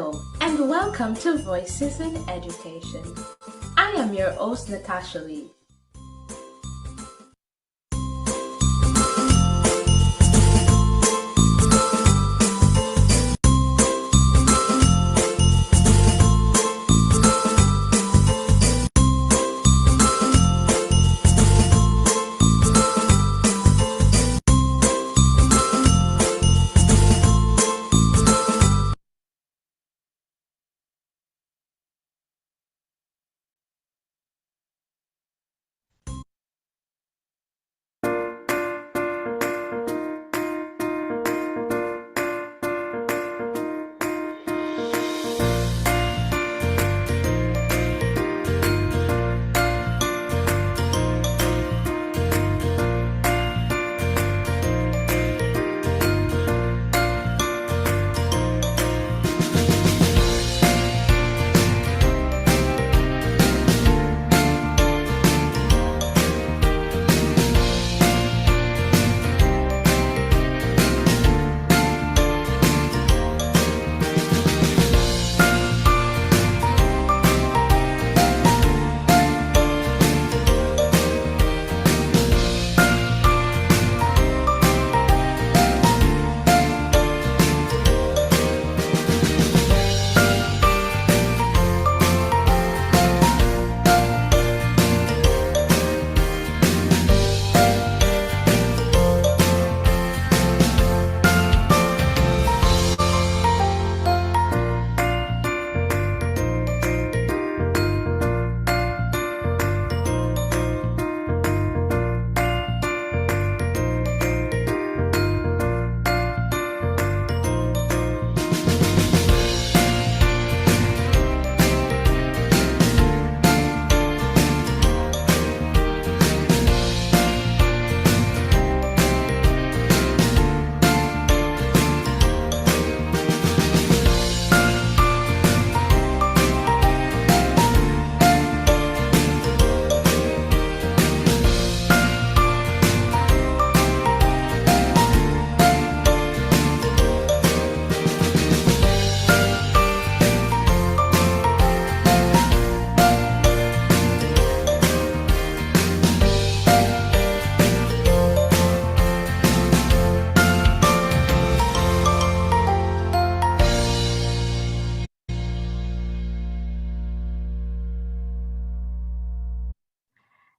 Hello, and welcome to Voices in Education. I am your host, Natasha Lee.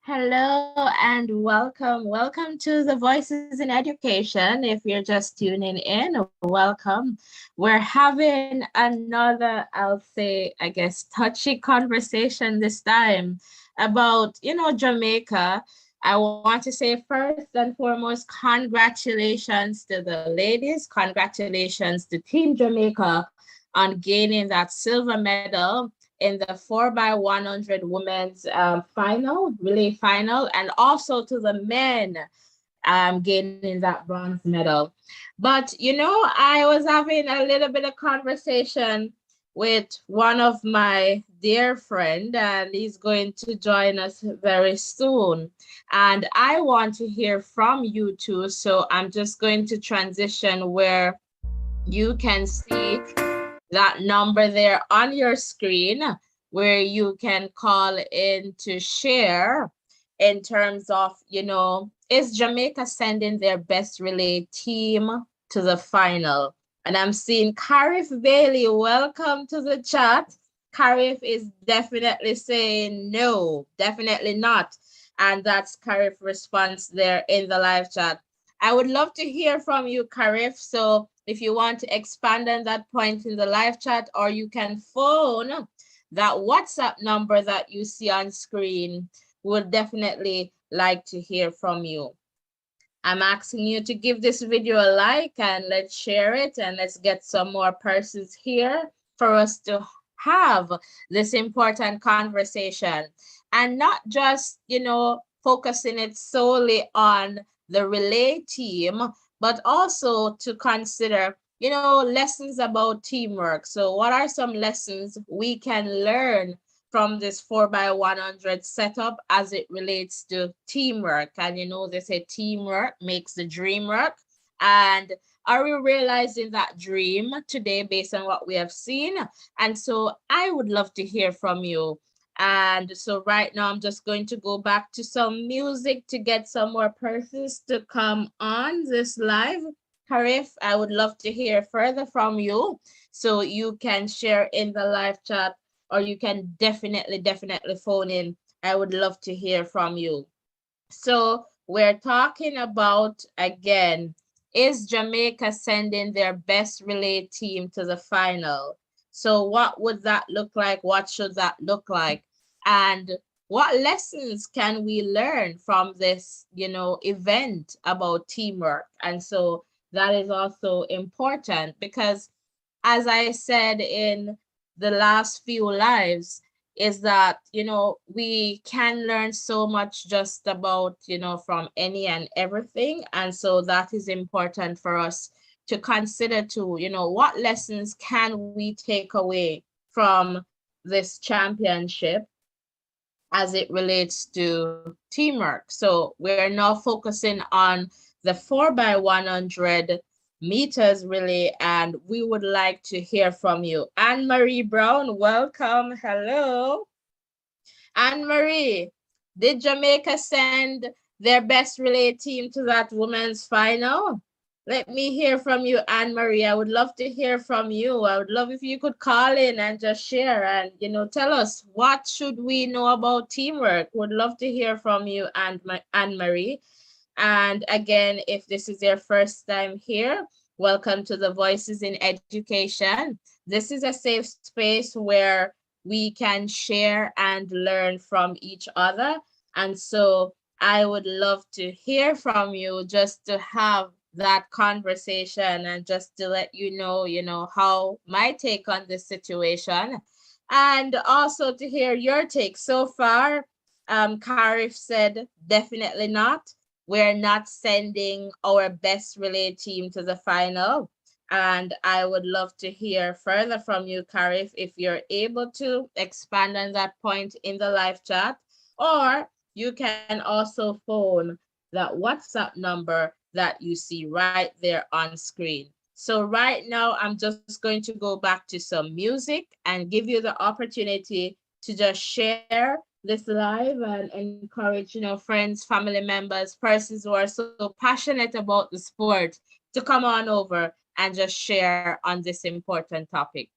Hello and welcome. Welcome to the Voices in Education. If you're just tuning in, welcome. We're having another, I'll say, I guess, touchy conversation this time about, Jamaica. I want to say first and foremost, congratulations to the ladies. Congratulations to Team Jamaica on gaining that silver medal in the 4x100 women's relay final, and also to the men gaining that bronze medal. But, I was having a little bit of conversation with one of my dear friend, and he's going to join us very soon. And I want to hear from you too. So I'm just going to transition where you can see that number there on your screen where you can call in to share in terms of, is Jamaica sending their best relay team to the final? And I'm seeing Karif Bailey, welcome to the chat. Karif is definitely saying no, definitely not. And that's Karif's response there in the live chat. I would love to hear from you, Karif. So if you want to expand on that point in the live chat, or you can phone that WhatsApp number that you see on screen, we'll definitely like to hear from you. I'm asking you to give this video a like and let's share it, and let's get some more persons here for us to have this important conversation, and not just, focusing it solely on the relay team, but also to consider, lessons about teamwork. So what are some lessons we can learn from this 4x100 setup as it relates to teamwork? And they say teamwork makes the dream work. And Are we realizing that dream today based on what we have seen? And so I would love to hear from you. And so right now, I'm just going to go back to some music to get some more persons to come on this live. Harif, I would love to hear further from you. So you can share in the live chat, or you can definitely phone in. I would love to hear from you. So we're talking about, again, is Jamaica sending their best relay team to the final? So what would that look like? What should that look like? And what lessons can we learn from this, event about teamwork? And so that is also important because, as I said in the last few lives, is that, we can learn so much just about, from any and everything. And so that is important for us to consider too, what lessons can we take away from this championship as it relates to teamwork. So we're now focusing on the 4x100 meters relay, and we would like to hear from you. Anne-Marie Brown, welcome. Hello. Anne-Marie, did Jamaica send their best relay team to that women's final? Let me hear from you, Anne-Marie. I would love to hear from you. I would love if you could call in and just share and, tell us what should we know about teamwork. Would love to hear from you, Anne-Marie. And again, if this is your first time here, welcome to the Voices in Education. This is a safe space where we can share and learn from each other. And so I would love to hear from you, just to have that conversation and just to let you know, how my take on this situation, and also to hear your take. So far, Karif said definitely not. We're not sending our best relay team to the final. And I would love to hear further from you, Karif, if you're able to expand on that point in the live chat, or you can also phone that WhatsApp number that you see right there on screen. So right now, I'm just going to go back to some music and give you the opportunity to just share this live and encourage, friends, family members, persons who are so passionate about the sport to come on over and just share on this important topic.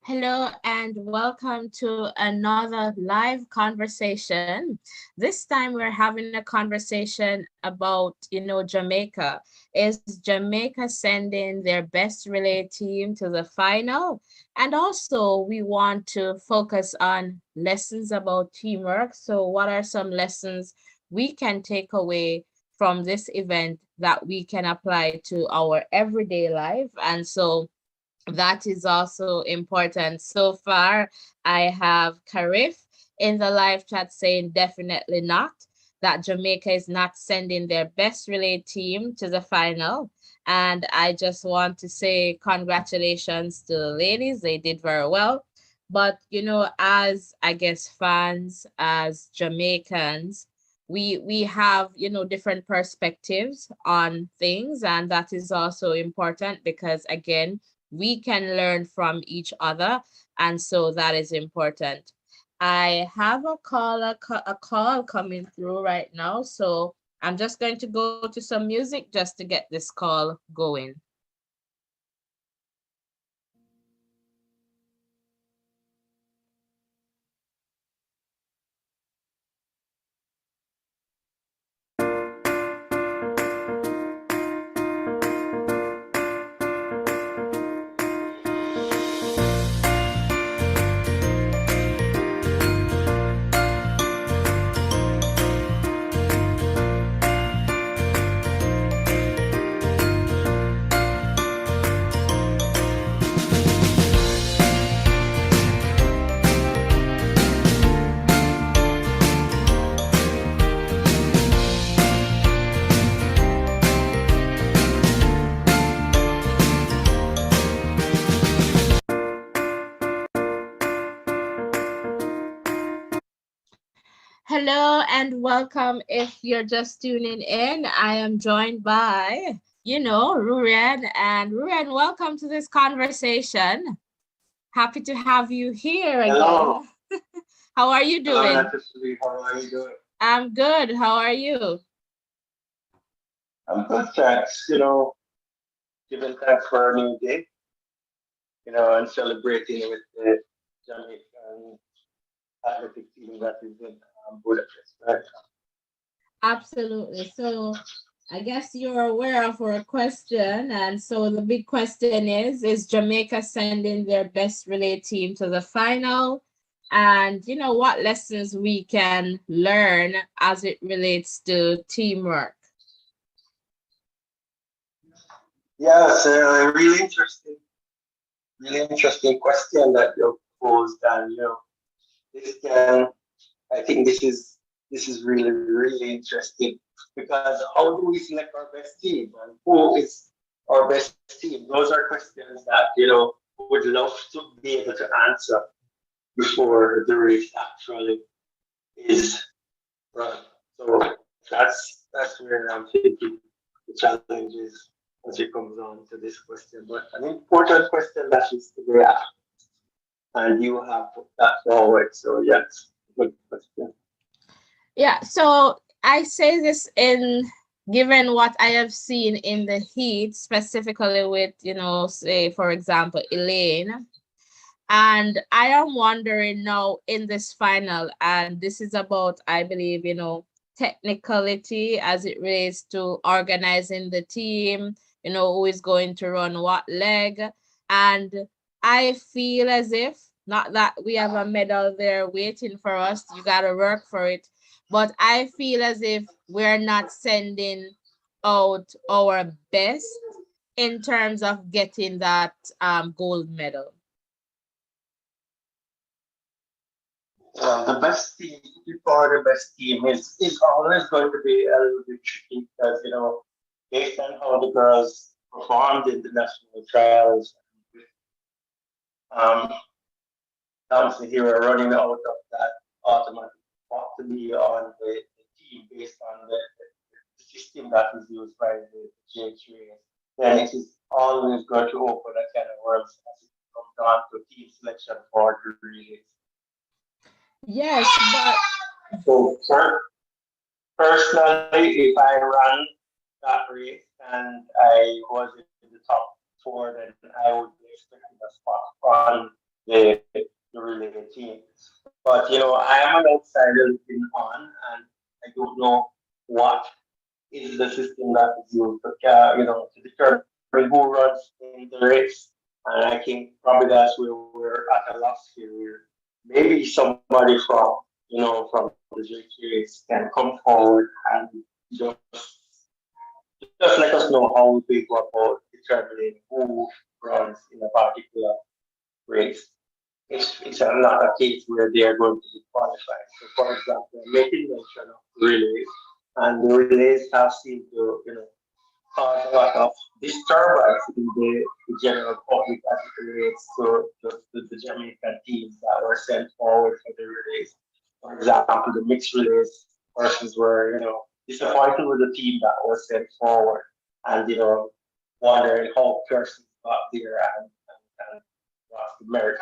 Hello and welcome to another live conversation. This time we're having a conversation about, Jamaica. Is Jamaica sending their best relay team to the final? And also we want to focus on lessons about teamwork. So what are some lessons we can take away from this event that we can apply to our everyday life? And so that is also important. So far, I have Karif in the live chat saying definitely not, that Jamaica is not sending their best relay team to the final. And I just want to say congratulations to the ladies. They did very well. But, as I guess fans, as Jamaicans, we have different perspectives on things, and that is also important because again we can learn from each other, and so that is important. I have a call coming through right now, so I'm just going to go to some music just to get this call going. Hello and welcome. If you're just tuning in, I am joined by, Rurian. And Rurian, welcome to this conversation. Happy to have you here Hello. again. How are you Hello, doing? Dr. Sweet. How are you doing? I'm good. How are you? I'm good, thanks. Giving thanks for a new day, and celebrating with the Jamaican athletic team that is in Budapest, right? Absolutely. So I guess you're aware of our question. And so the big question is Jamaica sending their best relay team to the final? And what lessons we can learn as it relates to teamwork? Yes, really interesting question that you posed, and this can, I think this is really really interesting because how do we select our best team and who is our best team? Those are questions that would love to be able to answer before the race actually is run. So that's where I'm thinking the challenge is as it comes on to this question. But an important question that is to be asked, and you have put that forward. So yes, good question. Yeah, so I say this in given what I have seen in the heat, specifically with, say, for example, Elaine. And I am wondering now in this final, and this is about, I believe, technicality as it relates to organizing the team, who is going to run what leg. And I feel as if, not that we have a medal there waiting for us, you got to work for it, but I feel as if we're not sending out our best in terms of getting that gold medal. The best team before the best team is always going to be a little bit tricky because based on how the girls performed in the national trials, um, obviously they were running out of that automatic spot to be on the team based on the system that is used by the JHA. Then it is always going to open a can of worms as it comes down to team selection for the relays. Yes, but So personally, if I run that race and I was in the top four, then I would be expecting a spot on the relay team. But I am an outsider looking on, and I don't know what is the system that is used to determine who runs in the race. And I think probably that's where we're at a loss here. Where maybe somebody from the JQAs can come forward and just just let us know how we go about determining who runs in a particular race. It's not a case where they are going to be qualified. So, for example, making mention of relays, and the relays have seemed to, cause a lot of disturbance in the general public as it relates to the Jamaican teams that were sent forward for the relays. For example, the mixed relays persons were, disappointed with the team that was sent forward, and wondering how persons got there and what's the merit.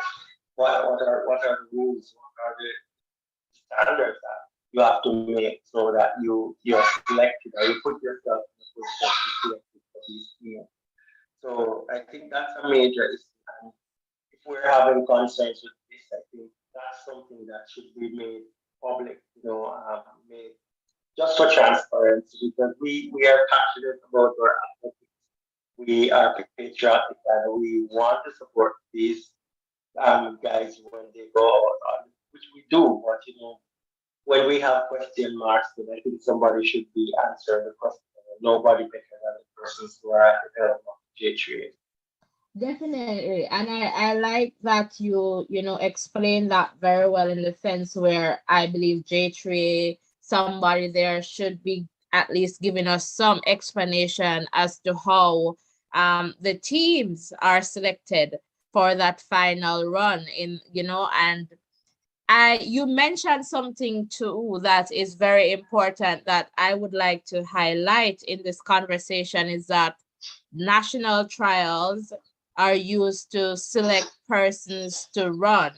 What are the rules? What are the standards that you have to make so that you're selected or you put yourself in a position to be selected for these teams? So I think that's a major issue. And if we're having concerns with this, I think that's something that should be made public, made just for transparency, because we are passionate about our athletics. We are patriotic and we want to support these guys when they go out, which we do. But when we have question marks, then I think somebody should be answering the question. Nobody better than the persons who are at the helm of J3. Definitely. And I like that you explain that very well in the sense where I believe J3, somebody there should be at least giving us some explanation as to how the teams are selected for that final run and you mentioned something too that is very important that I would like to highlight in this conversation is that national trials are used to select persons to run.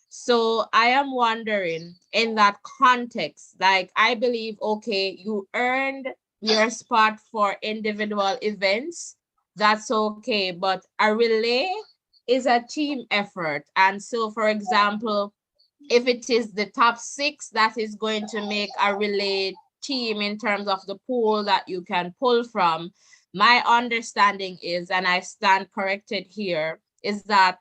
So I am wondering in that context, like I believe, okay, you earned your spot for individual events. That's okay. But a relay is a team effort. And so, for example, if it is the top 6 that is going to make a relay team in terms of the pool that you can pull from, my understanding is, and I stand corrected here, is that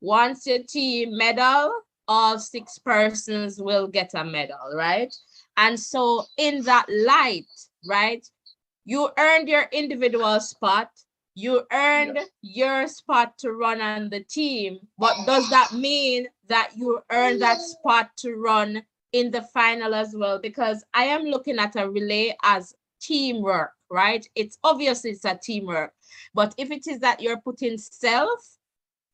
once your team medal, all 6 persons will get a medal, right? And so in that light, right, you earned your individual spot, you earned your spot to run on the team, but does that mean that you earned that spot to run in the final as well? Because I am looking at a relay as teamwork, right? It's obviously it's a teamwork, but if it is that you're putting self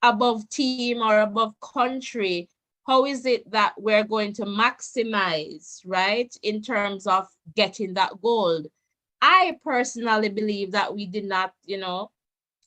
above team or above country, how is it that we're going to maximize, right, in terms of getting that gold? I personally believe that we did not,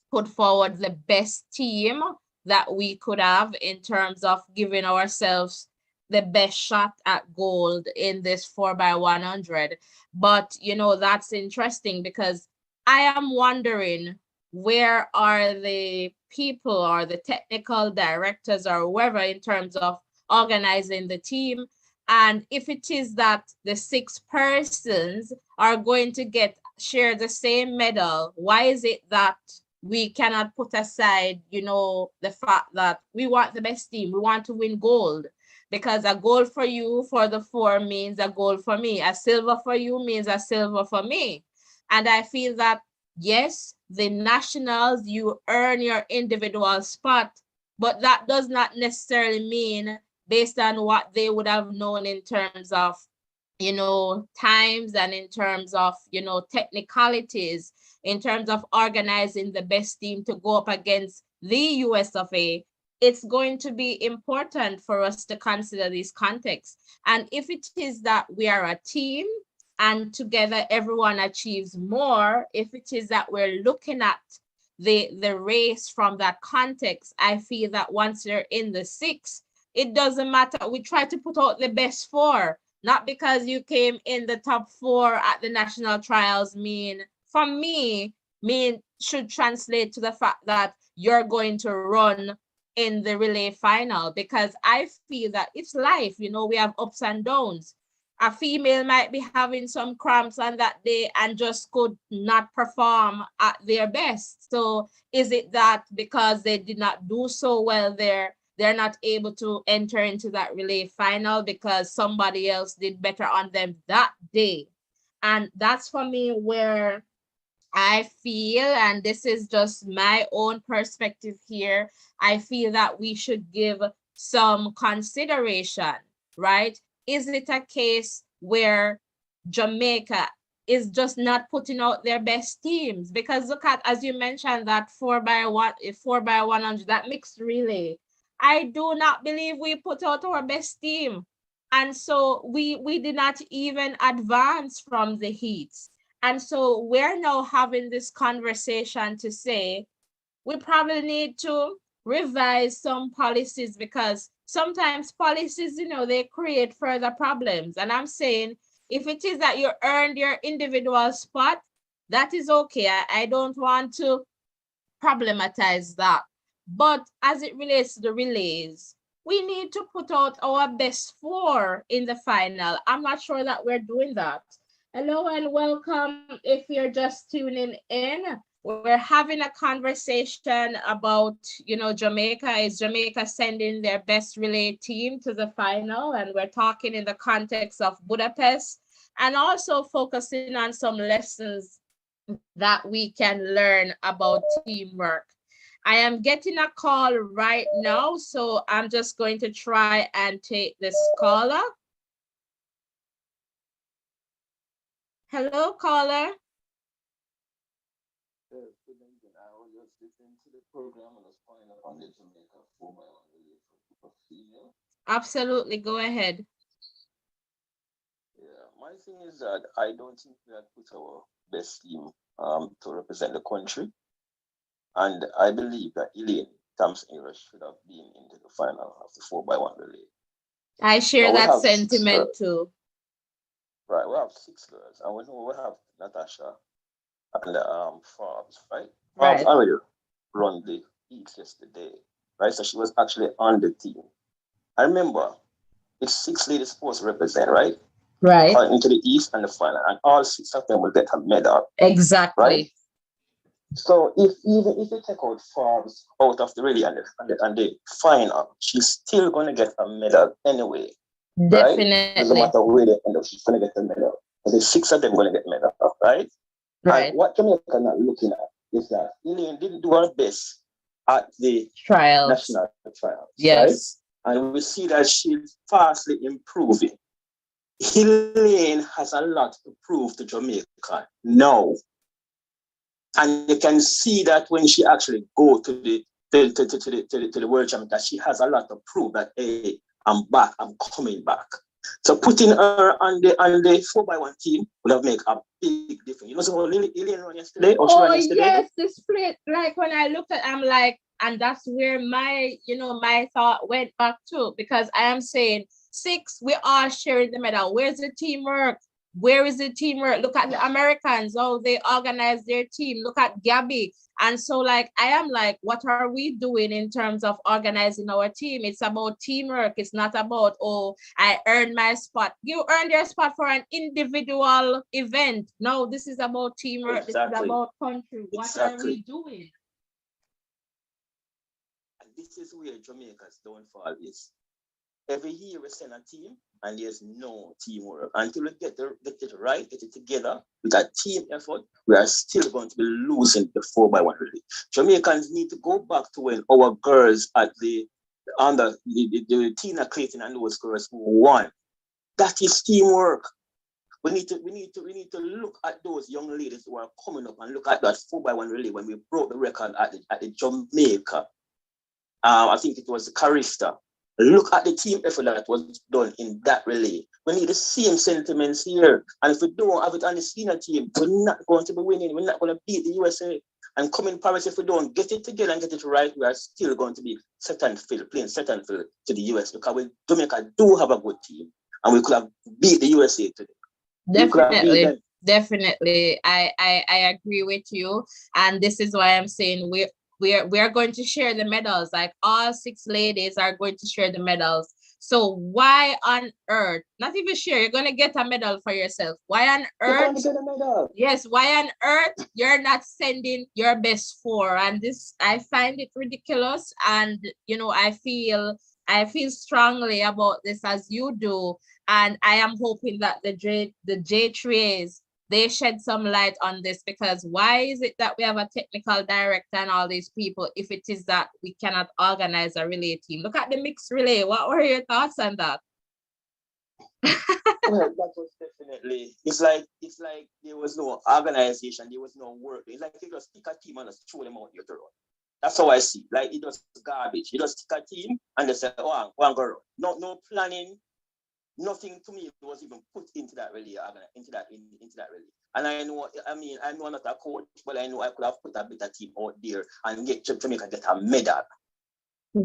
put forward the best team that we could have in terms of giving ourselves the best shot at gold in this 4x100. But, that's interesting because I am wondering where are the people or the technical directors or whoever in terms of organizing the team. And if it is that the 6 persons are going to share the same medal, why is it that we cannot put aside, the fact that we want the best team, we want to win gold? Because a gold for you for the 4 means a gold for me. A silver for you means a silver for me. And I feel that, yes, the nationals, you earn your individual spot, but that does not necessarily mean based on what they would have known in terms of, times and in terms of, technicalities, in terms of organizing the best team to go up against the US of A. It's going to be important for us to consider these contexts. And if it is that we are a team and together everyone achieves more, if it is that we're looking at the race from that context, I feel that once you're in the 6, it doesn't matter. We try to put out the best 4, not because you came in the top 4 at the national trials for me, should translate to the fact that you're going to run in the relay final, because I feel that it's life. We have ups and downs. A female might be having some cramps on that day and just could not perform at their best. So is it that because they did not do so well there, they're not able to enter into that relay final because somebody else did better on them that day? And that's for me where I feel, and this is just my own perspective here, I feel that we should give some consideration, right? Is it a case where Jamaica is just not putting out their best teams? Because look at, as you mentioned, that 4x100, that mixed relay. I do not believe we put out our best team. And so we did not even advance from the heats. And so we're now having this conversation to say we probably need to revise some policies, because sometimes policies, they create further problems. And I'm saying if it is that you earned your individual spot, that is okay. I don't want to problematize that. But as it relates to the relays, we need to put out our best 4 in the final. I'm not sure that we're doing that. Hello and welcome if you're just tuning in. We're having a conversation about, Jamaica. Is Jamaica sending their best relay team to the final? And we're talking in the context of Budapest, and also focusing on some lessons that we can learn about teamwork. I am getting a call right now, so I'm just going to try and take this caller. Hello, caller. I was just listening to the program and was following up on the Jamaica 4x1 relay for female. Absolutely, go ahead. Yeah, my thing is that I don't think we had put our best team to represent the country. And I believe that Elaine Thompson English should have been into the final of the 4x1 relay. I share that sentiment too. Right, we have 6 girls, and we know we have Natasha and Forbes, right? Forbes already run the heat yesterday, right? So she was actually on the team. I remember it's 6 ladies supposed to represent, right? Right. Into the East and the final, and all 6 of them will get a medal. Exactly. Right? So even if you take out Forbes out of the relay and the final, she's still going to get a medal anyway. Definitely. Right? Doesn't matter where they end up, she's going to get a medal. And the 6 of them going to get medal, right? Right. And what Jamaica are not looking at is that Elaine didn't do her best at the trials, national trials. Yes. Right? And we see that she's fastly improving. Elaine has a lot to prove to Jamaica now. And you can see that when she actually go to the World Championship, that she has a lot to prove that, hey, I'm back, I'm coming back. So putting her on the 4x1 team would have made a big difference. You know, so Elaine ran yesterday. Yes, the split. Like when I looked at, I'm like, and that's where my thought went back to, because I am saying 6, we are sharing the medal. Where's the teamwork? Where is the teamwork? Look at the Americans, how they organize their team. Look at Gabby. And so I am like, what are we doing in terms of organizing our team? It's about teamwork. It's not about, oh, I earned my spot. You earned your spot for an individual event. No, this is about teamwork. Exactly. This is about country. What are we doing? And this is where Jamaica's downfall is. Every year we send a team and there's no teamwork. Until we get it right, get it together with a team effort, we are still going to be losing the 4x1 relay. Jamaicans need to go back to when our girls at the Tina Clayton and those girls who won. That is teamwork. We need to look at those young ladies who are coming up and look at that 4x1 relay when we broke the record at the Jamaica. I think it was the Carista. Look at the team effort that was done in that relay. We need the same sentiments here. And if we don't have it on the senior team, we're not going to be winning. We're not going to beat the USA. And come in Paris, if we don't get it together and get it right, we are still going to be playing set and field to the US, because Jamaica do have a good team. And we could have beat the USA today. Definitely. I agree with you. And this is why I'm saying we're going to share the medals. Like all 6 ladies are going to share the medals. So why on earth, not even share, you're going to get a medal for yourself. Why on You're going earth? to get a medal. Yes, why on earth you're not sending your best 4? And this, I find it ridiculous. And you know, I feel strongly about this as you do. And I am hoping that the J3As, they shed some light on this, because why is it that we have a technical director and all these people if it is that we cannot organize a relay team? Look at the mixed relay. What were your thoughts on that? Well, that was definitely. It's like there was no organization, there was no work. It's like you just pick a team and just throw them out your run. That's how I see. Like it was garbage. You just pick a team and they say, "Oh, I'm going to run." No planning. Nothing to me was even put into that relay, into that relay. And I know I'm not a coach, but I know I could have put a better team out there and get Jamaica get a medal.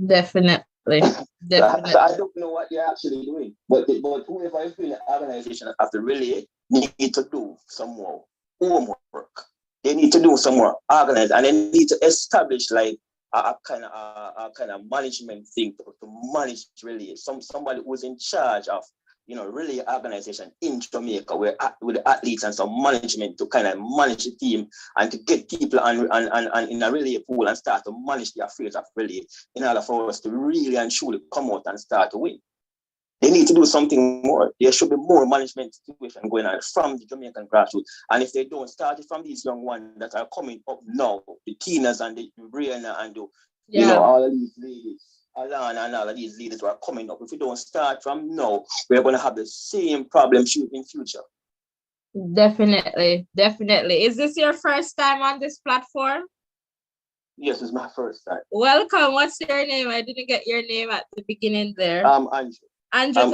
Definitely. Definitely. So I don't know what they're actually doing, but whoever is doing the organization of the relay need to do some more homework. They need to do some more organized, and they need to establish like a kind of management thing to manage relay. Somebody who's in charge of relay organization in Jamaica, with the athletes and some management to kind of manage the team and to get people and in a relay pool and start to manage the affairs of relay in order for us to really and truly come out and start to win. They need to do something more. There should be more management situation going on from the Jamaican grassroots. And if they don't start it from these young ones that are coming up now, the Tinas and the Brianna and the, all of these ladies, Alana and all of these leaders who are coming up. If we don't start from now, we're going to have the same problem in future. Definitely. Is this your first time on this platform? Yes, it's my first time. Welcome. What's your name? I didn't get your name at the beginning there. Andrew.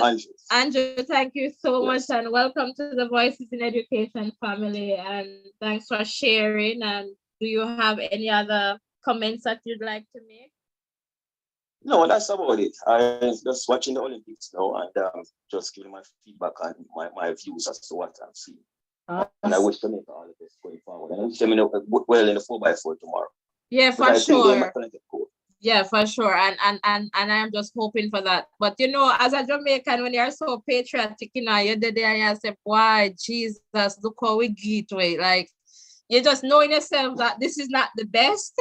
Andrew, thank you so much, and welcome to the Voices in Education family. And thanks for sharing. And do you have any other comments that you'd like to make? No, that's about it. I'm just watching the Olympics now and just giving my feedback on my views as to what I'm seeing. And I wish to make all of this going forward. And I wish them well in the 4x4 tomorrow. Yeah, for sure. Yeah, for sure. And I'm just hoping for that. But as a Jamaican, when you're so patriotic, you're there and you say, why, Jesus, look how we get away. Like, you just know in yourself that this is not the best.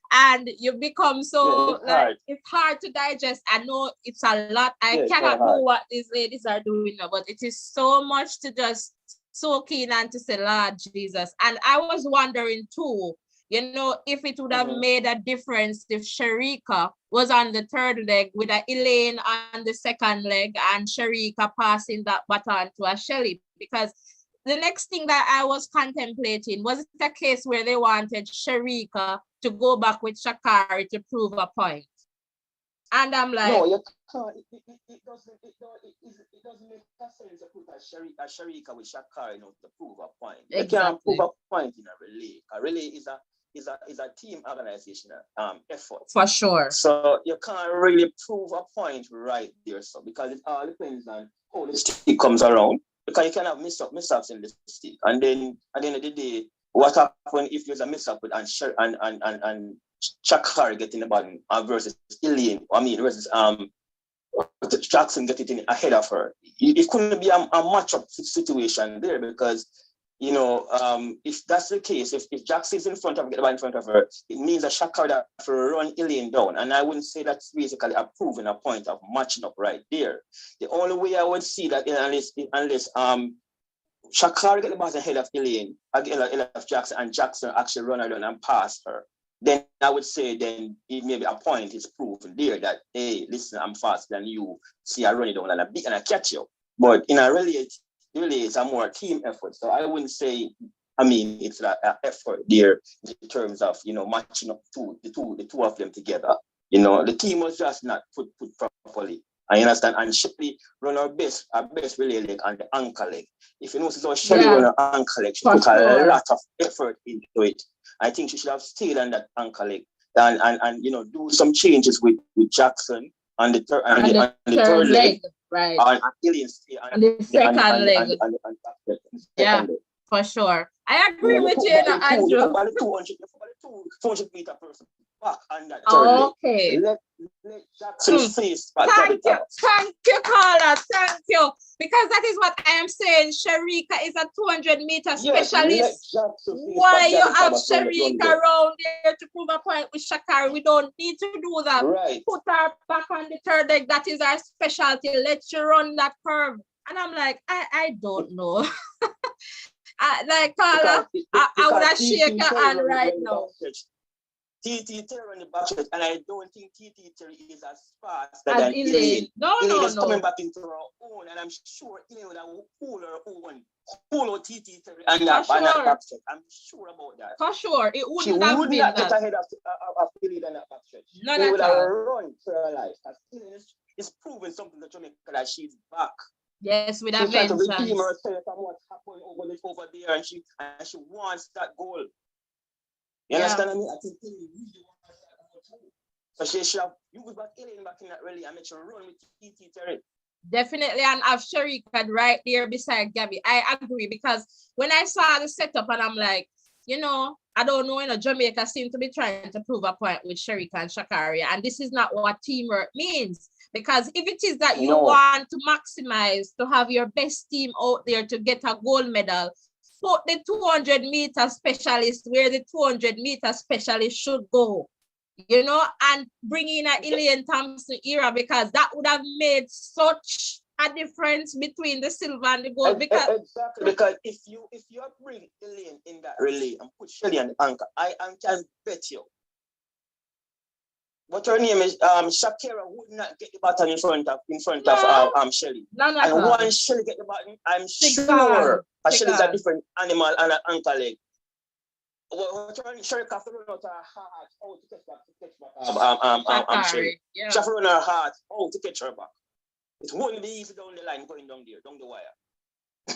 And you become so, it's hard to digest. I know it's a lot. I cannot know what these ladies are doing now, but it is so much to just soak in and to say, Lord Jesus. And I was wondering too, if it would have made a difference if Sharika was on the third leg with Elaine on the second leg and Sharika passing that baton to a Shelly. Because the next thing that I was contemplating, was it a case where they wanted Sharika to go back with Shakari to prove a point? And I'm like, no, you can't. It doesn't make sense to put a Sharika with Shakari to prove a point. Exactly. You can't prove a point in a relay. A relay is a team organization effort. For sure. So you can't really prove a point right there. So because it all depends on how the stick comes around. Because you can have mishaps in the stick. And then at the end of the day, what happens if there's a mishap with and Shakari getting the ball versus Elaine, versus Jackson getting ahead of her. It couldn't be a matchup situation there because, if that's the case, if Jackson is in front of her, get the ball in front of her, it means that Shakari have to run Elaine down. And I wouldn't say that's basically proving a point of matching up right there. The only way I would see that unless Shakari get the ball ahead of Elaine, of Jackson, and Jackson actually run her down and pass her, then I would say then it maybe a point is proven there that, hey, listen, I'm faster than you. See, I run it down and I catch you. But in a relay, it's a more team effort. So I wouldn't say, it's an effort there in terms of, matching up the two of them together. The team was just not put properly. I understand. And Shipley run our best relay leg on the anchor leg. If you notice how Shelly run her anchor leg, she put a lot of effort into it. I think she should have stayed on that anchor leg and do some changes with Jackson on the third leg. Right. And Elaine stay on the second leg. Yeah, for sure. I agree with you, Andrew. About the 200 meter person back on that third leg. Okay. Let Jackson face back. Thank you, Carla. Thank you. Because that is what I am saying. Sharika is a 200 meter specialist. Why you have Sharika around there to prove a point with Shakari? We don't need to do that. Right. Put her back on the third leg. That is our specialty. Let you run that curve. And I'm like, I don't know. Like Carla, I would have shaken her hand right now. TT Terry on the back stretch, and I don't think TT Terry is as fast as than Elaine. Elaine is coming no. back into her own, and I'm sure Elaine would have pulled her own, pull TT Terry on that back stretch. I'm sure about that. For sure, it wouldn't she have would been not that. get ahead of Elaine on that back stretch. Not She would at have all. run for her life. Elaine is proving something to Jamaica that she's back. Yes, with she's trying to vengeance. redeem herself from what's happening over there, and she wants that goal. You understand me? I think Elaine really wants that goal too. So she should have used back Elaine back in that rally and make sure run with TT Terry. Definitely, and have Sharika right there beside Gabby. I agree, because when I saw the setup and I'm like, I don't know, Jamaica seemed to be trying to prove a point with Sharika and Shakari, and this is not what teamwork means. Because if it is that you want to maximize, to have your best team out there to get a gold medal, put the 200 meter specialist where the 200 meter specialist should go, and bring in an Elaine Thompson era, because that would have made such a difference between the silver and the gold. Exactly, because if you bring Elaine in that relay and put Shelly on the anchor, I can bet you. What her name is, Shakira would not get the baton in front of Shelly. And once Shelly get the baton, I'm sure Shelly's a different animal and an anchor leg. Shelly have to run out her heart out to catch back Shelly. She have to run her heart out to catch her back. It won't be easy down the line going down there, down the wire.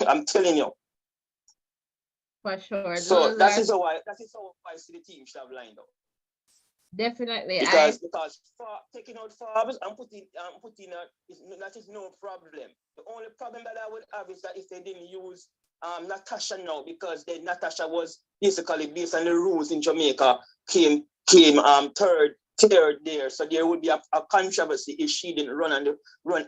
I'm telling you. For sure. So that is how I see the team should have lined up. Definitely. Because taking out Farbs and putting that is no problem. The only problem that I would have is that if they didn't use Natasha now, because then Natasha was basically, based on the rules in Jamaica, came third there. So there would be a controversy if she didn't run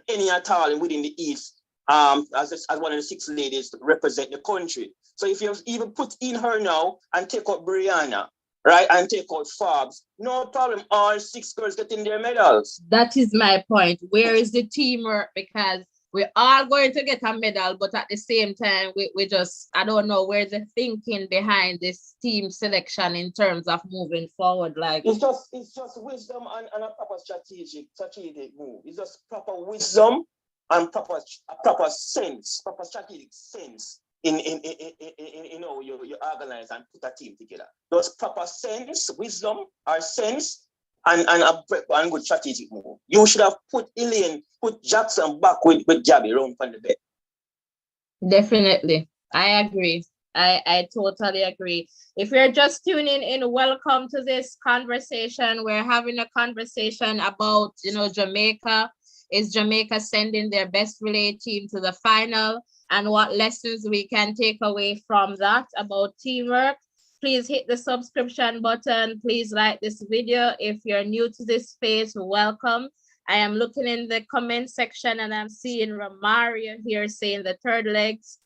any at all within the East as one of the 6 ladies to represent the country. So if you even put in her now and take out Brianna, right, and take out Farbs, no problem. All 6 girls getting their medals. That is my point. Where is the teamwork? Because we're all going to get a medal, but at the same time, we just, I don't know where the thinking behind this team selection in terms of moving forward. Like it's just wisdom and a proper strategic move. It's just proper wisdom and proper sense, proper strategic sense. In you organize and put a team together. Those proper sense, wisdom, or sense, and good strategic move. You should have put Jackson back with Gabby around from the bed. Definitely. I agree. I totally agree. If you're just tuning in, welcome to this conversation. We're having a conversation about, Jamaica. Is Jamaica sending their best relay team to the final? And what lessons we can take away from that about teamwork. Please hit the subscription button. Please like this video. If you're new to this space, welcome. I am looking in the comment section and I'm seeing Romario here saying the third legs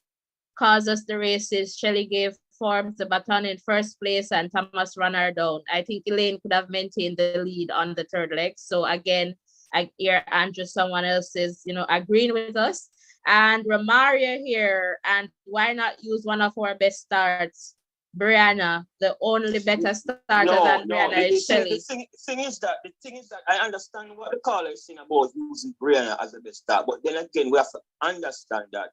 cause us the races. Shelly gave Forbes the baton in first place and Thomas ran her down. I think Elaine could have maintained the lead on the third leg. So again, I hear Andrew, someone else is, agreeing with us. And Romaria here, and why not use one of our best starts, Brianna? The only better starter than Brianna is Shelly. The thing is that I understand what the caller is saying about using Brianna as the best start, but then again, we have to understand that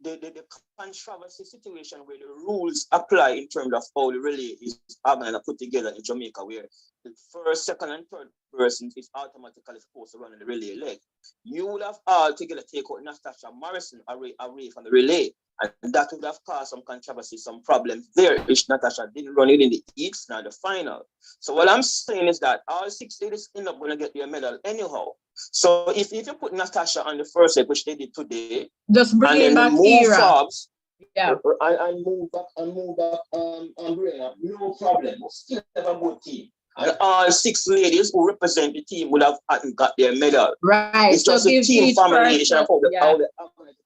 the controversy situation where the rules apply in terms of how the relay is organized and put together in Jamaica, where the first, second, and third person is automatically supposed to run in the relay leg. You would have all together take out Natasha Morrison away from the relay, and that would have caused some controversy, some problems there, which Natasha didn't run it in the East, not the final. So what I'm saying is that all 6 ladies end up going to get their medal anyhow. So if you put Natasha on the first leg, which they did today, just bring back Forbes, Yeah. and move back on Brianna. No problem. We still have a good team. And all 6 ladies who represent the team would have got their medal. Right. It's just so a team formulation of how the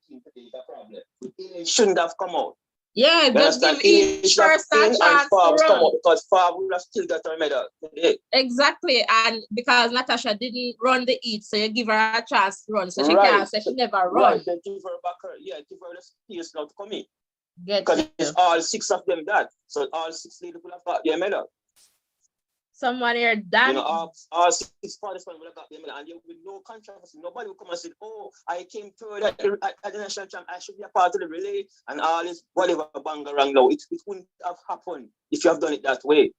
team today is a problem. It shouldn't have come out. Yeah, just give each person a chance to come run. out because Fab would have still got her medal today. Exactly, and because Natasha didn't run the heat, so you give her a chance to run, so she Right. can't say she never run. Right, then give her back give her the space now to come in. Because it's all 6 of them that. So all 6 ladies will have got their medal. Someone here done. You know, all 6 participants will have got their medal, and there will be no controversy. Nobody will come and say, "Oh, I came third at the national champ. I should be a part of the relay," and all this whatever bang around now. It wouldn't have happened if you have done it that way.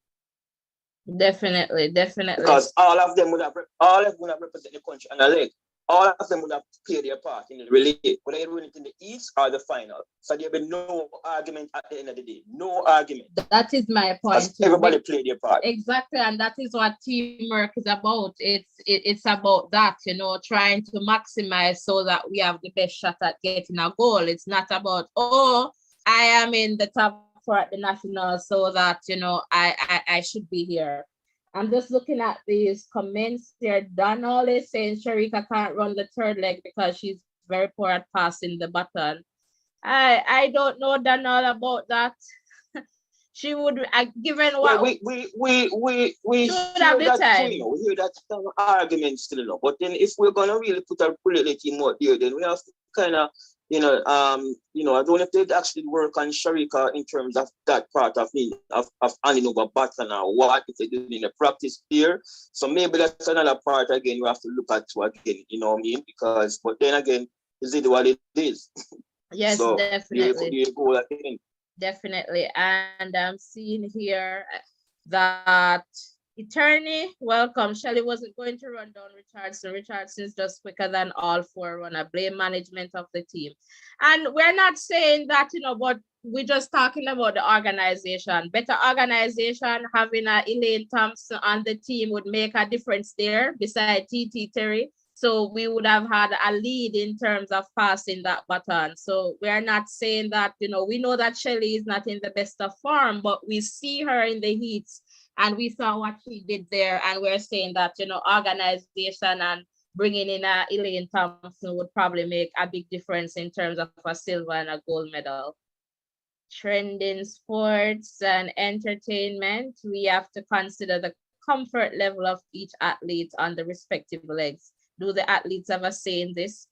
Definitely. Because all of them would have represented the country and the leg. All of them would have played their part in the relay, whether you're winning in the East or the final. So there will be no argument at the end of the day. No argument. That is my point. Everybody played their part. Exactly, and that is what teamwork is about. It's about that, trying to maximize so that we have the best shot at getting a goal. It's not about, oh, I am in the top 4 at the national, so that I should be here. I'm just looking at these comments here. Donald is saying Sharika can't run the 3rd leg because she's very poor at passing the baton. I don't know Donald about that. She would, given what we should have the time. We hear that argument still, but then if we're gonna really put a relay team out there, then we have to kind of. I don't know if they'd actually work on Sharika in terms of that part of handing over baton or what, if they do in the practice here. So maybe that's another part again we have to look at again, you know what I mean? But then again, is it what it is? Yes, so definitely. You go again. Definitely. And I'm seeing here that Eternity, welcome. Shelly wasn't going to run down Richardson. Richardson's just quicker than all 4 runner. Blame management of the team. And we're not saying that, but we're just talking about the organization. Better organization, having Elaine Thompson on the team would make a difference there beside TT Terry. So we would have had a lead in terms of passing that baton. So we're not saying that, we know that Shelly is not in the best of form, but we see her in the heats. And we saw what she did there, and we're saying that, organization and bringing in Elaine Thompson would probably make a big difference in terms of a silver and a gold medal. Trending sports and entertainment, we have to consider the comfort level of each athlete on the respective legs. Do the athletes have a say in this?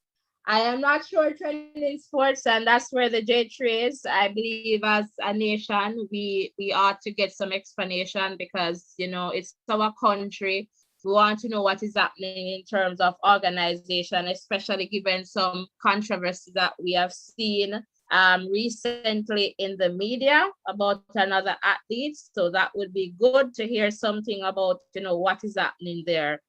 I am not sure trending sports, and that's where the J3 is. I believe as a nation, we ought to get some explanation because, it's our country. We want to know what is happening in terms of organization, especially given some controversy that we have seen recently in the media about another athlete. So that would be good to hear something about, what is happening there.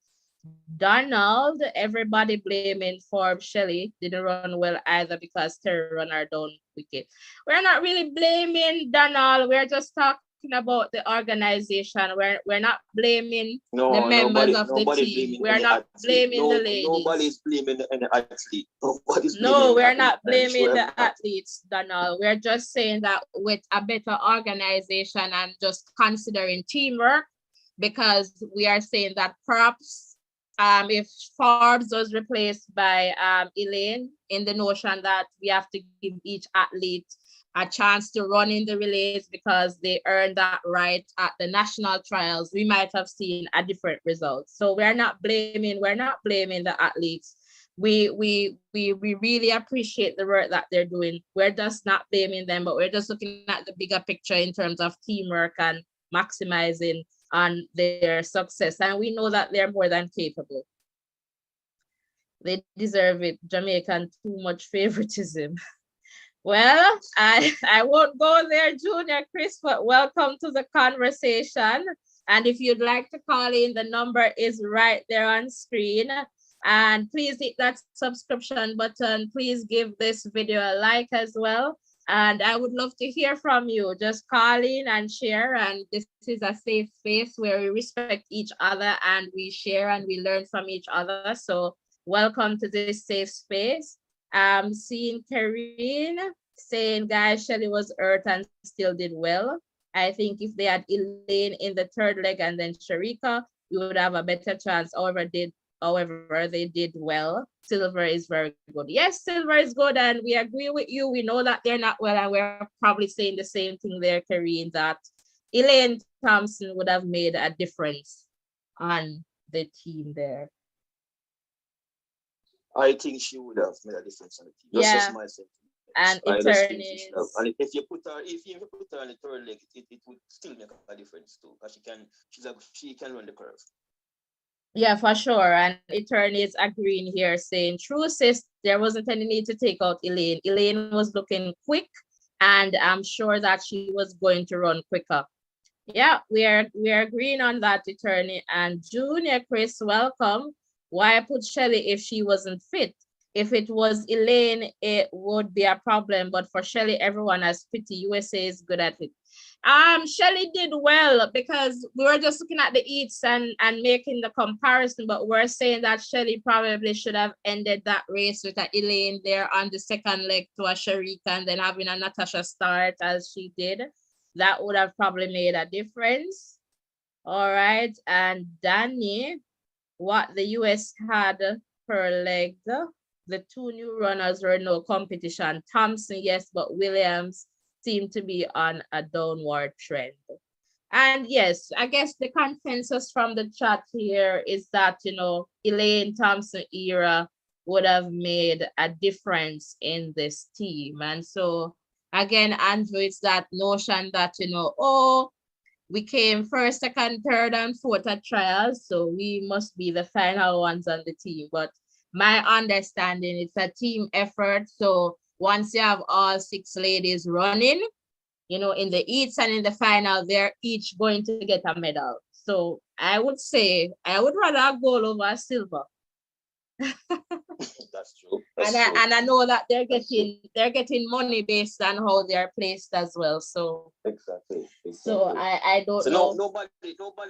Donald, everybody blaming Forbes. Shelley didn't run well either because Terry runner down wicket. We're not really blaming Donald. We're just talking about the organization. We're not blaming the members of the team. We're not blaming the ladies. Nobody's blaming any athlete. We're not blaming the athletes, Donald. We're just saying that with a better organization and just considering teamwork, because we are saying that perhaps if Forbes was replaced by Elaine, in the notion that we have to give each athlete a chance to run in the relays because they earned that right at the national trials, we might have seen a different result. So we're not blaming the athletes. We really appreciate the work that they're doing. We're just not blaming them, but we're just looking at the bigger picture in terms of teamwork and maximizing on their success, and we know that they're more than capable. They deserve it. Jamaican, too much favoritism. Well, I won't go there, Junior Chris, but welcome to the conversation. And if you'd like to call in, the number is right there on screen. And please hit that subscription button. Please give this video a like as well. And I would love to hear from you. Just call in and share. And this is a safe space where we respect each other and we share and we learn from each other. So welcome to this safe space. Seeing Karine. saying, guys, Shelly was hurt and still did well. I think if they had Elaine in the third leg and then Sharika, we would have a better chance. However, they did well. Silver is very good. Yes, Silver is good, and we agree with you. We know that they're not well, and we're probably saying the same thing there, Karine, that Elaine Thompson would have made a difference on the team there. I think she would have made a difference on the team. Yeah. That's just my sentiment. And Eternis. And if you put her, on the third leg, it would still make a difference too, because she can run the curve. Yeah, for sure. And Eternis agreeing here, saying, true sis, there wasn't any need to take out Elaine. Elaine was looking quick, and I'm sure that she was going to run quicker. Yeah, we are agreeing on that, Eternity. And Junior Chris, welcome. Why put Shelly if she wasn't fit? If it was Elaine, it would be a problem. But for Shelly, everyone has pity. USA is good at it. Shelly did well because we were just looking at the eats and making the comparison, but we're saying that Shelly probably should have ended that race with a Elaine there on the second leg to a Sharika and then having a Natasha start as she did. That would have probably made a difference. All right. And Danny, what the US had per leg, the two new runners were no competition. Thompson, yes, but Williams seemed to be on a downward trend. And yes, I guess the consensus from the chat here is that, Elaine Thompson era would have made a difference in this team. And so, again, Andrew, it's that notion that, we came first, second, third, and fourth at trials, so we must be the final ones on the team. But my understanding, it's a team effort. So once you have all 6 ladies running, in the heats and in the final, they're each going to get a medal. So I would say I would rather a gold over a silver. That's true. And I know that they're getting money based on how they're placed as well. So exactly. So I don't know. Nobody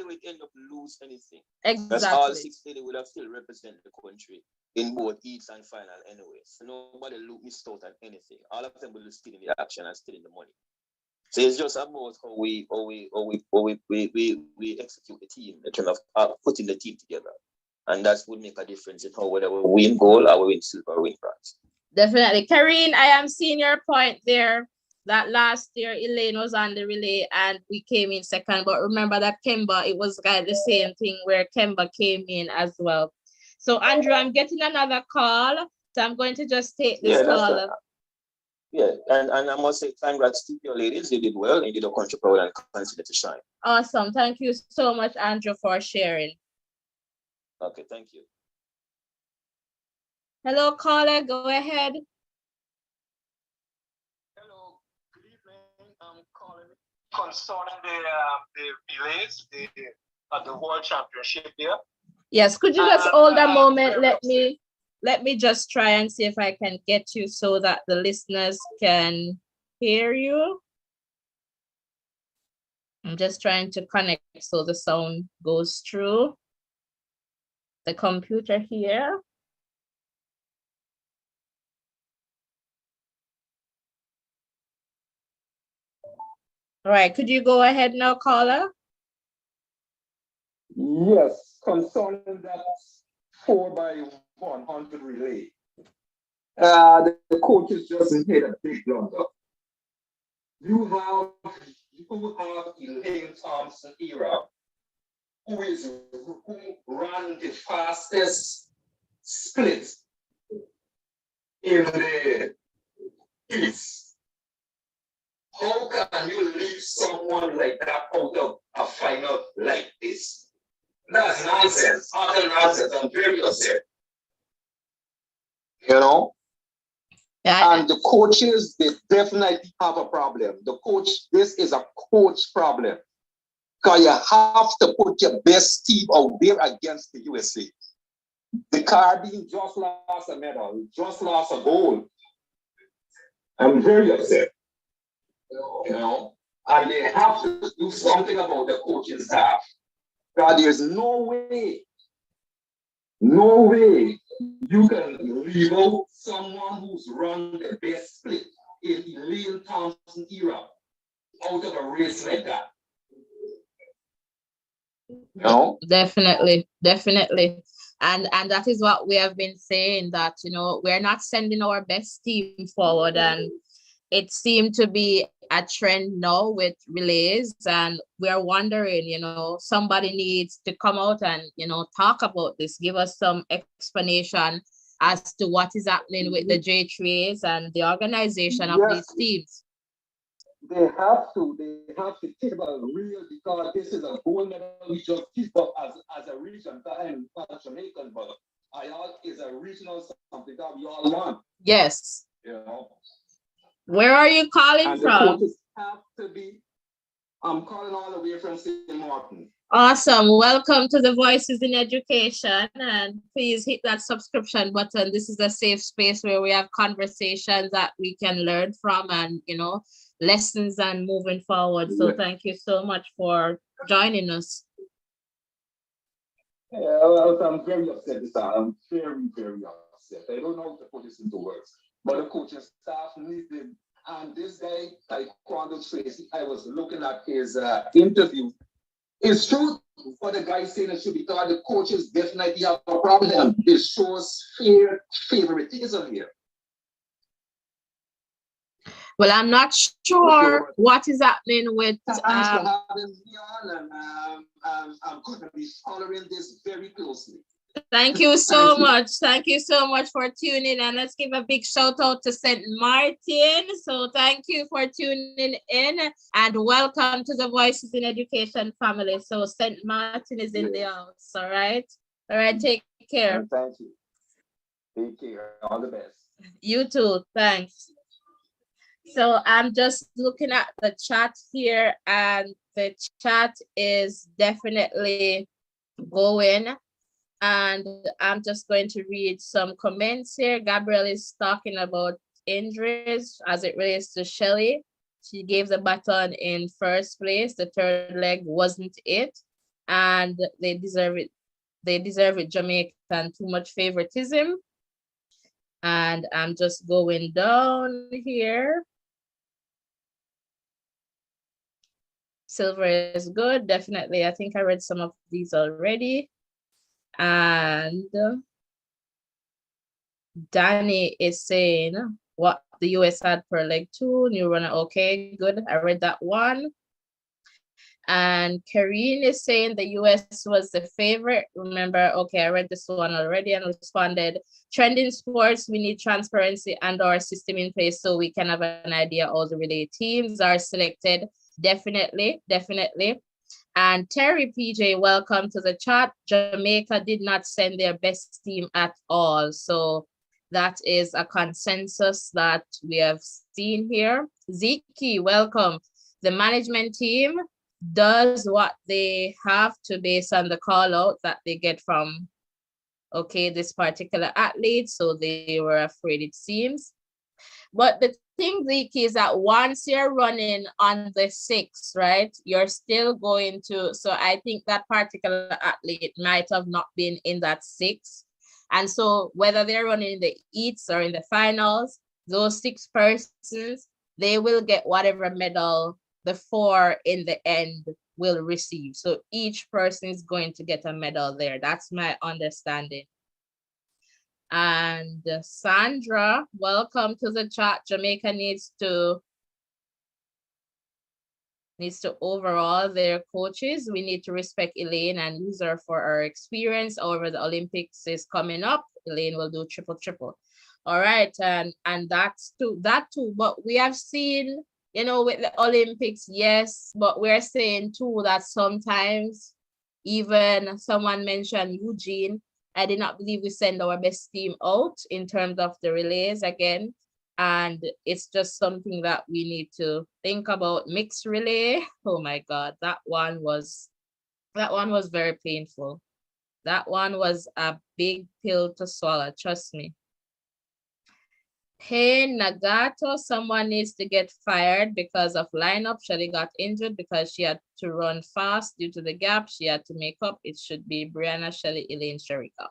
will end up lose anything. Exactly. Because all 6 ladies will have still represent the country in both heats and final anyway. So nobody will miss out on anything. All of them will still in the action and still in the money. So it's just about how we execute the team in terms of putting the team together. And that would make a difference in how whether we win gold or we win silver or win bronze. Definitely. Karine, I am seeing your point there that last year Elaine was on the relay and we came in second. But remember that Kemba, it was kind of the same thing where Kemba came in as well. So Andrew, I'm getting another call. So I'm going to just take this call. And I must say congrats to your ladies. You did well and you did a country proud and continue to shine. Awesome. Thank you so much, Andrew, for sharing. Okay, thank you. Hello, caller, go ahead. Hello, good evening. I'm calling concerning the relays, the World Championship there. Yes, could you just hold a moment? Let me just try and see if I can get you so that the listeners can hear you. I'm just trying to connect so the sound goes through the computer here. All right, could you go ahead now, caller? Yes, concerning that 4x100 relay. The coaches just made a big blunder. You have Elaine Thompson era, who ran the fastest split in the East. How can you leave someone like that out of a final like this? That's nonsense. Utter nonsense. I'm very upset. And the coaches, they definitely have a problem. This is a coach problem. Because you have to put your best team out there against the USA. The Caribbean just lost a medal, just lost a gold. I'm very upset. And they have to do something about the coaching staff. God, there's no way you can leave out someone who's run the best split in Elaine Thompson era out of a race like that. No? Definitely, definitely. And that is what we have been saying, that we're not sending our best team forward, and it seemed to be a trend now with relays, and we're wondering, somebody needs to come out and talk about this, give us some explanation as to what is happening with the J3s and the organization of these teams. They have to take about real, because this is a gold medal we just keep up as a region, and as Jamaicans, but IAL is a regional something that we all want. Yes. Where are you calling and from? The coaches have to be. I'm calling all the way from St. Martin. Awesome. Welcome to the Voices in Education, and please hit that subscription button. This is a safe space where we have conversations that we can learn from, and lessons and moving forward. So thank you so much for joining us. Yeah, well, I'm very upset this time. I'm very, very upset. I don't know how to put this into words, but the coaching staff needed, and this guy, Taekwondo Tracy, I was looking at his interview. It's true for the guy saying it should be taught. The coaches definitely have a problem. It shows favoritism here. Well, I'm not sure what is happening with. Thanks for having me on, and I'm going to be following this very closely. Thank you so much. Thank you so much for tuning in. And let's give a big shout out to St. Martin. So thank you for tuning in, and welcome to the Voices in Education family. So St. Martin is in the house. All right. All right. Take care. Thank you. Take care. All the best. You too. Thanks. So I'm just looking at the chat here, and the chat is definitely going. And I'm just going to read some comments here. Gabrielle is talking about injuries as it relates to Shelley. She gave the baton in first place. The third leg wasn't it. And they deserve it. They deserve it, Jamaica, and too much favoritism. And I'm just going down here. Silver is good, definitely. I think I read some of these already. And Danny is saying what the US had per leg 2, new runner, okay, good. I read that one. And Karine is saying the US was the favorite. Remember, okay, I read this one already and responded. Trending sports, we need transparency and our system in place so we can have an idea all the relay teams are selected. Definitely, definitely. And Terry PJ, welcome to the chat. Jamaica did not send their best team at all. So that is a consensus that we have seen here. Ziki, welcome. The management team does what they have to based on the call out that they get from, okay, this particular athlete. So they were afraid, it seems. But the thing, Zeke, is that once you're running on the 6, right, you're still going to, so I think that particular athlete might have not been in that 6. And so whether they're running in the heats or in the finals, those 6 persons, they will get whatever medal the 4 in the end will receive. So each person is going to get a medal there. That's my understanding. And Sandra, welcome to the chat. Jamaica needs to overhaul their coaches. We need to respect Elaine and use her for her experience. However, the Olympics is coming up. Elaine will do triple. All right, and that's that too. But we have seen, with the Olympics, yes, but we're saying too that sometimes, even someone mentioned Eugene, I did not believe we send our best team out in terms of the relays again. And it's just something that we need to think about. Mixed relay, oh my God, that one was very painful. That one was a big pill to swallow, trust me. Hey, Nagato, someone needs to get fired because of lineup. Shelly got injured because she had to run fast due to the gap. She had to make up. It should be Brianna, Shelly, Elaine, Sharika.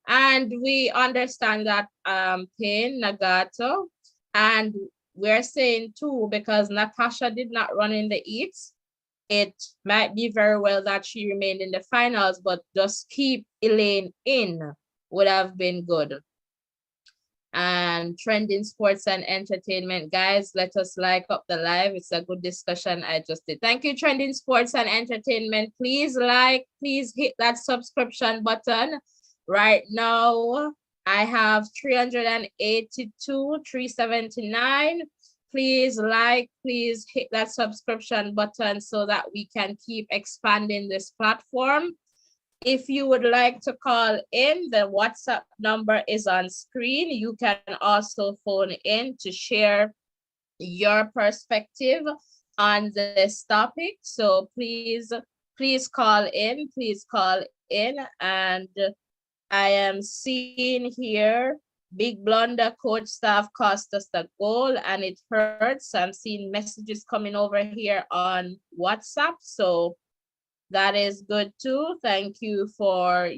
And we understand that, Pain, Nagato, and we're saying 2 because Natasha did not run in the heats. It might be very well that she remained in the finals, but just keep Elaine in would have been good. And trending sports and entertainment, guys, let us like up the live. It's a good discussion I just did. Thank you, trending sports and entertainment. Please like, please hit that subscription button. Right now, I have 382, 379. Please like, please hit that subscription button so that we can keep expanding this platform. If you would like to call in, the WhatsApp number is on screen. You can also phone in to share your perspective on this topic. So please call in, and I am seeing here, big blunder, coach staff cost us the goal and it hurts. I'm seeing messages coming over here on WhatsApp. So that is good too. Thank you for,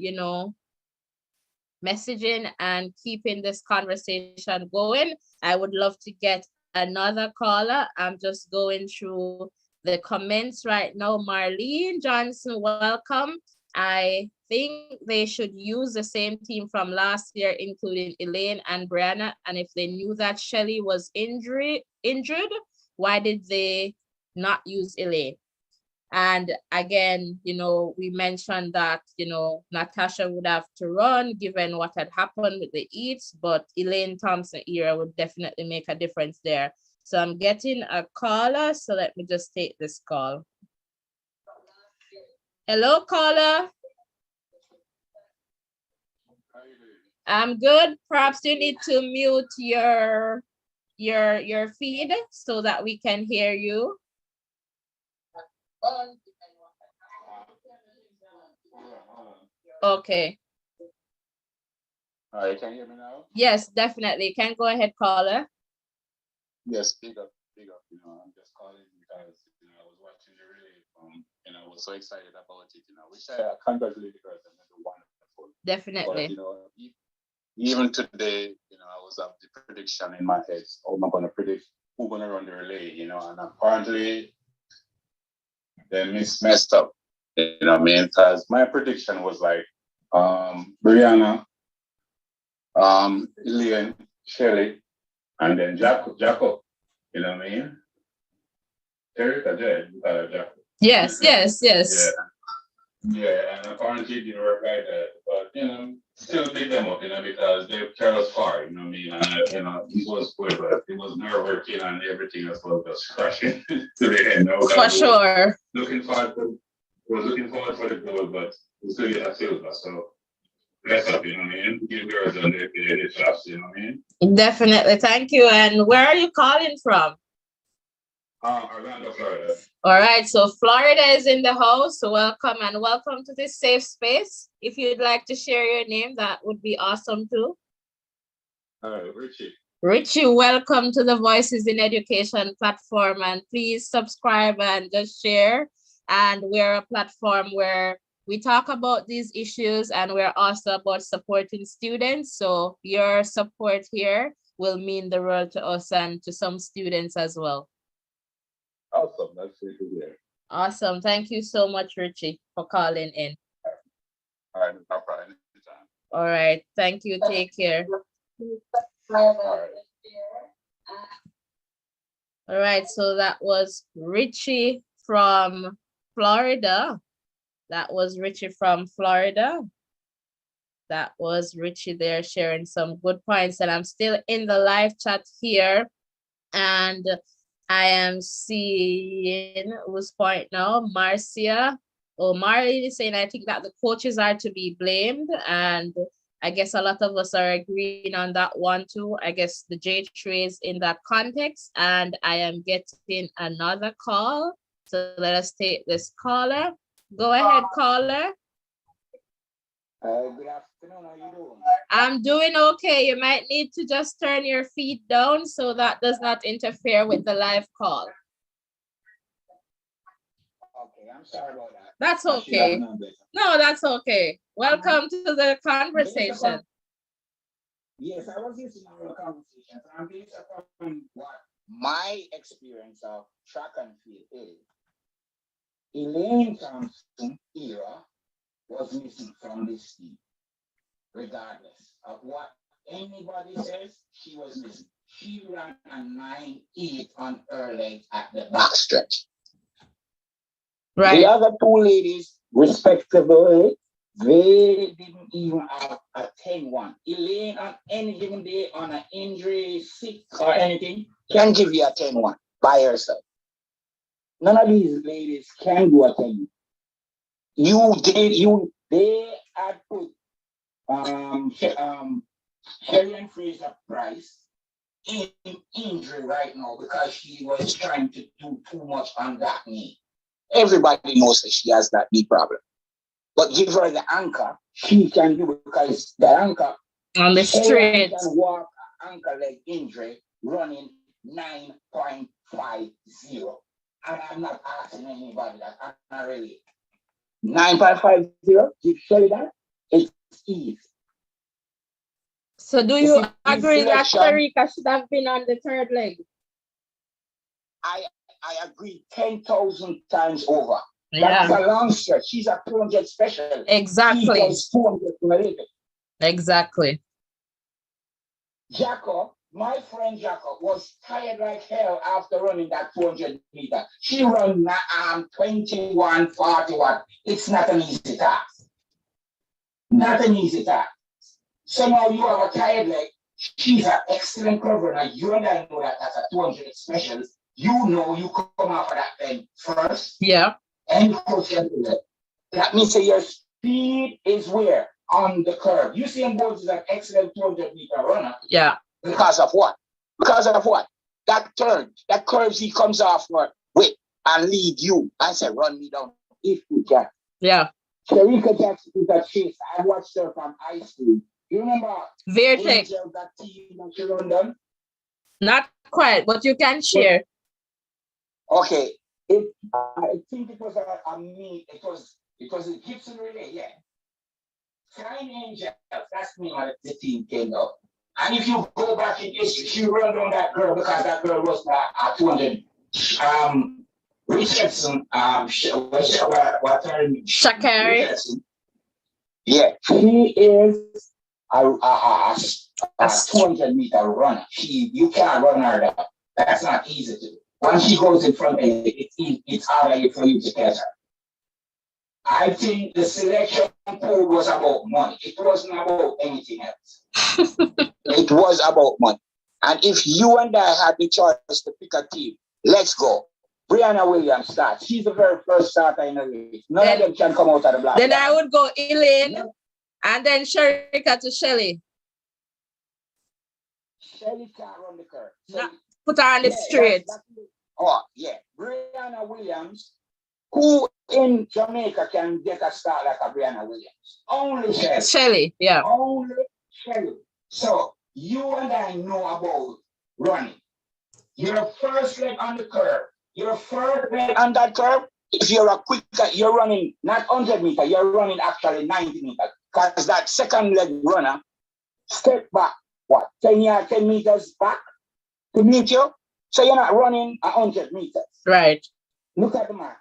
messaging and keeping this conversation going. I would love to get another caller. I'm just going through the comments right now. Marlene Johnson, welcome. I think they should use the same team from last year, including Elaine and Brianna. And if they knew that Shelly was injured, why did they not use Elaine? And again, we mentioned that, Natasha would have to run given what had happened with the Eats, but Elaine Thompson era would definitely make a difference there. So I'm getting a caller. So let me just take this call. Hello, caller. I'm good. Perhaps you need to mute your feed so that we can hear you. Okay. All right, can you hear me now? Yes, definitely. You can go ahead, caller. Yes, big up. I'm just calling because, I was watching the relay I was so excited about it, which I congratulate the girls and they're wonderful. Definitely. But, even today, I was have the prediction in my head. Oh, I'm going to predict who's going to run the relay, and apparently they messed up, because my prediction was like, Brianna, Elaine, Shelly, and then Jacob, you know what I mean? Erica did, Jacob. Yes. Yeah, and apparently it didn't work like that. But, still pick them up, because they carried us far, you know what I mean? And, it was good, but it was nerve-wracking and everything else was just crashing to the end. For sure. Looking forward for the goal, but we still get a silver, so bless up, you know what I mean? Give girls on their shots, you know what I mean? Definitely, thank you. And where are you calling from? Orlando, Florida. All right, so Florida is in the house. So welcome to this safe space. If you'd like to share your name, that would be awesome too. Richie. Richie, welcome to the Voices in Education platform, and please subscribe and just share. And we're a platform where we talk about these issues, and we're also about supporting students. So your support here will mean the world to us and to some students as well. Awesome. That's great to hear. Awesome. Thank you so much, Richie, for calling in. All right, no problem. All right. Thank you. Take care. All right. So that was Richie from Florida. That was Richie there sharing some good points. And I'm still in the live chat here. And I am seeing whose point now, Marcia. Oh, Marley is saying, I think that the coaches are to be blamed. And I guess a lot of us are agreeing on that one too. I guess the J3 is in that context. And I am getting another call. So let us take this caller. Go ahead, caller. Good afternoon, how you doing? I'm doing okay. You might need to just turn your feet down so that does not interfere with the live call. Okay, I'm sorry about that. That's okay. No, that's okay. Welcome to the conversation. Yes, I was listening to your conversation. I'm based upon what my experience of track and field is Elaine Thompson era was missing from this team, regardless of what anybody says, she was missing. She ran a 9.8 on her legs at the backstretch. Right. The other two ladies, respectable, they didn't even have a 10-1. Elaine, on any given day, on an injury, sick, or anything, can give you a 10-1 by herself. None of these ladies can do a 10. They had put Sherry and Fraser Price in injury right now because she was trying to do too much on that knee. Everybody knows that she has that knee problem. But give her the anchor, she can do it because the anchor On the straight. can walk an anchor leg injury running 9.50. And I'm not asking anybody that. I'm not really. 9.50, give Sherry that, it's easy. So do you agree that Sharika should have been on the third leg? I agree 10,000 times over. Yeah. That's a long stretch. She's a 200 special. Exactly. She does 200 Exactly. Jacob, my friend Jacob, was tired like hell after running that 200 meter. She ran 21:41. It's not an easy task. Not an easy task. So now you have a tired leg. She's an excellent cover. Now you and I know that as a 200 special, you know you come off of that thing first. Yeah. And push into it. That means that your speed is where? On the curve. Usain Bolt is an excellent 200-meter runner. Yeah. Because of what? Because of what? That turn, that curves he comes off with and lead you. I said, run me down if you can. Yeah. Sharika Jackson is a chase. I watched her from high school. You remember? Vertex. That team that she run down? Not quite, but you can share. Okay. I think it was a meet. It was a Gibson relay, yeah. Flying Angels, that's me when the team came up. And if you go back in history, she run on that girl because that girl was at 200. Richardson, what her name? Shakari. Yeah, she is a 200-meter runner. You can't run her down. That's not easy to do. Once she goes in front of you, it's harder for you to catch her. I think the selection pool was about money. It wasn't about anything else. It was about money. And if you and I had the choice to pick a team, let's go. Brianna Williams starts. She's the very first starter in the race. None of them can come out of the black. Then I would go Elaine and then Sharika to Shelly. Shelly can't run the curve. So put her on the straight. Brianna Williams, who in Jamaica can get a start like a Brianna Williams? Only Shelly. Shelly, yeah. Only Shelly. So you and I know about running. Your first leg on the curve. Your first leg on that curve, if you're a quicker, you're running not 100 meters, you're running actually 90 meters. Because that second leg runner, step back, 10 meters back to meet you? So you're not running 100 meters. Right. Look at the man.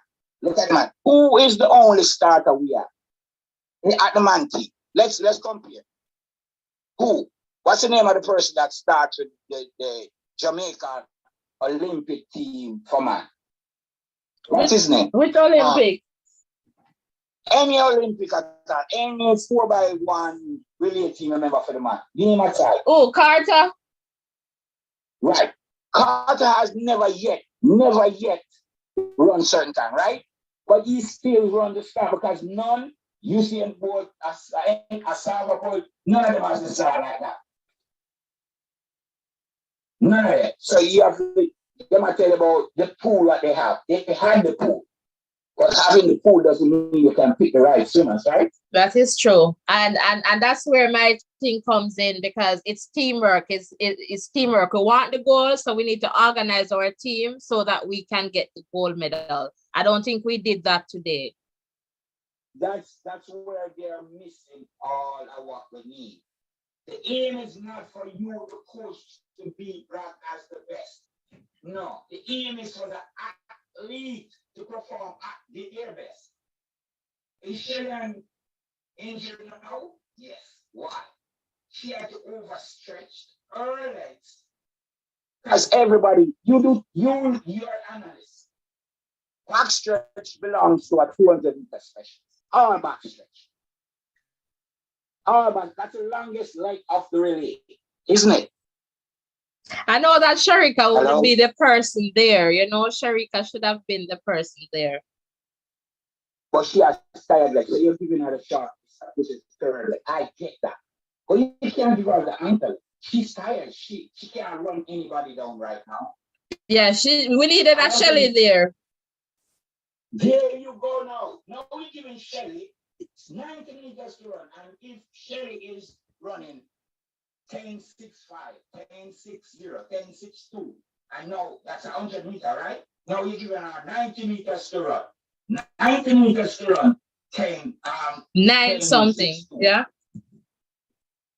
Who is the only starter we have at the man team? Let's compare. Who? What's the name of the person that starts with the Jamaica Olympic team for man? What's his name? Which Olympic? Any Olympic at all. Any 4x1 relay team member for the man. Name a child. Oh, Carter. Right. Carter has never yet run certain time, right? But he still run the start because none, Usain Bolt, Asava Bolt, none of them has the start like that. None of it. So you have to, let me tell you about the pool that they have. They had the pool. But having the pool doesn't mean you can pick the right swimmers, right? That is true. And that's where my thing comes in because it's teamwork. It's teamwork. We want the goal, so we need to organize our team so that we can get the gold medal. I don't think we did that today. That's where they're missing all of what we need. The aim is not for you, the coach, to be ranked as the best. No, the aim is for the athlete to perform at their best. Is Shelly injured now? Yes. Why? She had to overstretch her legs. Because everybody, you're an analyst. Back stretch belongs to a 200-meter specialist. Our back stretch. Our back, that's the longest leg of the relay, isn't it? I know that Sharika would be the person there. You know, Sharika should have been the person there. But she has tired legs, so you're giving her a shot, which is third leg. I get that. But you can't give her the ankle. She's tired. She can't run anybody down right now. Yeah, we needed a Shelly there. There you go now. Now we're giving Shelly 90 meters to run. And if Shelly is running 10.65, 10.60, 10.62, and now that's 100 meters, right? Now you're giving her 90 meters to run. 90 meters to run. 9 something. Yeah.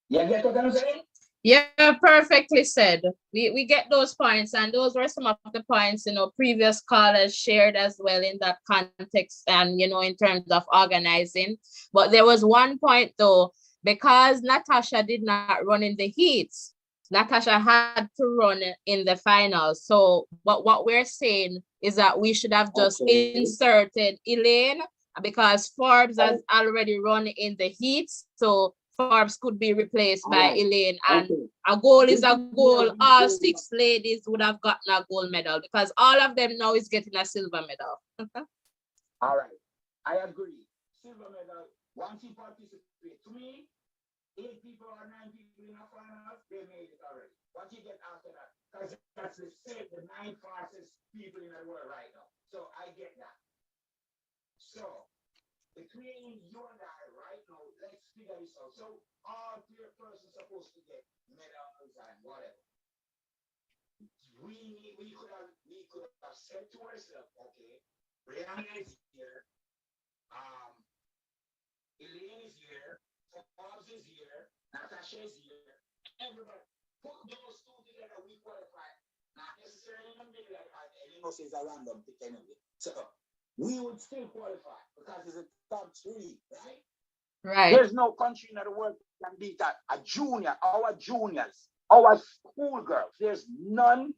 You get what I'm saying? Yeah, perfectly said. We get those points, and those were some of the points, you know, previous callers shared as well in that context and, you know, in terms of organizing. But there was one point though, because Natasha did not run in the heats, Natasha had to run in the finals. So what we're saying is that we should have just inserted Elaine, because Forbes has already run in the heats. So Forbes could be replaced by Elaine, and a goal is a goal. All 6 ladies would have gotten a gold medal, because all of them now is getting a silver medal. All right, I agree. Silver medal, once you participate, to me, 8 people or 9 people in a final, they made it already. Once you get after that, because that's the 9 fastest people in the world right now. So I get that. So between you and I right now, let's figure this out. So all 3 persons supposed to get medals and whatever. We could have said to ourselves, okay, Brianna is here, Elaine is here, Forbes is here, Natasha is here, everybody. Put those 2 together, we qualify. Not necessarily in the middle, like Elaine says a random pick anyway. So we would still qualify because it's a top 3, right? Right. There's no country in the world that can beat that. A junior, our juniors, our school girls. There's no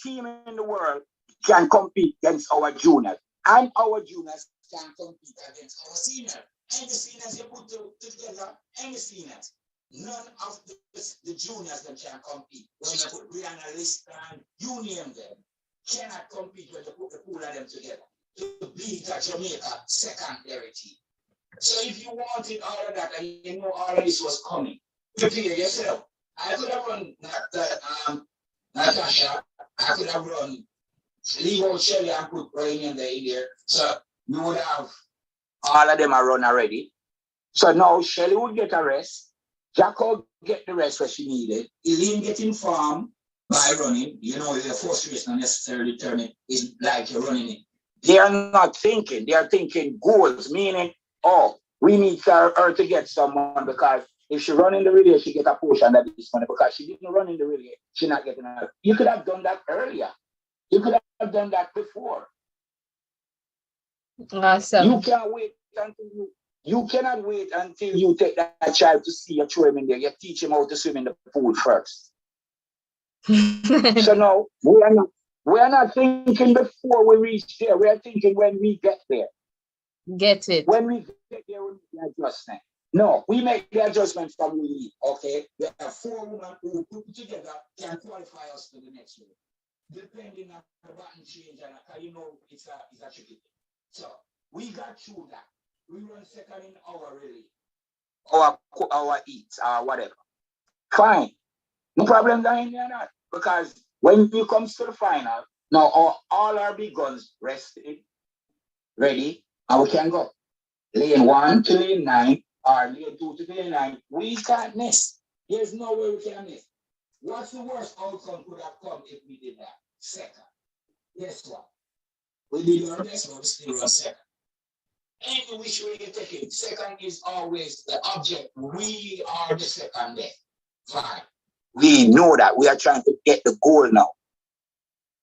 team in the world can compete against our juniors. And our juniors can compete against our seniors. And the seniors you put together, and the seniors. None of the juniors that can compete. When you put Brianna List and you name them, cannot compete when you put the pool of them together to beat a Jamaica secondary team. So if you wanted all of that and you know all of this was coming, prepare yourself. I could have run Natasha, I could have run leave out Shelly and put Brian in there. So you would have all of them are run already. So now Shelly would get a rest. Jacob get the rest where she needed. Elaine get informed by running. You know, the first race not necessarily turning is like you're running it. They are not thinking. They are thinking goals, meaning, oh, we need her to get someone, because if she run in the relay, she get a portion of this money. Because she didn't run in the relay, she not getting her. You could have done that earlier. You could have done that before. Awesome. You can't wait until you cannot wait until you take that child to see you throw him in there. You teach him how to swim in the pool first. So no, we are not thinking before we reach there. We are thinking when we get there. Get it. When we get there, we make the adjustment. No, we make the adjustment from we leave. Okay, we have 4 women who put together can qualify us to the next one, depending on the button change, and you know it's a tricky thing. So we got through that. We run second in our relay, our eats, whatever. Fine, no problem down there, not, because when it comes to the final, now all our big guns rested, ready, and we can go. Lane 1 to lane 9, or lane 2 to lane 9. We can't miss. There's no way we can miss. What's the worst outcome could have come if we did that? Second. Guess what? We did our best, but we still run second. Any which way you take it, second is always the object. We are the second there. Fine. We know that. We are trying to get the goal now.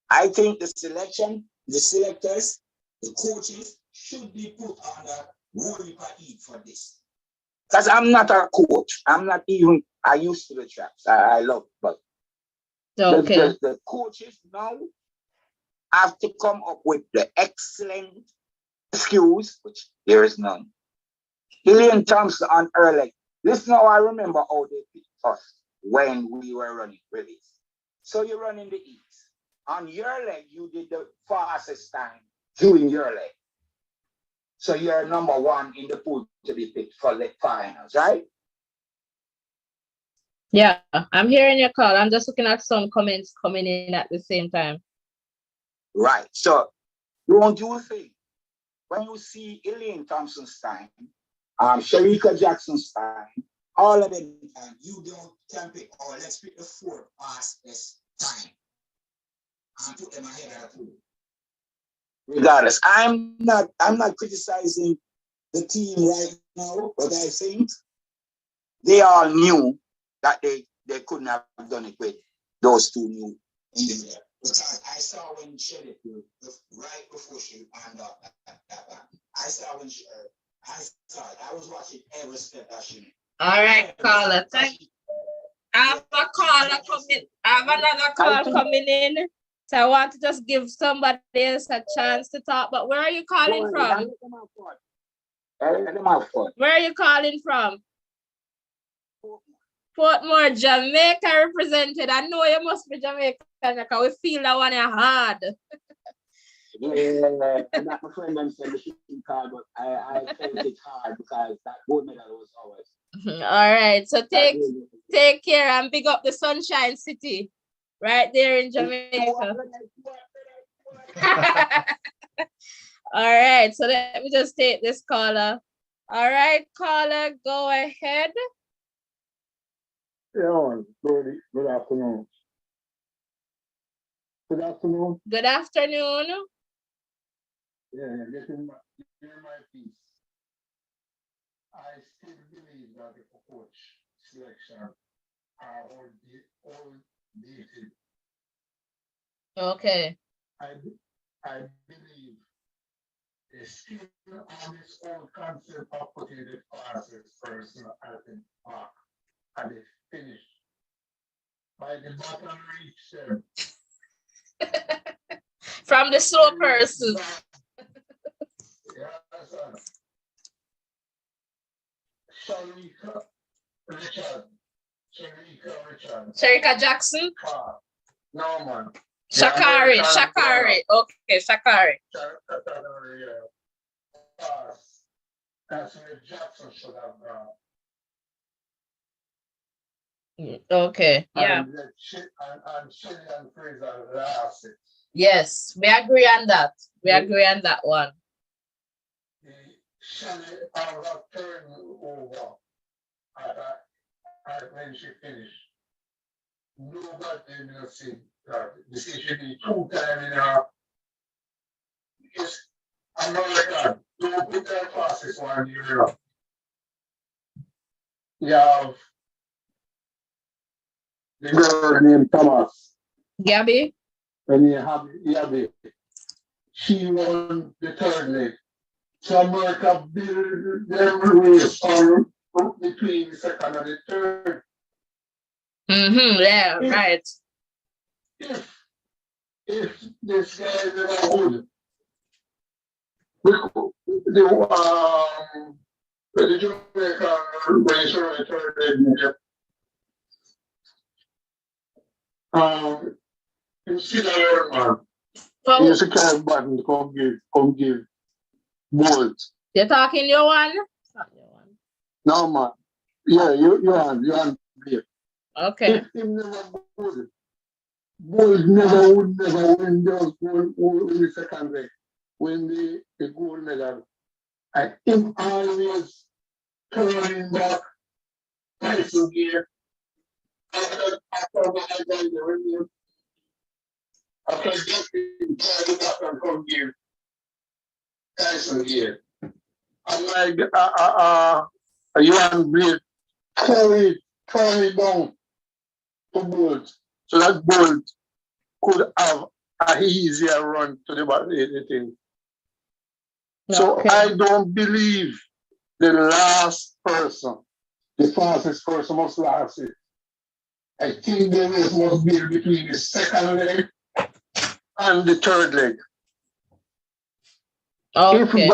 I think the selectors, the coaches should be put on a rolling heat for this. Because I'm not a coach. I'm not even, I used to the traps. I love, but Okay. the coaches now have to come up with the excellent skills, which there is none. Elaine Thompson on her leg. Listen how I remember how they picked us when we were running release. So you run in the east. On your leg, you did the fastest time during your leg. So you're number one in the pool to be picked for the finals, right? Yeah, I'm hearing your call. I'm just looking at some comments coming in at the same time. Right. So don't you think when you see Elaine Thompson's time, Sharika Jackson's time, all of them time, you can pick, oh, let's pick the fourth fastest time and put them ahead of the pool. Regardless, I'm not criticizing the team right now, but I think they all knew that they couldn't have done it with those two new individuals. Because I saw when Shelly, right before she wound up that back, I saw when she, I was watching every step that she made. All right, caller. Thank you. I have a caller coming. I have another call coming in. So I want to just give somebody else a chance to talk. But where are you calling from? Where are you calling from? Portmore, Jamaica represented. I know you must be Jamaican because we feel that one hard. Yeah, not my friend them said the shooting card, but I felt it hard because that gold medal was ours. All right, so take care and big up the Sunshine City right there in Jamaica. All right, so let me just take this caller. All right, caller, go ahead. Yeah, good afternoon. Good afternoon. Good afternoon. Yeah, this is my piece. I still believe that the coach selection are all dated. Okay. I believe they still on this old concept of putting the fastest person at the park and they finish. By the bottom reach them. From the slow person. Yes, Sharika Richard. Sharika Jackson? No, man. Shakari. Okay, Shakari. Shakari, yeah. That's where Jackson should have gone. Okay, yeah. And Shelly and Fraser last it. Yes, we agree on that. We agree on that one. Shelly got turned over when she finished. Nobody will see that. This should be 2 times in her. It's American. Don't put that fastest one in Europe. You have the girl named Thomas. Gabby? And you have Gabby. She won the third leg. So America built their race on between the second and the third. Yeah, right. If this guy is not good, the Jamaican race on the third leg, you see that man. Here's a kind of button to come give Bolt. You're talking your one? Not your one. No, man. Yeah, you're on here. Okay. If him never good, Bolt never would win those gold in the second leg, win the gold medal. And him always turning back, Tyson gear. After getting carried back and come here, Tyson here. I'm like, you want to carry down to Bolt. So that Bolt could have an easier run to the thing. So Okay. I don't believe the last person, the fastest person must last it. I think the race must be between the second leg and the third leg. If Okay.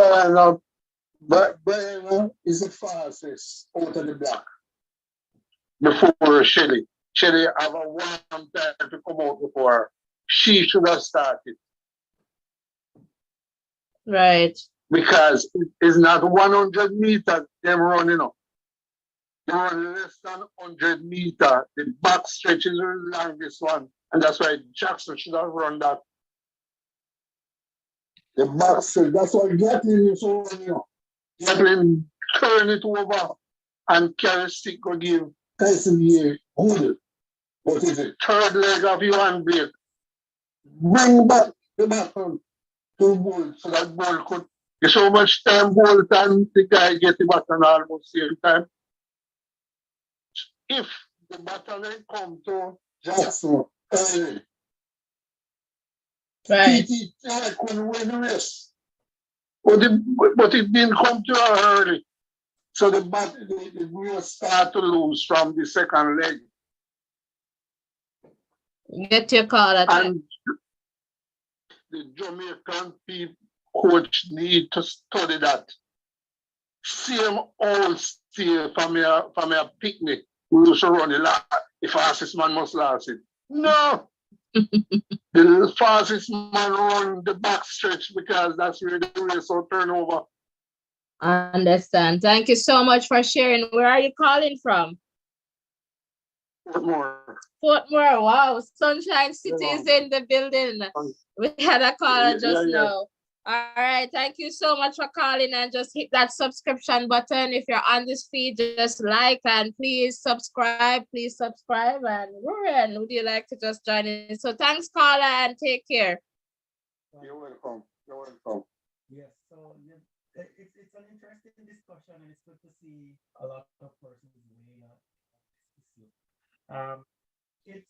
Brianna is the fastest out of the block before Shelly. Shelly have a one time to come out before her. She should have started Right. because it's not 100 meters them running up. They run less than 100 meters. The back stretch is the longest one, and that's why Jackson should have run that. The back stretch, that's why Gatlin is so running up. Gatlin turn it over and carry stick or give Tyson here, hold it. What is it? Third leg of your hand break. Bring back the baton to Bull so that Bull could get so much time Bolt and the guy get the baton almost same time. If the baton come to Jackson early, Right. TT couldn't win the race. But it didn't come to her early. So the race start to lose from the second leg. Get your call at And the Jamaican people coach need to study that. Same old steel from your picnic. We used to run the fastest man must last it. No. The fastest man run the back stretch because that's where the race will turn over. I understand. Thank you so much for sharing. Where are you calling from? More. Portmore. Wow. Sunshine City is in the building. We had a caller just now. All right. Thank you so much for calling, and just hit that subscription button. If you're on this feed, just like and please subscribe. Please subscribe. And Ruren, would you like to just join in? So thanks, caller, and take care. You're welcome. You're welcome. Yes, so it's an interesting discussion, and it's good to see a lot of persons weighing on this issue. It's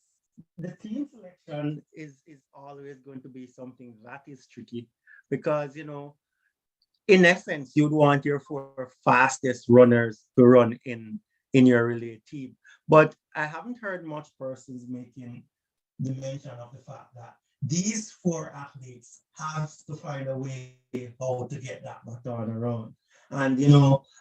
the team selection is always going to be something that is tricky because in essence you'd want your 4 fastest runners to run in your relay team, but I haven't heard much persons making the mention of the fact that these 4 athletes have to find a way how to get that baton around. And,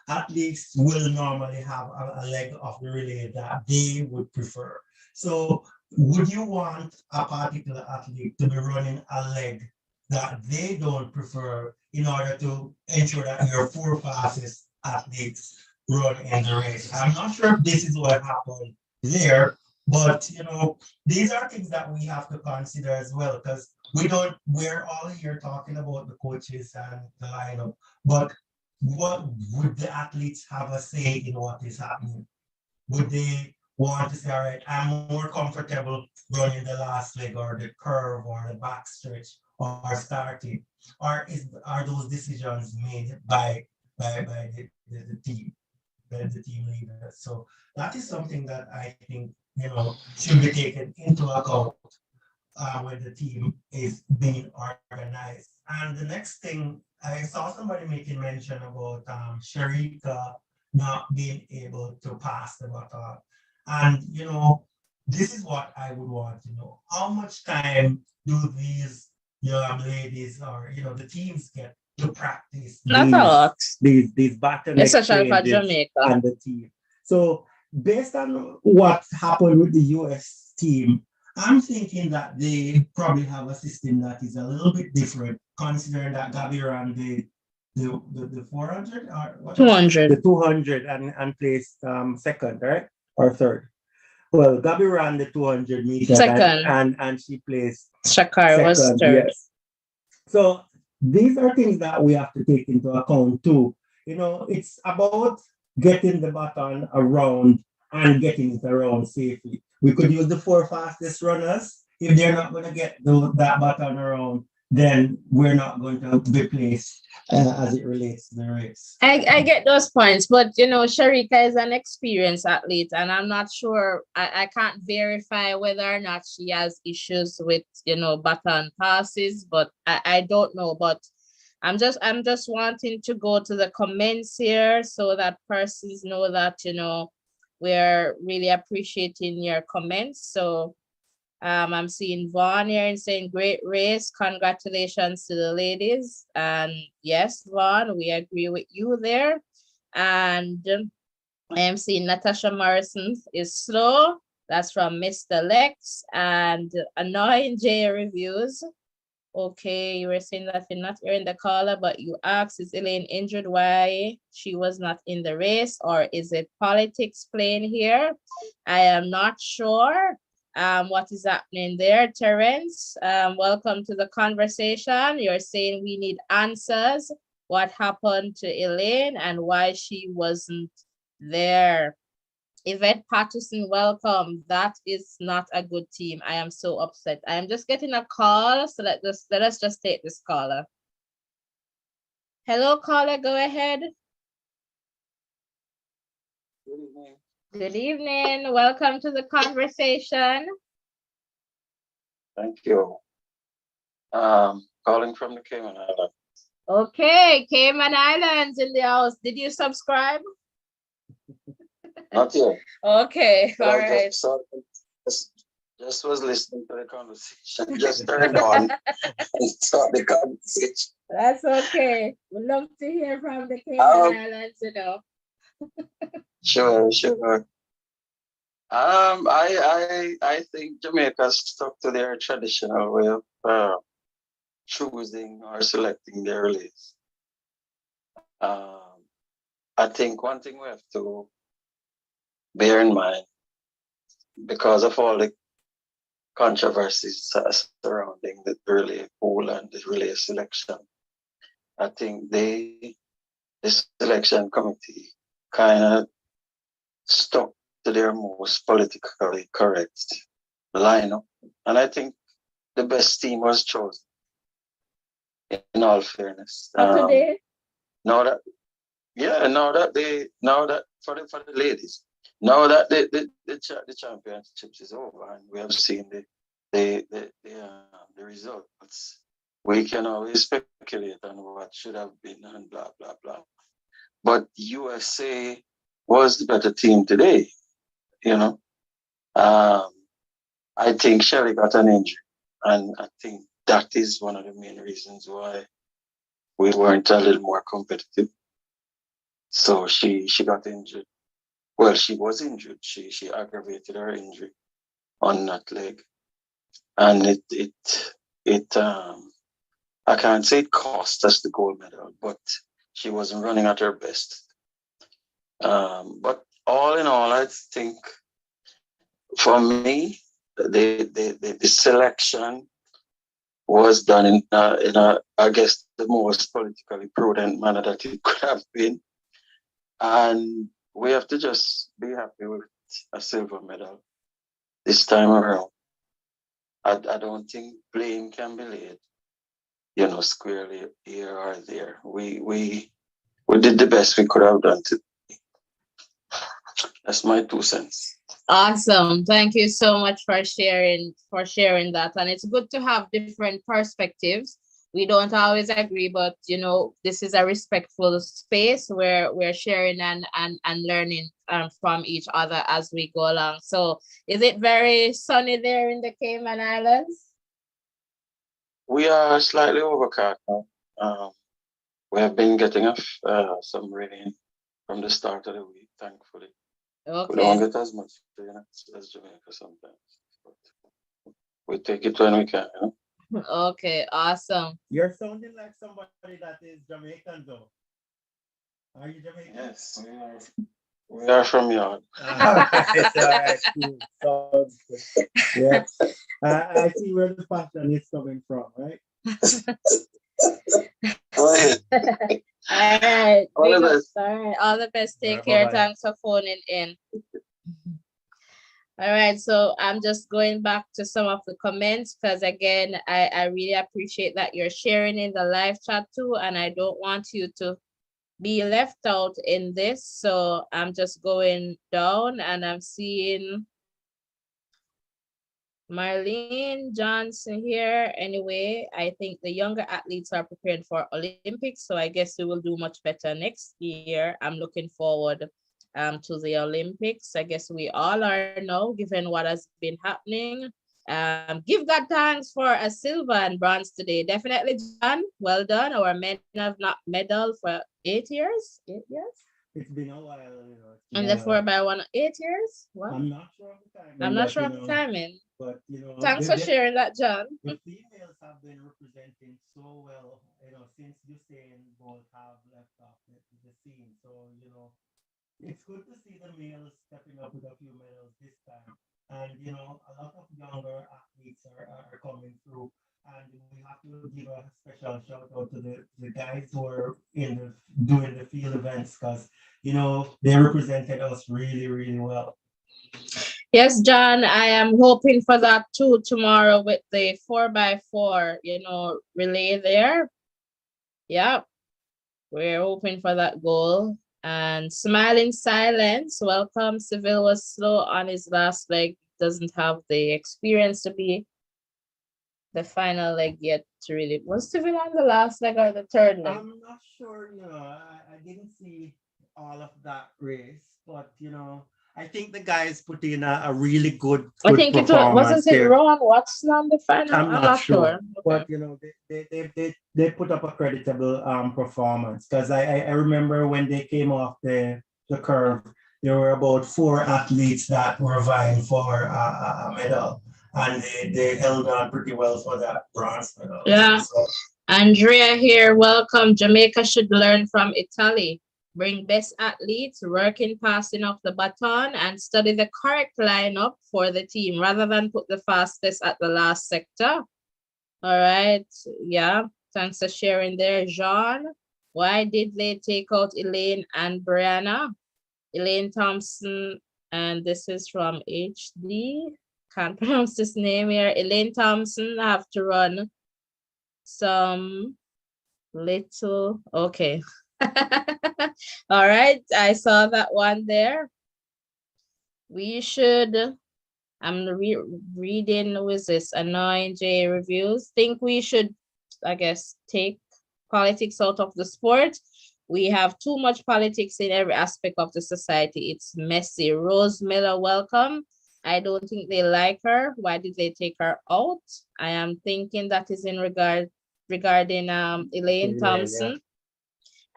athletes will normally have a leg of the relay that they would prefer. So would you want a particular athlete to be running a leg that they don't prefer in order to ensure that your 4 fastest athletes run in the race? I'm not sure if this is what happened there, but these are things that we have to consider as well, because we're all here talking about the coaches and the lineup, but what would the athletes have a say in what is happening? Would they want to say, all right, I'm more comfortable running the last leg or the curve or the back stretch or starting? Or are those decisions made by the team, the team leader? So that is something that I think should be taken into account when the team is being organized. And the next thing, I saw somebody making mention about Sharika not being able to pass the baton. And this is what I would want to know. How much time do these young ladies or the teams get to practice Not a lot. these baton Especially for exchanges Jamaica. and the team? So based on what happened with the US team, I'm thinking that they probably have a system that is a little bit different, considering that Gabby ran the 400 or what? 200. The 200 and placed second, right? Or third. Well, Gabby ran the 200 meters Second. and she placed Shakar was second. third. Yes. So these are things that we have to take into account too. It's about getting the baton around and getting it around safely. We could use the 4 fastest runners. If they're not going to get that baton around, then we're not going to be placed as it relates to the race. I get those points, but you know, Sharika is an experienced athlete, and I'm not sure. I can't verify whether or not she has issues with, you know, baton passes, but I don't know. But I'm just wanting to go to the comments here so that persons know that, you know, we're really appreciating your comments. So I'm seeing Vaughn here and saying great race. Congratulations to the ladies. And yes, Vaughn, we agree with you there. And I am seeing Natasha Morrison is slow. That's from Mr. Lex. And Annoying J Reviews. Okay, you were saying that you're not hearing the caller, but you asked, is Elaine injured? Why she was not in the race? Or is it politics playing here? I am not sure. What is happening there, Terence? Welcome to the conversation. You're saying we need answers. What happened to Elaine and why she wasn't there? Yvette Patterson, welcome. That is not a good team. I am so upset. I am just getting a call, so let us just take this caller. Hello, caller, go ahead. Good evening. Good evening. Welcome to the conversation. Thank you. Calling from the Cayman Islands. Okay, Cayman Islands in the house. Did you subscribe? Not yet. Okay, But all I right. just was listening to the conversation. Just turned on and saw the conversation. That's okay. We'd love to hear from the Cayman Islands, you know. Sure. I think Jamaica stuck to their traditional way of choosing or selecting their release. I think one thing we have to bear in mind, because of all the controversies surrounding the relay pool and the relay selection, I think the selection committee kind of stuck to their most politically correct lineup. And I think the best team was chosen, in all fairness. Today? Now that for the ladies, now that the championships is over and we have seen the results, we can always speculate on what should have been and blah blah blah. But USA was the better team today, you know. I think Shelly got an injury, and I think that is one of the main reasons why we weren't a little more competitive. So she got injured. Well, she was injured. She aggravated her injury on that leg, and it I can't say it cost us the gold medal, but she wasn't running at her best. But all in all, I think for me, the selection was done in a I guess the most politically prudent manner that it could have been, and we have to just be happy with a silver medal this time around. I don't think blame can be laid, you know, squarely here or there. We did the best we could have done today. That's my 2 cents. Awesome. Thank you so much for sharing that. And it's good to have different perspectives. We don't always agree, but you know, this is a respectful space where we're sharing and learning from each other as we go along. So is it very sunny there in the Cayman Islands? We are slightly overcast now. We have been getting some rain from the start of the week, thankfully. Okay. We don't get as much rain as Jamaica sometimes, but we take it when we can. You know? Okay, awesome. You're sounding like somebody that is Jamaican, though. Are you Jamaican? Yes, we are. We are from Yard. All right, cool. Yeah. I see where the passion is coming from, right? Go ahead. All right. All the best. All right. All the best. Take Right, care. bye-bye. Thanks for phoning in. All right, so I'm just going back to some of the comments because again, I really appreciate that you're sharing in the live chat too, and I don't want you to be left out in this. So I'm just going down and I'm seeing Marlene Johnson here. Anyway, I think the younger athletes are prepared for Olympics, so I guess we will do much better next year. I'm looking forward to the Olympics. I guess we all are now, given what has been happening. Give God thanks for a silver and bronze today. Definitely, John. Well done. Our men have not medaled for 8 years. 8 years? It's been a while, you know. And the 4x1, 8 years? What? I'm not sure of the timing. I'm not but, sure you of the know, timing. But you know, Thanks for sharing that, John. the females have been representing so well, you know, since Usain Bolt have left off the scene. So, you know, it's good to see the males stepping up with a few medals this time. And, you know, a lot of younger athletes are coming through. And we have to give a special shout out to the guys who are doing the field events because, you know, they represented us really, really well. Yes, John, I am hoping for that too tomorrow with the 4x4, relay there. Yep, we're hoping for that goal. And Smiling Silence, welcome. Seville was slow on his last leg, doesn't have the experience to be the final leg yet to really. Was Seville on the last leg or the third leg? I'm not sure, you know, I didn't see all of that race, but, you know, I think the guys put in a really good I think it wasn't it Ron Watson on the final. I'm not sure. Okay. But you know, they put up a creditable performance because I remember when they came off the curve, there were about 4 athletes that were vying for a medal, and they held on pretty well for that bronze medal. Yeah. So, Andrea here, welcome. Jamaica should learn from Italy. Bring best athletes, working passing off the baton, and study the correct lineup for the team rather than put the fastest at the last sector. All right. Yeah. Thanks for sharing there, Jean. Why did they take out Elaine and Brianna? Elaine Thompson, and this is from HD. Can't pronounce this name here. Elaine Thompson have to run some little, okay. All right, I saw that one there. We should, I'm reading with this annoying J reviews. Think we should, I guess, take politics out of the sport. We have too much politics in every aspect of the society. It's messy. Rose Miller, welcome. I don't think they like her. Why did they take her out? I am thinking that is in regarding Elaine Thompson. Yeah.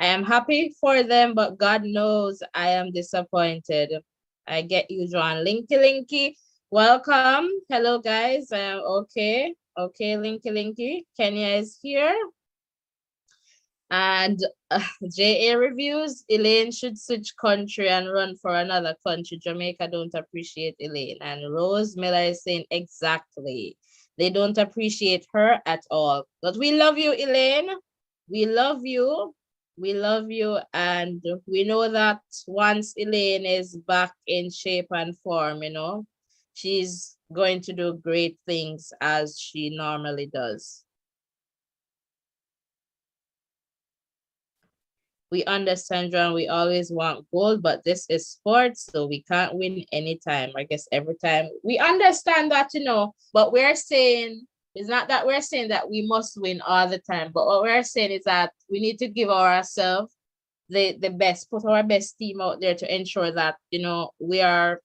I am happy for them, but God knows I am disappointed. I get you, John. Linky. Welcome. Hello, guys. Okay, Linky. Kenya is here. And JA reviews, Elaine should switch country and run for another country. Jamaica don't appreciate Elaine. And Rose Miller is saying exactly. They don't appreciate her at all. But we love you, Elaine. We love you. We love you, and we know that once Elaine is back in shape and form, she's going to do great things as she normally does. We understand, John, we always want gold, but this is sports, so we can't win anytime. I guess every time. We understand that, but we're saying, it's not that we're saying that we must win all the time, but what we're saying is that we need to give ourselves the best, put our best team out there to ensure that, we are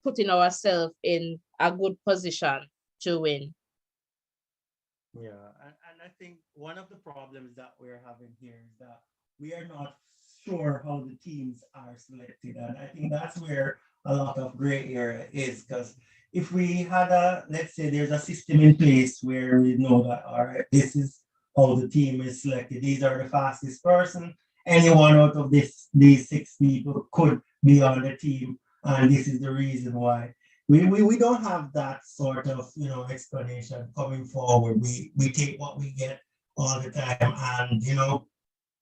putting ourselves in a good position to win. Yeah, and I think one of the problems that we're having here is that we are not sure how the teams are selected. And I think that's where a lot of gray area is, because if we had let's say there's a system in place where we know that, all right, this is how the team is selected. These are the fastest person. Anyone out of these 6 people could be on the team. And this is the reason why. We don't have that sort of, explanation coming forward. We take what we get all the time. And,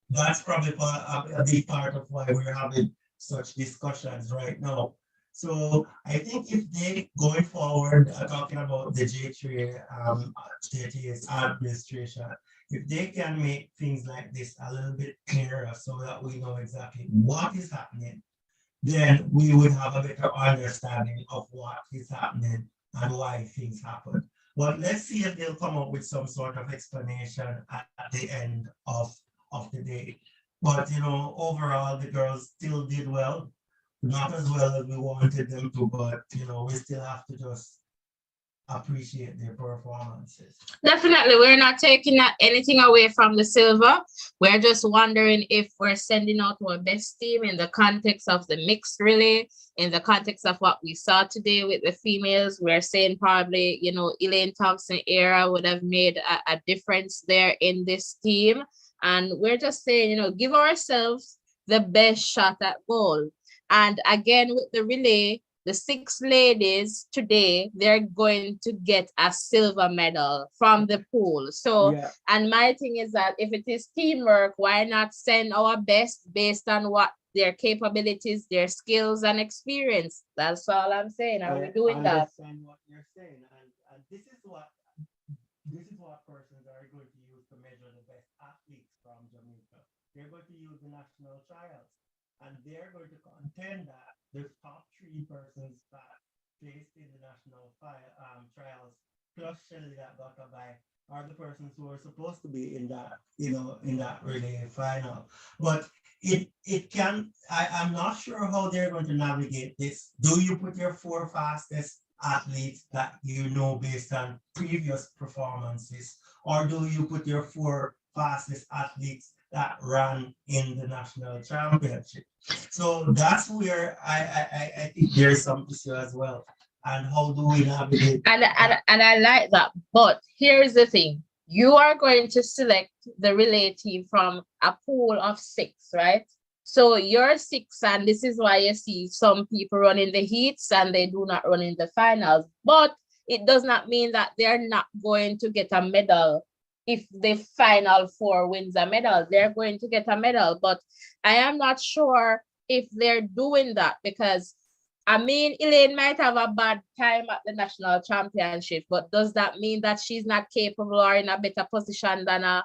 that's probably a big part of why we're having such discussions right now. So I think if they going forward, talking about the J3 JTS administration, if they can make things like this a little bit clearer so that we know exactly what is happening, then we would have a better understanding of what is happening and why things happen. But let's see if they'll come up with some sort of explanation at the end of the day. But overall, the girls still did well, not as well as we wanted them to, but we still have to just appreciate their performances. Definitely, we're not taking anything away from the silver. We're just wondering if we're sending out our best team in the context of the mixed relay, in the context of what we saw today with the females. We're saying probably, Elaine Thompson era would have made a difference there in this team. And we're just saying, give ourselves the best shot at goal. And again, with the relay, the 6 ladies today, they're going to get a silver medal from the pool. So, yeah. And my thing is that if it is teamwork, why not send our best based on what their capabilities, their skills and experience? That's all I'm saying. Are we doing that? I understand what you're saying. And this is what persons are going to use to measure the best athletes from Jamaica. They're going to use the national trials. And they're going to contend that the top 3 persons that placed in the national trials, plus Shelley that got a bye, are the persons who are supposed to be in that, in that relay final. But I'm not sure how they're going to navigate this. Do you put your 4 fastest athletes that based on previous performances, or do you put your 4 fastest athletes that ran in the national championship? So that's where I think there's some issue as well. And how do we navigate? And I like that. But here's the thing. You are going to select the relay team from a pool of 6, right? So you're 6, and this is why you see some people running the heats and they do not run in the finals. But it does not mean that they're not going to get a medal. If the final 4 wins a medal, they're going to get a medal. But I am not sure if they're doing that, because Elaine might have a bad time at the national championship, but does that mean that she's not capable or in a better position than a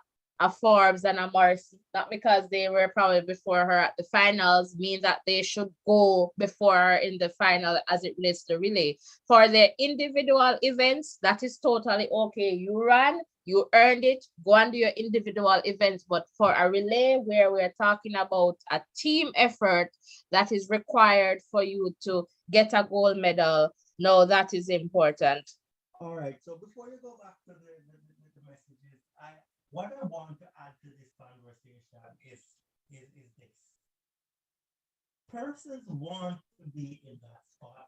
Forbes and a Morrissey? Not because they were probably before her at the finals mean that they should go before her in the final as it relates to relay. For the individual events, that is totally okay. You ran, you earned it, go and do your individual events. But for a relay where we're talking about a team effort that is required for you to get a gold medal, no, that is important. All right. So before you go back to the messages, what I want to add to this conversation is this. Persons want to be in that spot.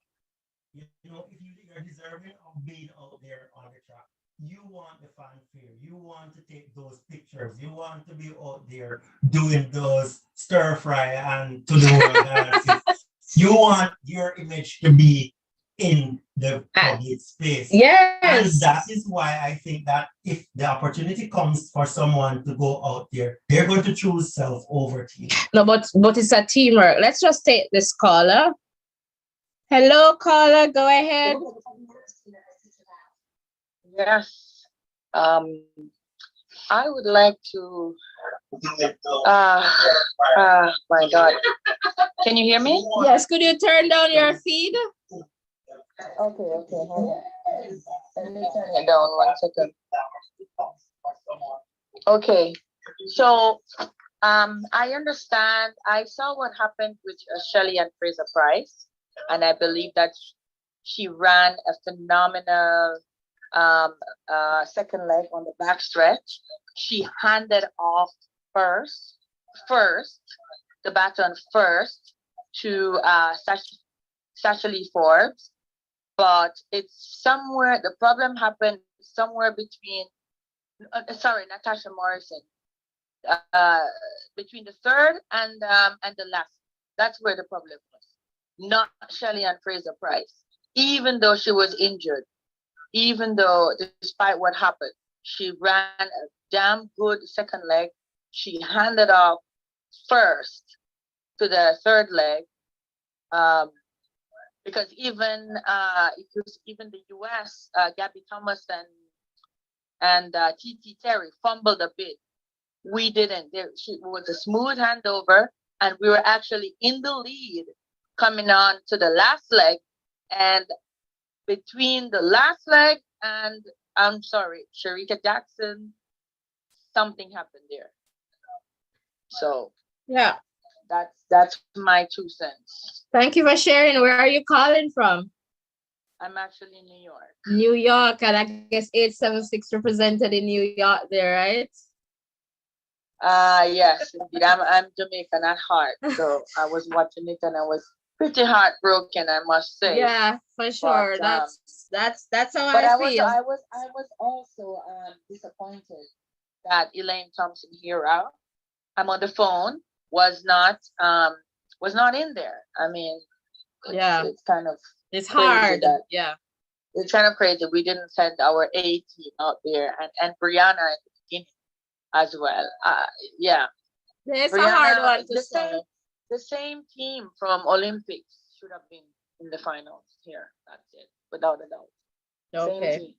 If you're deserving of being out there on the track, you want the fanfare, you want to take those pictures, you want to be out there doing those stir fry and to the world dances. You want your image to be in the public space. Yes. And that is why I think that if the opportunity comes for someone to go out there, they're going to choose self over team. No, but it's a teamwork. Let's just take this caller. Hello, caller, go ahead. Yes. I would like to my God. Can you hear me? Yes, could you turn down your feed? Okay, hold on. Let me turn it down 1 second. Okay. So I understand. I saw what happened with Shelley and Fraser Price, and I believe that she ran a phenomenal second leg on the backstretch. She handed off first the baton first to Sasha-Lee Forbes, but it's somewhere, the problem happened somewhere between Natasha Morrison, between the third and the last. That's where the problem was, not Shelley and Fraser Price. Even though she was injured, even though despite what happened, she ran a damn good second leg. She handed off first to the third leg. because even even the US, Gabby Thomas and TT Terry fumbled a bit. We didn't. It was a smooth handover, and we were actually in the lead coming on to the last leg. And between the last leg and, I'm sorry, Sharika Jackson, something happened there. So Yeah. That's my 2 cents. Thank you for sharing. Where are you calling from? I'm actually in New York. New York, and I guess 876 represented in New York there, right? Yes, indeed. I'm Jamaican at heart. So I was watching it and I was pretty heartbroken, I must say. Yeah, for sure. But, that's how but I feel. I was also disappointed that Elaine Thompson Hero, I'm on the phone, was not in there. I mean, it's kind of it's hard. Yeah, it's kind of crazy. We didn't send our A team out there, and Brianna at the beginning as well. Yeah, it's Brianna, a hard one to say. The same team from Olympics should have been in the finals here. That's it, without a doubt. Okay. Same team.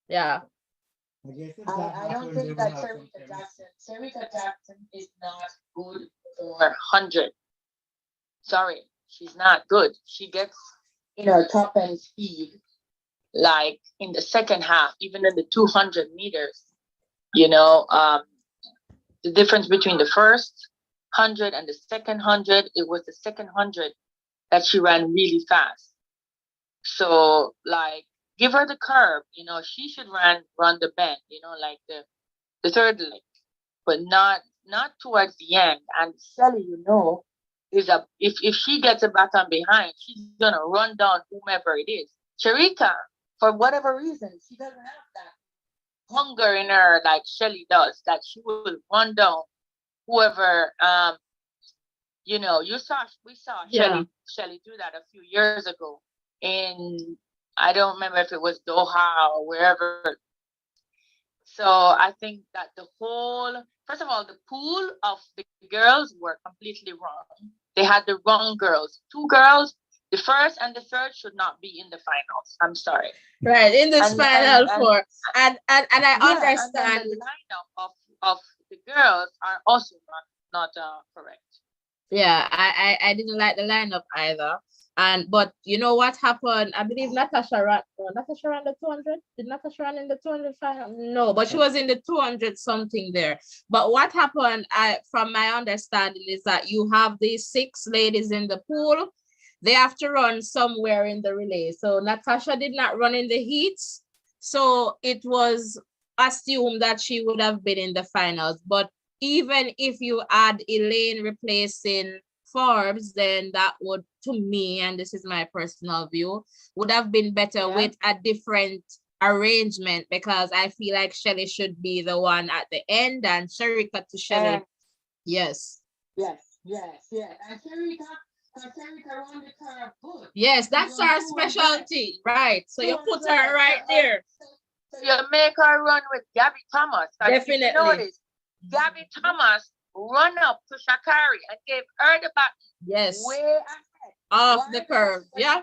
Yeah. I don't think that Sharika Jackson is not good for 100. Sorry, she's not good. She gets in her top end speed, like in the second half, even in the 200 meters. The difference between the first 100 and the second 100, it was the second 100 that she ran really fast. So, like, give her the curve. She should run the bend. Like the third leg, but not towards the end. And Shelly, if she gets a baton behind, she's gonna run down whomever it is. Sharika, for whatever reason, she doesn't have that hunger in her like Shelly does. That she will run down whoever. We saw Shelly do that a few years ago, and I don't remember if it was Doha or wherever. So I think that first of all, the pool of the girls were completely wrong. They had the wrong girls. 2 girls, the first and the third should not be in the finals. I'm sorry. Right, in this final four. And I understand. And the lineup of the girls are also not correct. Yeah, I didn't like the lineup either. But you know what happened? I believe Natasha ran the 200. Did Natasha run in the 200 final? No, but she was in the 200 something there. But what happened, from my understanding, is that you have these 6 ladies in the pool. They have to run somewhere in the relay. So Natasha did not run in the heats. So it was assumed that she would have been in the finals. But even if you add Elaine replacing Forbes, then that would, to me, and this is my personal view, would have been better with a different arrangement, because I feel like Shelly should be the one at the end and Sharika to Shelly. Yes. And Sharika run the curve good. Yes, that's our specialty, right? So you put her right there. So you make her run with Gabby Thomas. Definitely. If you notice, Gabby Thomas run up to Shakari and gave her the back. Yes. Way ahead. Off the curve. Yeah.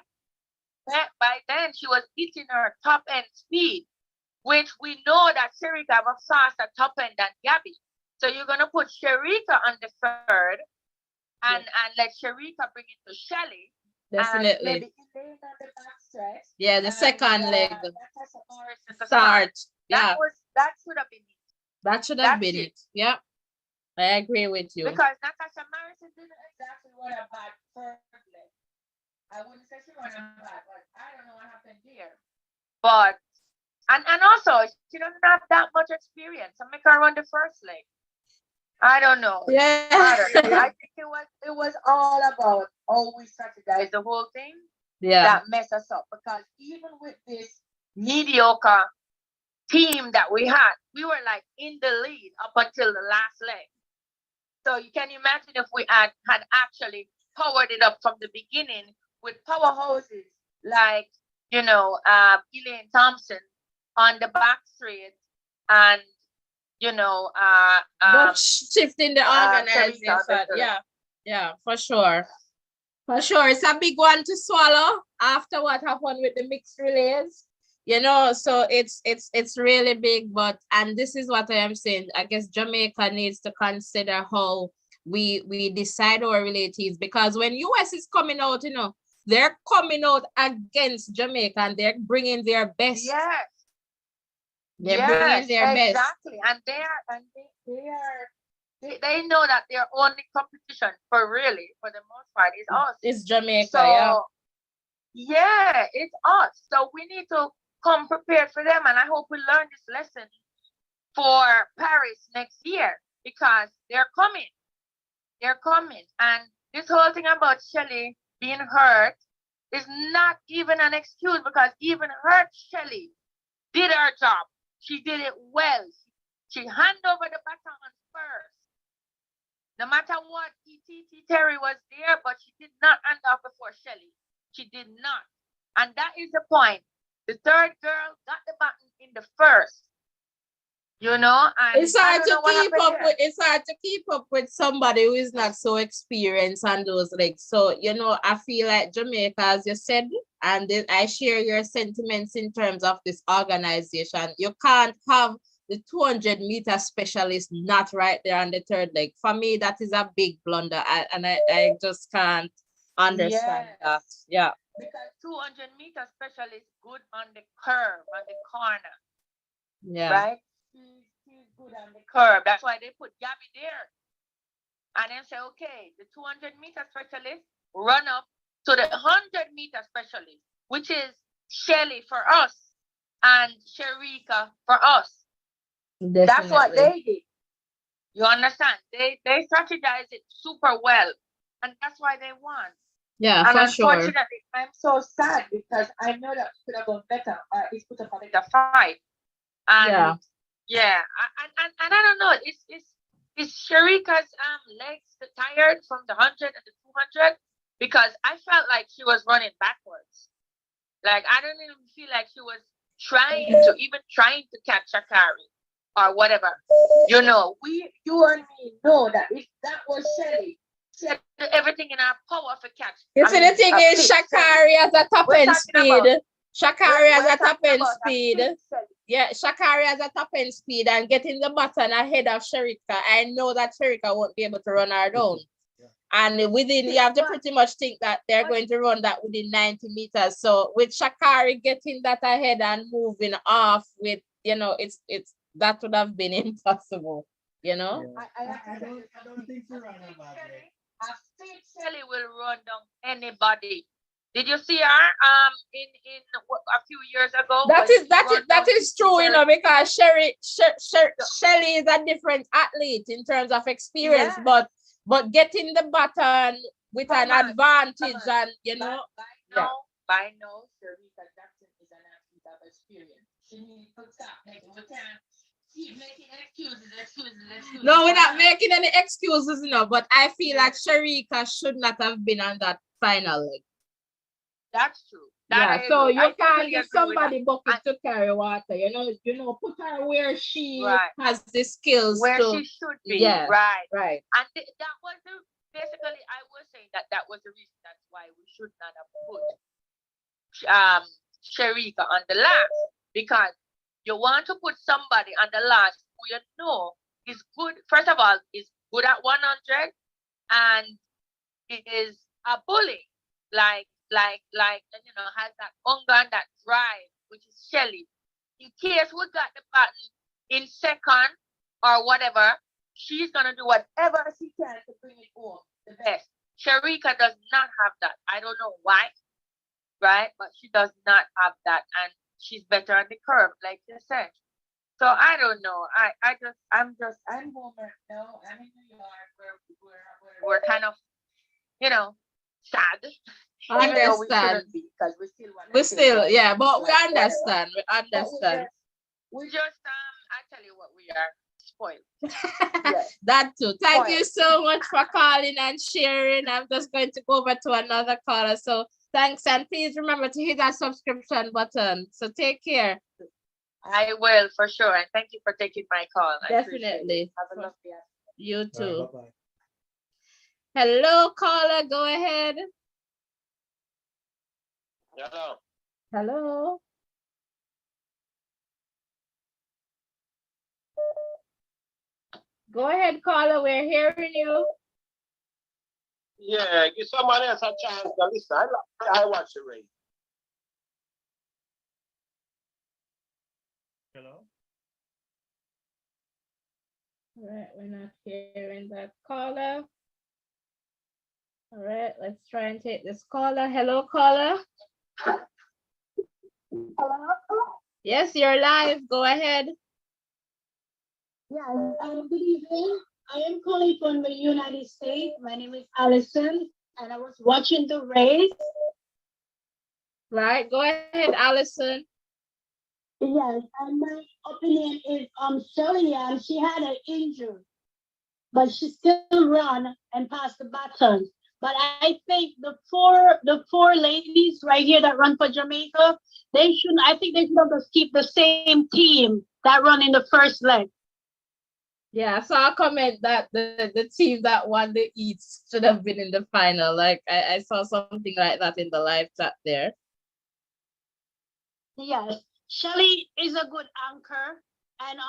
By then, she was hitting her top end speed, which we know that Sharika have a faster top end than Gabby. So you're going to put Sharika on the third and let Sharika bring it to Shelly. Definitely. And maybe Elaine on the back stretch. Yeah, the second leg. Start. Yeah. That should have been it. That should have been it. Yeah. I agree with you. Because Natasha Morrison didn't exactly run a bad first leg. I wouldn't say she ran a bad, but I don't know what happened there. But and also she doesn't have that much experience. So make her run the first leg. I don't know. Yeah. I think it was all about how we strategize the whole thing. Yeah. That messed us up. Because even with this mediocre team that we had, we were like in the lead up until the last leg. So you can imagine if we had actually powered it up from the beginning with powerhouses like, Elaine Thompson on the back straight and, shifting the organization. Yeah, for sure. For sure, it's a big one to swallow after what happened with the mixed relays. So it's really big, and this is what I am saying. I guess Jamaica needs to consider how we decide our relatives, because when US is coming out, they're coming out against Jamaica and they're bringing their best. Yes. They're bringing their best. Exactly. And they know that their only competition for the most part is us. It's Jamaica, yeah, it's us. So we need to come prepared for them, and I hope we learn this lesson for Paris next year, because they're coming. They're coming. And this whole thing about Shelly being hurt is not even an excuse, because even hurt Shelly did her job. She did it well. She handed over the baton first. No matter what, T.T. Terry was there, but she did not hand off before Shelly. She did not. And that is the point. The third girl got the baton in the first. And it's hard to keep up with somebody who is not so experienced on those legs. So, I feel like Jamaica, as you said, and I share your sentiments in terms of this organization. You can't have the 200-meter specialist not right there on the third leg. For me, that is a big blunder. I just can't understand that. Yeah. Because 200-meter specialist good on the curve, on the corner. Yeah. Right? She's good on the curve. That's why they put Gabby there. And then say, okay, the 200-meter specialist run up to the 100-meter specialist, which is Shelly for us and Sharika for us. Definitely. That's what they did. You understand? They strategized it super well. And that's why they won. Yeah, and for unfortunately, sure. I'm so sad because I know that it could have gone better. It put up a better fight. And yeah, and I don't know. Is Sharika's legs tired from the 100 and the 200? Because I felt like she was running backwards. Like I don't even feel like she was trying to catch Shakari or whatever. You and me know that if that was Shelly, she had everything in her power for catch. You see, the thing is, Shakari has a top end speed. Shakari has a top end speed. Yeah, Shakari has a top end speed and getting the button ahead of Sharika. I know that Sharika won't be able to run her down. And you have to pretty much think that they're going to run that within 90 meters. So with Shakari getting that ahead and moving off with, it's that would have been impossible, I don't think she ran a bad leg. I think Shelly will run down anybody. Did you see her in a few years ago? That is true, because Shelly is a different athlete in terms of experience, but getting the button with an advantage and By now, Sharika Jackson is an athlete of experience. She needs to stop keep making excuses. No, we're not making any excuses, but I feel like Sharika should not have been on that final leg. That's true. So you can't give somebody bucket to carry water. Put her where she has the skills where she should be. Yeah, right. And that was basically I was saying that was the reason that's why we should not have put Sharika on the last, because you want to put somebody on the last who is good. First of all, is good at 100 and is a bully. Has that hunger and that drive, which is Shelly. In case we got the button in second or whatever, she's gonna do whatever she can to bring it home the best. Sharika does not have that. I don't know why, right? But she does not have that, and she's better on the curve, like you said. So I don't know. I'm home right now. I'm in New York. We're kind of, sad. Understand. Because we still, but we understand. We understand. We just I tell you what, we are spoiled. That too. Thank you so much for calling and sharing. I'm just going to go over to another caller. So thanks, and please remember to hit that subscription button. So take care. I will, for sure, and thank you for taking my call. Definitely. Have a lovely afternoon. You too. Bye-bye. Hello, caller. Go ahead. Hello. Hello. Go ahead, caller. We're hearing you. Yeah, give someone else a chance to listen. I watch the race. Hello? All right, we're not hearing that caller. All right, let's try and take this caller. Hello, caller. Hello? Yes, you're live. Go ahead. Yes, good evening. I am calling from the United States. My name is Allison, and I was watching the race. Right, go ahead, Allison. Yes, and my opinion is Shelly, she had an injury, but she still run and passed the baton. But I think the four ladies right here that run for Jamaica, I think they should have just keep the same team that run in the first leg. Yeah, I saw a comment that the team that won the East should have been in the final. Like I saw something like that in the live chat there. Yes, Shelly is a good anchor, and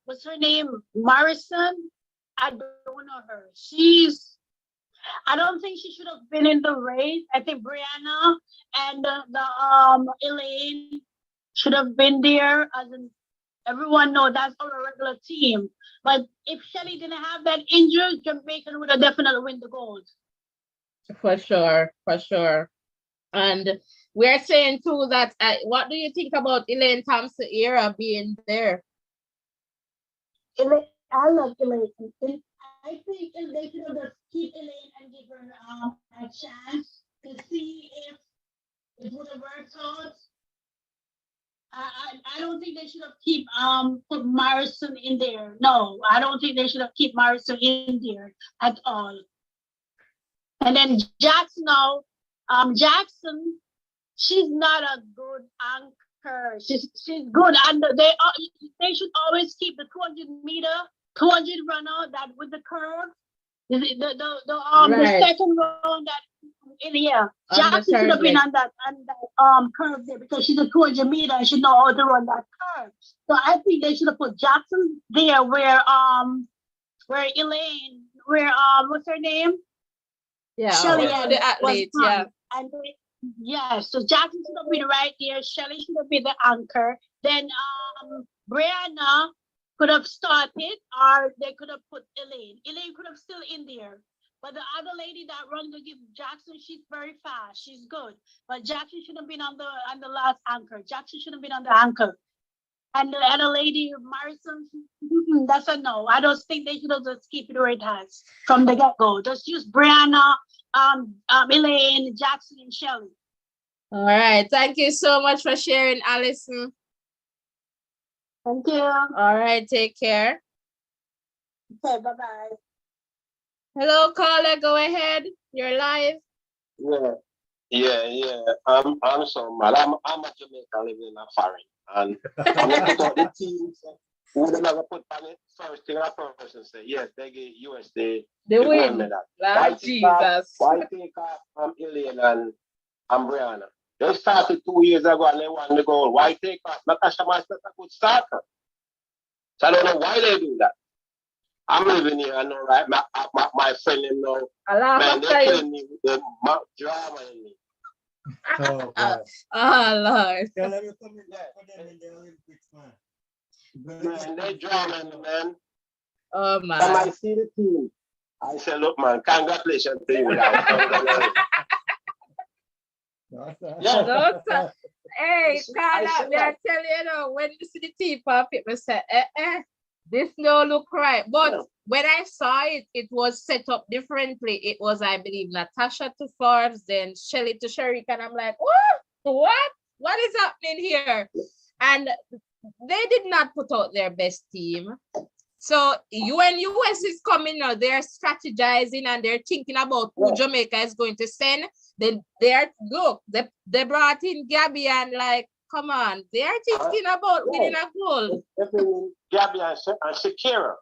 what's her name? Morrison. I don't know her. I don't think she should have been in the race. I think Brianna and the Elaine should have been there. As in, everyone know that's our regular team. But if Shelly didn't have that injury, Jamaica would have definitely win the gold. For sure, for sure. And we're saying too that what do you think about Elaine Thompson era being there? I love Elaine. I think if they should have just keep Elaine and give her a chance to see if it would have worked out. I don't think they should have put Morrison in there. No, I don't think they should have keep Morrison in there at all. And then Jackson, Jackson, she's not a good anchor. She's good, and they should always keep the 200 runner that with the curve. The second round that in here, Jackson should have been on that curve there because she's a 200 meter and she know how to run that curve. So I think they should have put Jackson there where Elaine, what's her name? Yeah, Shelly the athlete, yeah. And so Jackson should have been right there. Shelly should have been the anchor. Then Brianna could have started, or they could have put Elaine. Elaine could have still in there. But the other lady that runs to give Jackson, she's very fast. She's good. But Jackson should have been on the last anchor. Jackson should have been on the anchor. And the other lady, Morrison, that's a no. I don't think they should have just keep it where it has from the get-go. Just use Brianna, Elaine, Jackson, and Shelly. All right. Thank you so much for sharing, Allison. Thank you. All right. Take care. Okay, bye-bye. Hello, caller. Go ahead. You're live. Yeah. I'm so mad. I'm a Jamaican living in a foreign. And I'm going to put out the teams who they never put on it. First thing a person say, yes, they get US the gold medal. Why take off Elaine and Brianna? They started 2 years ago and they won the gold. Why take off? Natasha Master's a good starter. So I don't know why they do that. I'm living here, I know, right? My friend, you know, man, they're killing me with the drama in me. Oh, God. Lord. Tell them you're coming back for them in the Olympics, man. Man, they drama in me, man. Oh, man. And I see the team. I say, look, man, congratulations to you. Hey, Carla, I tell you, when you see the team pop it, I say, this no look right. But when I saw it, it was set up differently. It was, I believe, Natasha to Forbes, then Shelly to Sherrick, and I'm like, what is happening here? And they did not put out their best team. So when US is coming now, they're strategizing and they're thinking about who Jamaica is going to send. Then they brought in Gabby and like, come on, they're thinking about winning a goal. Gabby and Shakira.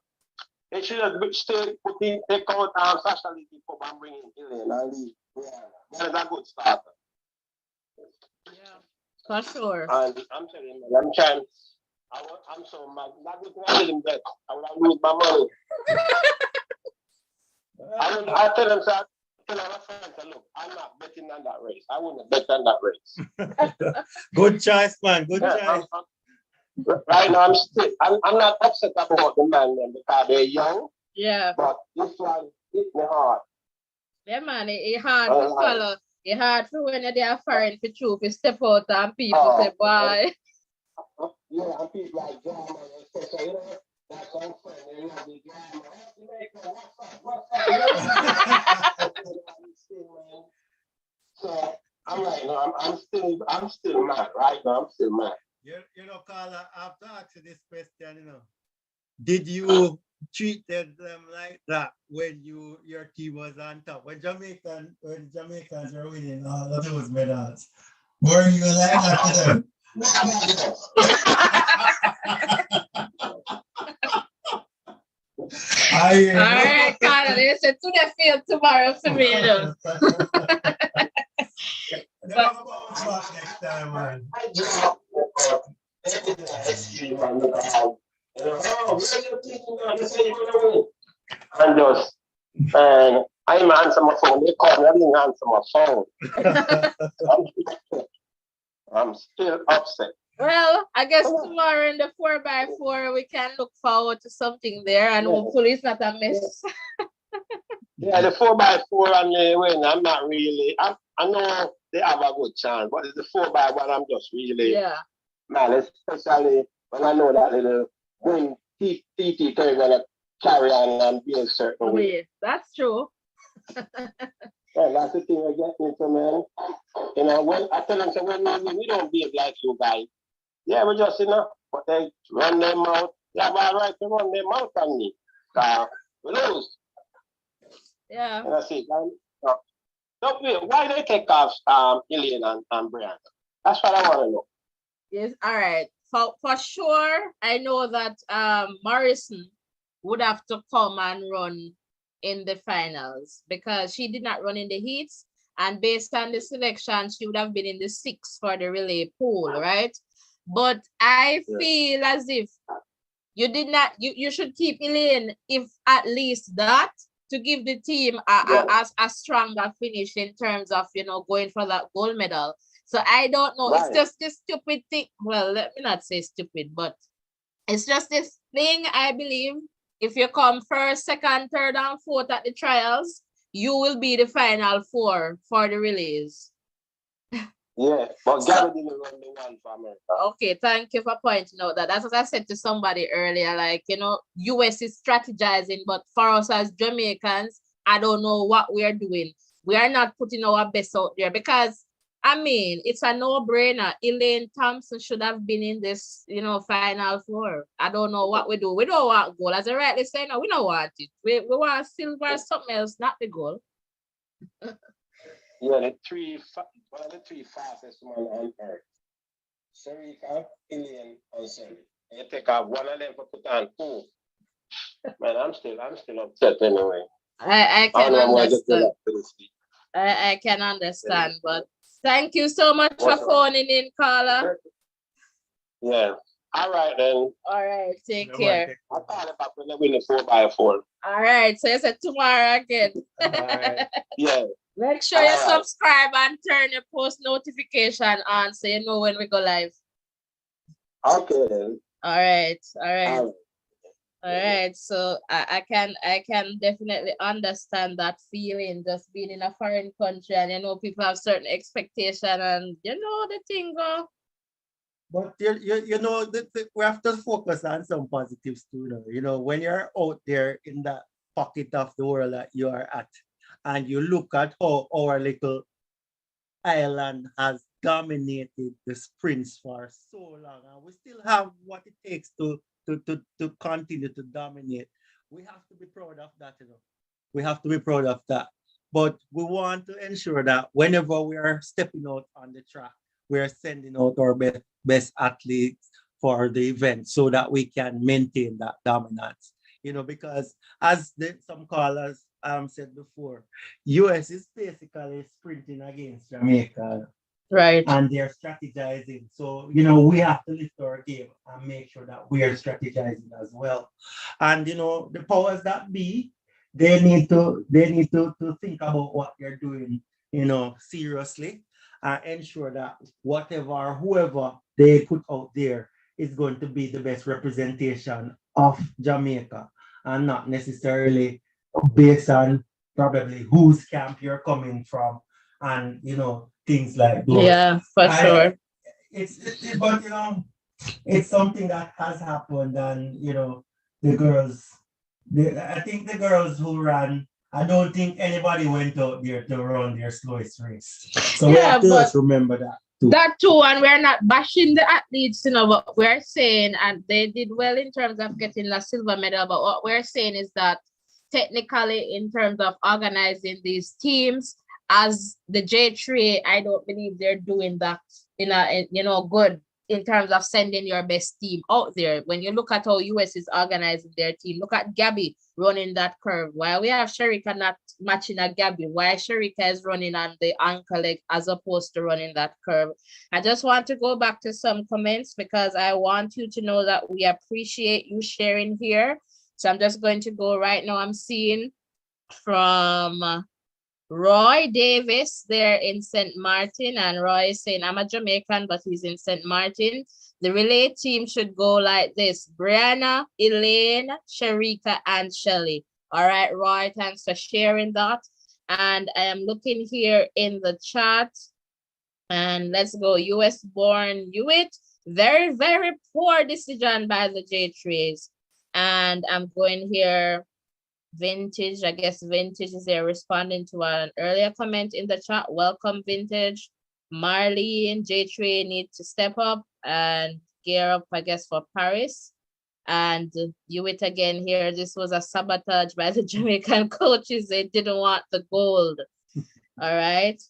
They should have stayed, take out Sasha Lee and bring in Elaine and leave. Yeah, that is a good starter. For sure. And I'm telling you, I'm trying. I'm so mad. Not looking at him bet. I would have lose my money. I tell him, sir, tell my friends, look, I'm not betting on that race. I wouldn't bet on that race. Good choice, man. Good choice. Right now, I'm not upset about the man then because they're young. Yeah. But this one hit me hard. Yeah, man, it's hard to swallow. It's hard for when they're foreign for truth. You step out and people say, bye. Yeah, and people like John, especially, you know, that's our friend, they love the So I'm like, no, I'm still mad, right now. I'm still mad. You know, Carla, I have to ask you this question, you know. Did you treat them like that when your team was on top? When Jamaicans were winning all of those medals, were you like that to them? All right, Carla, they said to the field tomorrow for me, you know. Next time, man. And I didn't answer my phone. They called me, I didn't answer my phone. I'm still upset. Well, I guess tomorrow in the 4x4 we can look forward to something there, and hopefully it's not a mess. Yeah, the 4x4 and the win, I'm not really. I know they have a good chance, but it's the 4x1 I'm just really man, especially when I know that little when TT gonna carry on and be a certain way. That's true. Yeah, that's the thing I get into, man. You know, when I tell them, so when we don't behave like you guys. Yeah, we just, you know, but they run their mouth. They have a right to run their mouth on me. We lose. Yeah. And I say, why they take off Elaine and Brian? That's what I want to know. Yes, all right. For sure, I know that Morrison would have to come and run in the finals because she did not run in the heats, and based on the selection, she would have been in the 6 for the relay pool, right? But I feel as if you did not, you should keep Elaine, if at least that, to give the team a stronger finish in terms of, you know, going for that gold medal. So I don't know. It's just this stupid thing. Well, let me not say stupid, but it's just this thing, I believe. If you come first, second, third, and fourth at the trials, you will be the final 4 for the relays. Yeah, but Gabby didn't run the one for America. Okay, thank you for pointing out that. That's what I said to somebody earlier. Like, you know, US is strategizing, but for us as Jamaicans, I don't know what we are doing. We are not putting our best out there because, I mean, it's a no-brainer. Elaine Thompson should have been in this, you know, final 4. I don't know what we do. We don't want gold. As I rightly say, no, we don't want it. We want silver or something else, not the gold. Yeah, one of the 3 fastest men on earth. Sarika, Elaine, and Sally. You take off one of them for put on 2. Man, I'm still upset anyway. I can understand. I can understand, but thank you so much for phoning in, Carla. Yeah. All right, then. All right, take care. I'll call you back when I win the 4x4. All right, so you said tomorrow again. Right. Yeah. Make sure you subscribe and turn your post notification on so you know when we go live. Okay, then. All right. So I can definitely understand that feeling, just being in a foreign country, and you know people have certain expectation, and you know the thing go. But you know we have to focus on some positives too. You know, when you're out there in that pocket of the world that you are at, and you look at how our little island has dominated the sprints for so long, and we still have what it takes to continue to dominate. We have to be proud of that, you know. We have to be proud of that. But we want to ensure that whenever we are stepping out on the track, we are sending out our best athletes for the event so that we can maintain that dominance. You know, because as some callers said before, US is basically sprinting against Jamaica. Right. And they're strategizing. So, you know, we have to lift our game and make sure that we are strategizing as well. And, you know, the powers that be, they need to think about what they're doing, you know, seriously, and ensure that whatever or whoever they put out there is going to be the best representation of Jamaica, and not necessarily based on probably whose camp you're coming from, and you know, things like those. Yeah, for sure. But you know, it's something that has happened, and you know, the girls, I think the girls who ran, I don't think anybody went out there to run their slowest race. So we Yeah, have to but just remember that too. that too, and we're not bashing the athletes, you know, what we're saying, and they did well in terms of getting the silver medal, but what we're saying is that technically in terms of organizing these teams as the J3, I don't believe they're doing that you know, good in terms of sending your best team out there. When you look at how US is organizing their team, look at Gabby running that curve. While we have Sharika not matching a Gabby, why Sharika is running on the ankle leg as opposed to running that curve. I just want to go back to some comments because I want you to know that we appreciate you sharing here. So I'm just going to go right now. I'm seeing from Roy Davis there in St. Martin, and Roy is saying, I'm a Jamaican, but he's in St. Martin. The relay team should go like this: Brianna, Elaine, Sharika, and Shelly. All right, Roy, thanks for sharing that. And I am looking here in the chat, and let's go. US born Hewitt. Very, very poor decision by the J3s. And I'm going here. Vintage, I guess Vintage is there responding to an earlier comment in the chat. Welcome, Vintage. Marlene, J3 need to step up and gear up, I guess, for Paris. And Hewitt again here. This was a sabotage by the Jamaican coaches. They didn't want the gold. All right.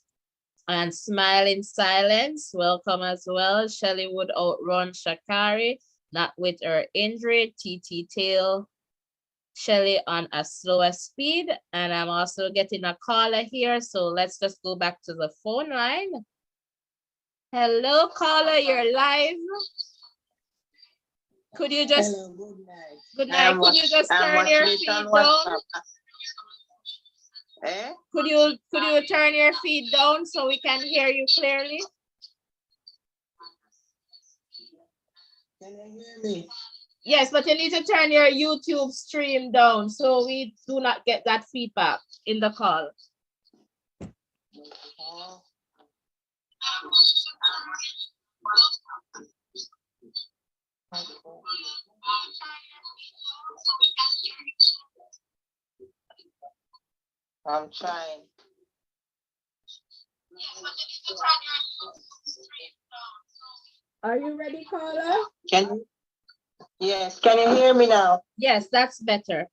And Smile in Silence, welcome as well. Shelly would outrun Shakari, not with her injury. TT Tail. Shelly on a slower speed, and I'm also getting a caller here, so let's just go back to the phone line. Hello, caller, you're live. Could you just good night? Could you just turn your feed down? Could you turn your feed down so we can hear you clearly? Can you hear me? Yes, but you need to turn your YouTube stream down so we do not get that feedback in the call. I'm trying. Are you ready, caller? Yes, can you hear me now? Yes, that's better.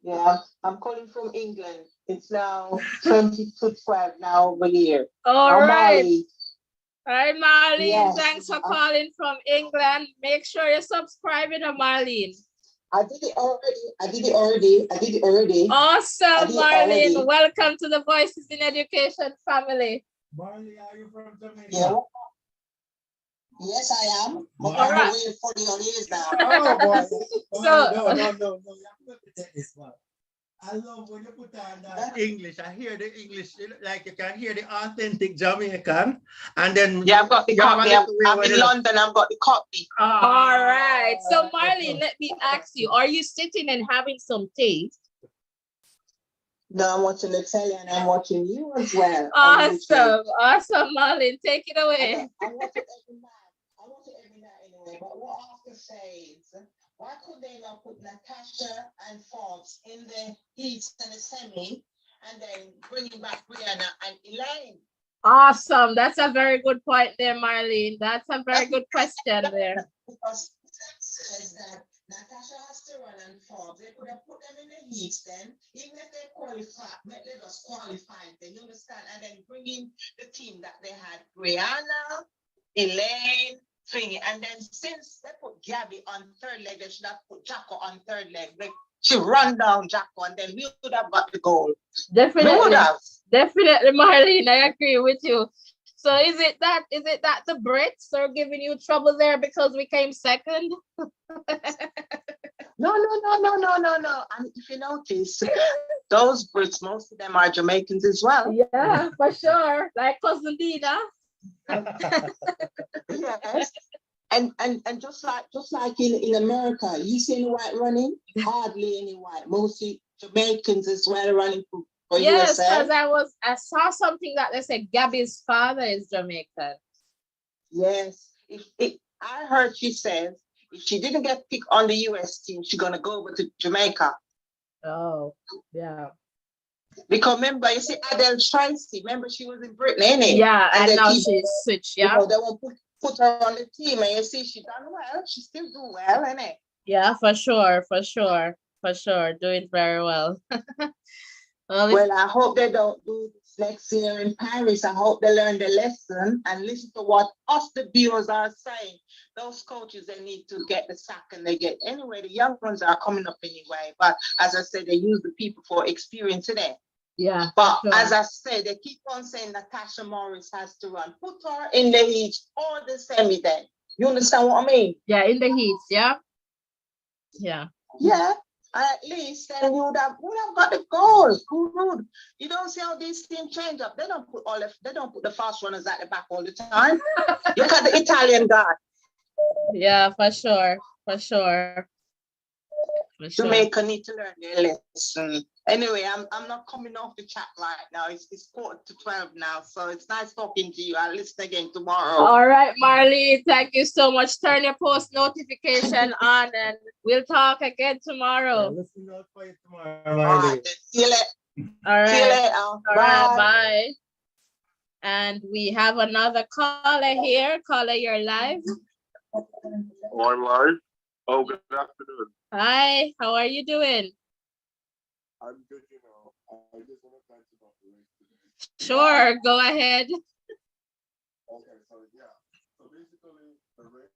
Yeah, I'm calling from England. It's now 20:12 now over here. All right. Marley. Hi, Marlene. Yes. Thanks for calling from England. Make sure you're subscribing to Marlene. I did it already. Awesome, Marlene. Welcome to the Voices in Education family. Marley, are you from Jamaica? Yeah. Yes, I am. But All I'm right. away for the holidays now. Oh, boy. So, No. You have to take this one. I love when you put on that English. I hear the English, like you can hear the authentic Jamaican. And then Yeah, I've got the copy. I'm in London. I've got the copy. all right. So, Marlene, let me ask you, are you sitting and having some tea? No, I'm watching the telly and I'm watching you as well. Awesome, Marlene. Take it away. I watch it every night anyway. But what I have to say is, why could they not put Natasha and Forbes in the heats and the semi, and then bringing back Brianna and Elaine? Awesome. That's a very good point there, Marlene. That's a very good question there. Because it says that Natasha has to run and Forbes. They could have put them in the heats then, even if they qualify, let us qualify then, you understand? And then bring in the team that they had, Brianna, Elaine, Thingy. And then since they put Gabby on third leg, they should have put Jacko on third leg. She run down Jacko and then we would have got the goal. Definitely. Definitely, Marlene, I agree with you. So is it that the Brits are giving you trouble there because we came second? No. And if you notice, those Brits, most of them are Jamaicans as well. Yeah, for sure. Like cousin Dina. Yes. And just like in America, you see any white running? Hardly any white. Mostly Jamaicans as well running for Yes, USA. because I saw something that they said Gabby's father is Jamaican. Yes. I heard she says if she didn't get picked on the US team, she's gonna go over to Jamaica. Oh, yeah. Because remember, you see Adele Tracy, remember she was in Britain, innit? Yeah, and they now keep, she's switched, you yeah. know, they won't put her on the team, and you see she done well. She still do well, innit? Yeah, for sure. Doing very well. Well, I hope they don't do this next year in Paris. I hope they learn the lesson and listen to what us, the viewers, are saying. Those coaches, they need to get the sack, and they get anyway. The young ones are coming up anyway. But as I said, they use the people for experience today. Yeah. But sure. as I said, they keep on saying Natasha Morris has to run. Put her in the heat or the semi then. You understand what I mean? Yeah, in the heat, yeah. Yeah. Yeah. At least then you would have got the goals. Who would? You don't see how these teams change up. They don't put the fast runners at the back all the time. Look at the Italian guy. Yeah, for sure. For sure. Jamaica need to learn their lesson. Anyway, I'm not coming off the chat right now. It's 11:45 now, so it's nice talking to you. I'll listen again tomorrow. All right, Marley, thank you so much. Turn your post notification on, and we'll talk again tomorrow. Yeah, listen out for you tomorrow, Marley. See you later. All right. See you later. All right, bye. And we have another caller here. Caller, you're live. Oh, I'm live. Oh, good afternoon. Hi, how are you doing? I'm good, you know. I just want to talk about the race today. Sure, go ahead. Okay, so yeah. So basically, the race,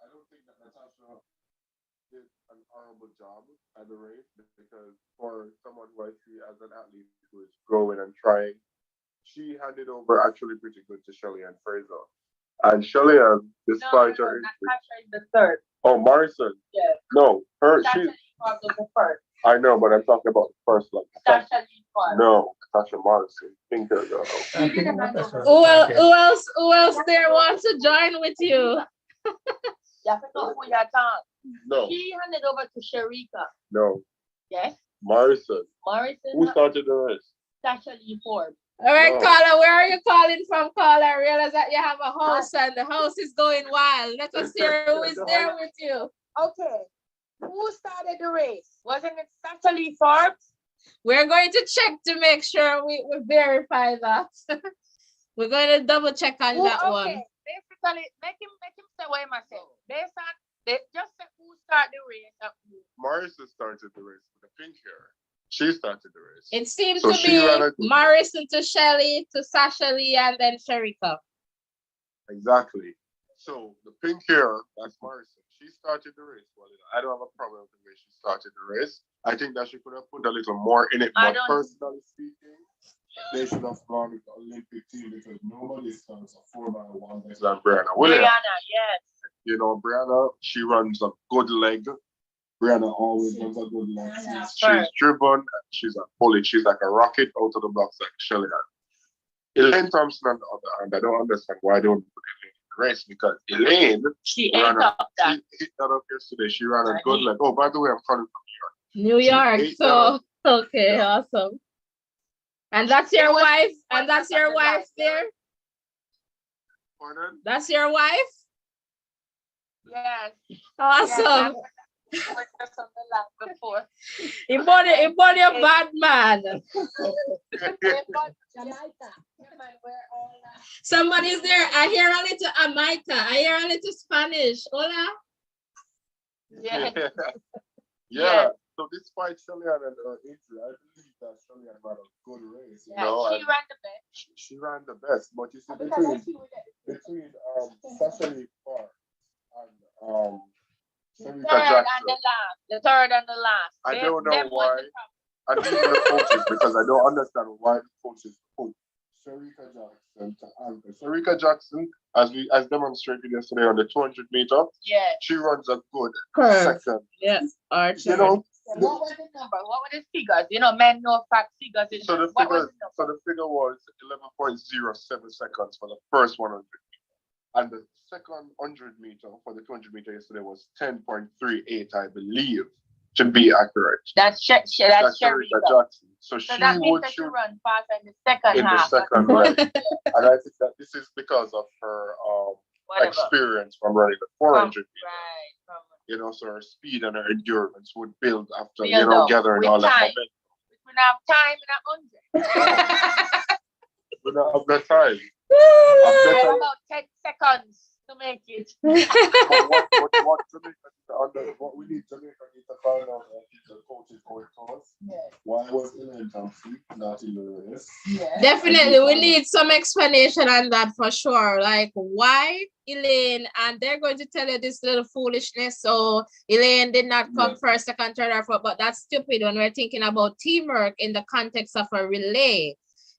I don't think that Natasha did an honorable job at the race because for someone who I see as an athlete who is growing and trying, she handed over actually pretty good to Shelly and Fraser. And Shelly, despite her injury, Natasha is the third. Oh, Morrison. Yes. No, Natasha was the first. I know, but I'm talking about the first one. Natasha Leaford. No, Natasha Morrison. Pinker girl. Who else there wants to join with you? You have to know who you're talking. No. She handed over to Sharika. No. Yes. Morrison. Morrison. Who started the race? Natasha Leaford. All right, No. caller, where are you calling from, caller? I realize that you have a house and the house is going wild. Let us hear who is there with you. Okay. Who started the race? Wasn't it Natasha Forbes? We're going to check to make sure we verify that. We're going to double check on that one. Basically, make him say what he must say. They just say who started the race. Morrison started the race with the pink hair. She started the race. It seems So to she be ran a- Morrison to Shelly to Sasha Lee and then Sharika. Exactly. So the pink hair, that's Morrison. She started the race. Well, I don't have a problem with the way she started the race. I think that she could have put a little more in it. But personally speaking, they should have gone with the Olympic team because nobody starts a 4x1 better than Brianna Williams. Brianna, yes. You know, Brianna, she runs a good leg. Brianna always runs a good leg. She's driven. She's a bullet. She's like a rocket out of the blocks like Shelly. Elaine Thompson, on the other hand, I don't understand why they don't put Elaine in the race because Elaine, she hit that up yesterday. She ran a good leg. Oh, by the way, I'm calling from New York. So okay, awesome. And that's your wife? And that's your wife there? Pardon? That's your wife? Yes. Awesome. Yes, Ibody a bad man. Somebody's there. I hear a little Jamaica. I hear a little Spanish. Hola. Yeah. Yeah. So despite Shelly and her injury, I believe that Shelly had ran a good race. You know, she ran the best. She ran the best, but you see between Sasha Lee Park and the third and the last. I don't know why. And even the coaches, because I don't understand why the coaches Sharika Jackson to anchor. Sharika Jackson, as demonstrated yesterday on the 200 meter, Yeah. she runs a good Curve. second. Yeah. Archer. You know, What was the number? What were the figures? You know, men know fact figures. so the What was figure, the so number? the figure was 11.07 seconds for the first 100, and the second 100 meter for the 200 meter yesterday was 10.38, I believe, to be accurate. That's That's Sharika Sharika. Jackson. So So she that means would that she shoot run faster in the second in the half. second leg, and I think that this is because of her Whatever. experience from running the 400 meter. Right. From You know, so her speed and her endurance would build after, Build you know, up gathering with all that time. momentum. we don't have time in 100. We don't have that time. We have about 10 seconds to make it. What what we need Jamaica need to find out is the coaches going to us. Yeah. Why was Elaine Thompson not in the race? Yeah. Definitely, we need some explanation on that for sure. Like, why Elaine, and they're going to tell you this little foolishness. So Elaine did not come first, second, third, or fourth, but that's stupid when we're thinking about teamwork in the context of a relay.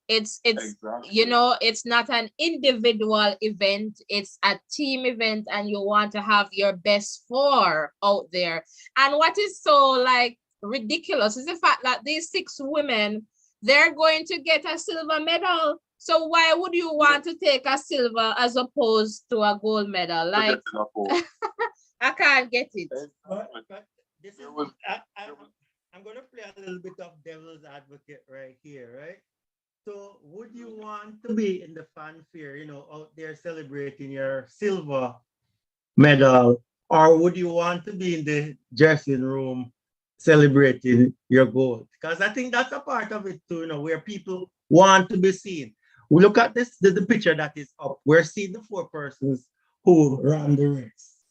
It's Exactly. you know, it's not an individual event, it's a team event, and you want to have your best four out there. And what is so like ridiculous is the fact that these 6 women, they're going to get a silver medal. So why would you want to take a silver as opposed to a gold medal? Like, I can't get it. But this is, I'm going to play a little bit of devil's advocate right here, right? So would you want to be in the fanfare, you know, out there celebrating your silver medal, or would you want to be in the dressing room celebrating your gold? Because I think that's a part of it too, you know, where people want to be seen. We look at this, the picture that is up. We're seeing the 4 persons who ran the race.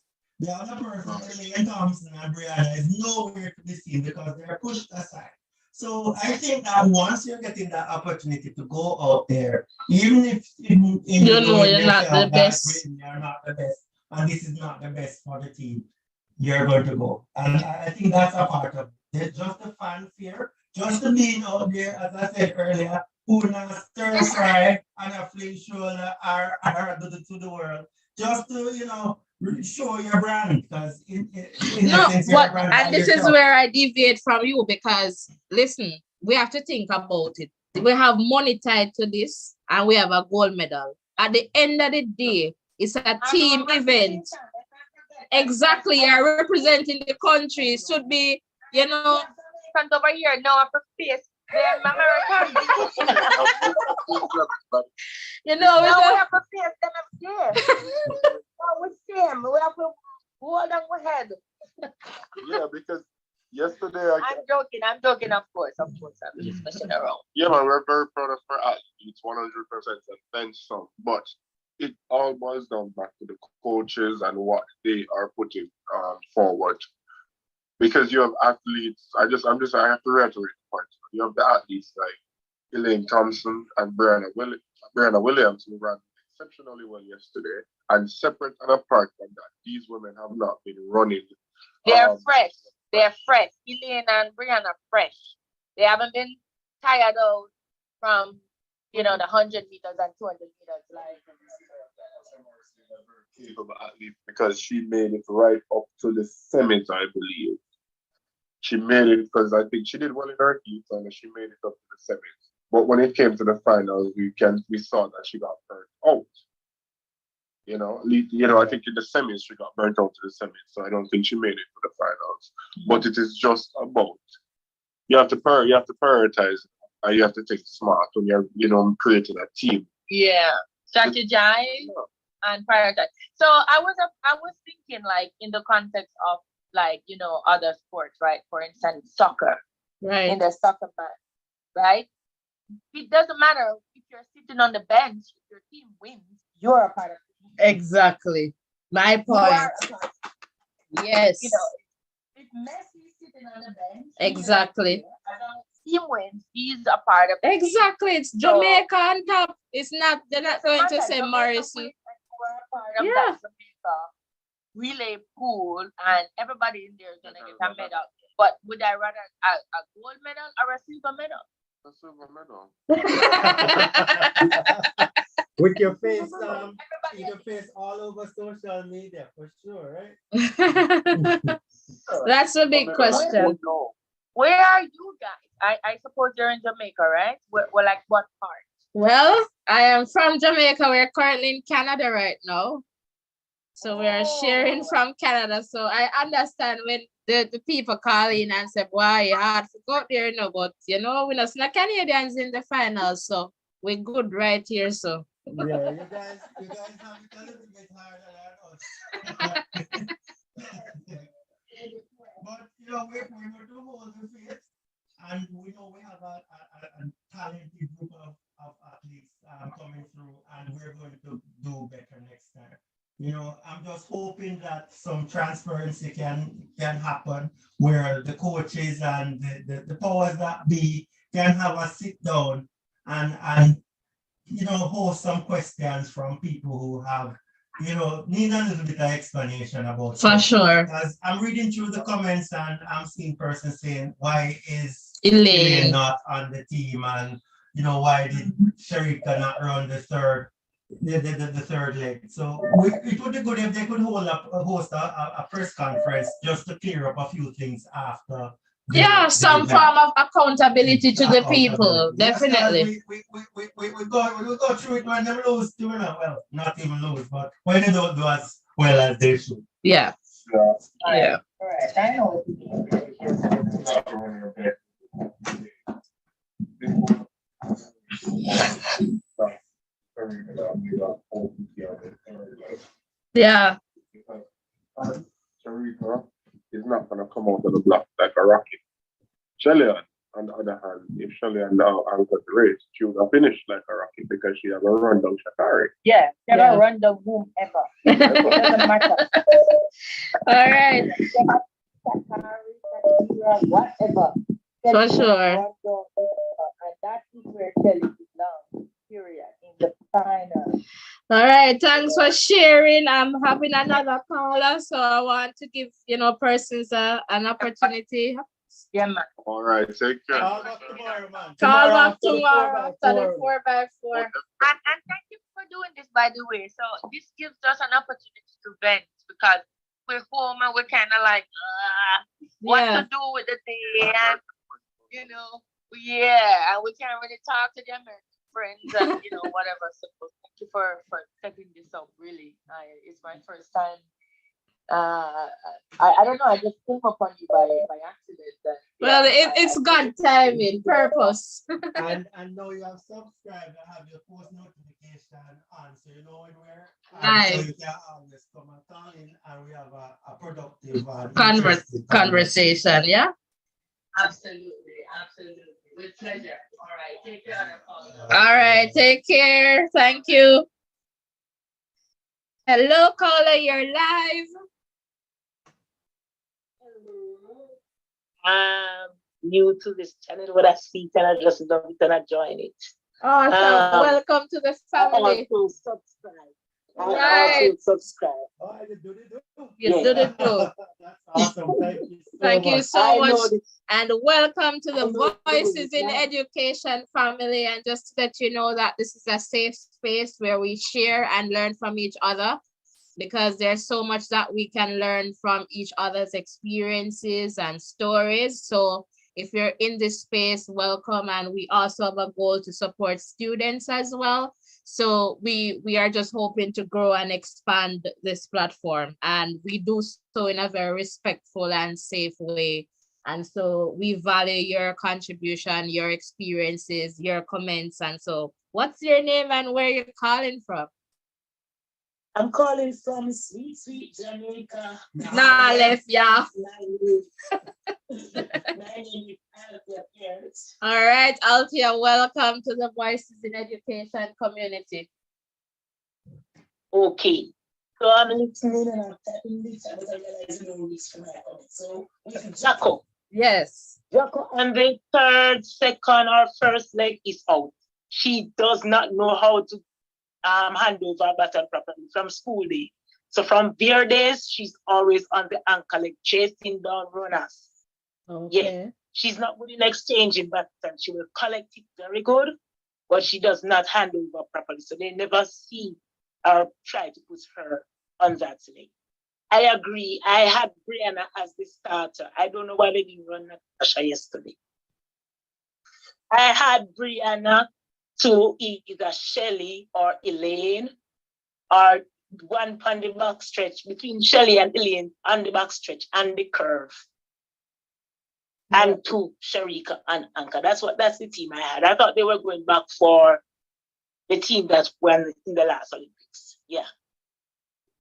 The other person, Elaine Thompson and Brianna, is nowhere to be seen because they're pushed aside. So I think that once you're getting that opportunity to go out there, even if you know you're not the best, you're not the best, and this is not the best for the team, you're going to go. And I think that's a part of it. Just the fanfare, just the being out there, as I said earlier, who not stir fry and a flame shoulder are to the world, just to, you know, show your brand, because and this is where I deviate from you, because listen, we have to think about it. We have money tied to this, and we have a gold medal. At the end of the day, it's a team event. Exactly, you're representing the country. It should be, you know. Front over here, no upper face. They're American. You know, we have to face them up there. We see them. We have to hold on our head. Yeah, because yesterday I'm joking, of course. I'm just messing around. Yeah, man, we're very proud of our athletes, 100% and then some. But it all boils down back to the coaches and what they are putting forward. Because you have athletes, I have to reiterate the point. You have the athletes like Elaine Thompson and Brianna Williams, who ran exceptionally well yesterday. And separate and apart from that, these women have not been running. They're fresh. They're fresh. Elaine and Brianna fresh. They haven't been tired out from, you know, the 100 meters and 200 meters. Like, capable athlete, because she made it right up to the semis, I believe. She made it because I think she did well in her heats and she made it up to the semis. But when it came to the finals, we saw that she got burnt out. You know, I think in the semis she got burnt out to the semis, so I don't think she made it to the finals. But it is just about you have to prioritize and you have to take it smart when you're creating a team. Yeah, strategize and prioritize. So I was thinking, like, in the context of, like, you know, other sports, right? For instance, soccer. Right. In the soccer match, right? It doesn't matter if you're sitting on the bench, if your team wins, you're a part of it. Exactly. My point. Yes. You know, if Messi is sitting on the bench, exactly. Team wins, he's a part of it. Exactly. It's Jamaica on top. It's not, they're not going to say Morrissey. We're a part of that Jamaica relay pool, and everybody in there is gonna get a medal. But would I rather a gold medal or a silver medal? a silver medal. With your face, all over social media for sure, right? That's a big question. Where are you guys? I suppose you're in Jamaica, right? Like what part? Well, I am from Jamaica. We're currently in Canada right now. So we are sharing from Canada. So I understand when the people call in and say, why hard to go there, but we're not Canadians in the finals. So we're good right here. So yeah, you guys have it a little bit harder than us. But we're not to hold the faith, and we know we have a talented group of athletes coming through, and we're going to do better next time. I'm just hoping that some transparency can happen where the coaches and the powers that be can have a sit down and host some questions from people who have need a little bit of explanation about for sure. Because I'm reading through the comments and I'm seeing persons saying, why is Elaine not on the team, and why did Sharika not run the third leg? So it would be good if they could host a press conference just to clear up a few things after. Some form of accountability to the people, definitely. We go through it when they lose, well, not even lose, but when they don't do as well as they should. Yeah. All right. I know. Yeah. Sharika is not going to come out of the block like a rocket. Shellyan, on the other hand, if Shellyan now anchored the race, she would have finished like a rocket because she has a run down Shakari. Yeah, never run down whom ever. It doesn't matter. All right. Whatever. For sure. And that is where Kelly belongs, period, in the final. All right, thanks for sharing. I'm having another caller, so I want to give persons an opportunity. Yeah, man. All right, take care. Call back tomorrow, man. Call back tomorrow after the 4x4. And thank you for doing this, by the way. So this gives us an opportunity to vent because we're home and we're kind of like, what to do with the day, and and we can't really talk to them and friends and whatever. So thank you for setting this up. Really, it's my first time. I don't know. I just came upon you by accident. Well, it's God timing, purpose. and now you have subscribed and have your post notification on, so you know when we're nice. So you can always come and call in, and we have a productive conversation. Yeah. Absolutely. With pleasure. All right. Take care. All right. Take care. Thank you. Hello, caller. You're live. New to this channel with a seat and I just love it and I join it. Awesome. Welcome to the family. Also subscribe. Right. Also subscribe. Oh, you do it. You do it. That's awesome. Thank you so much. And welcome to the Voices in Education family. And just to let you know that this is a safe space where we share and learn from each other, because there's so much that we can learn from each other's experiences and stories. So if you're in this space, welcome. And we also have a goal to support students as well. So we are just hoping to grow and expand this platform. And we do so in a very respectful and safe way. And so we value your contribution, your experiences, your comments. And so what's your name and where you're calling from? I'm calling from sweet Jamaica. Nah, left, yeah. All right, Althea, welcome to the Voices in Education community. Okay. So I'm listening and I'm tapping this and I realize you don't reach for my comment. So Jacko. Yes. Jacko, and the third, second, or first leg is out. She does not know how to hand over a baton properly from school day. So from their days, she's always on the ankle leg, chasing down runners. Okay. Yeah. She's not good in exchanging baton. She will collect it very good, but she does not hand over properly. So they never see or try to put her on that leg. I agree. I had Brianna as the starter. I don't know why they didn't run Natasha yesterday. I had Brianna to either Shelly or Elaine, or one on the back stretch between Shelly and Elaine on the back stretch and the curve. And to Sharika and Anka. That's the team I had. I thought they were going back for the team that won in the last Olympics. Yeah.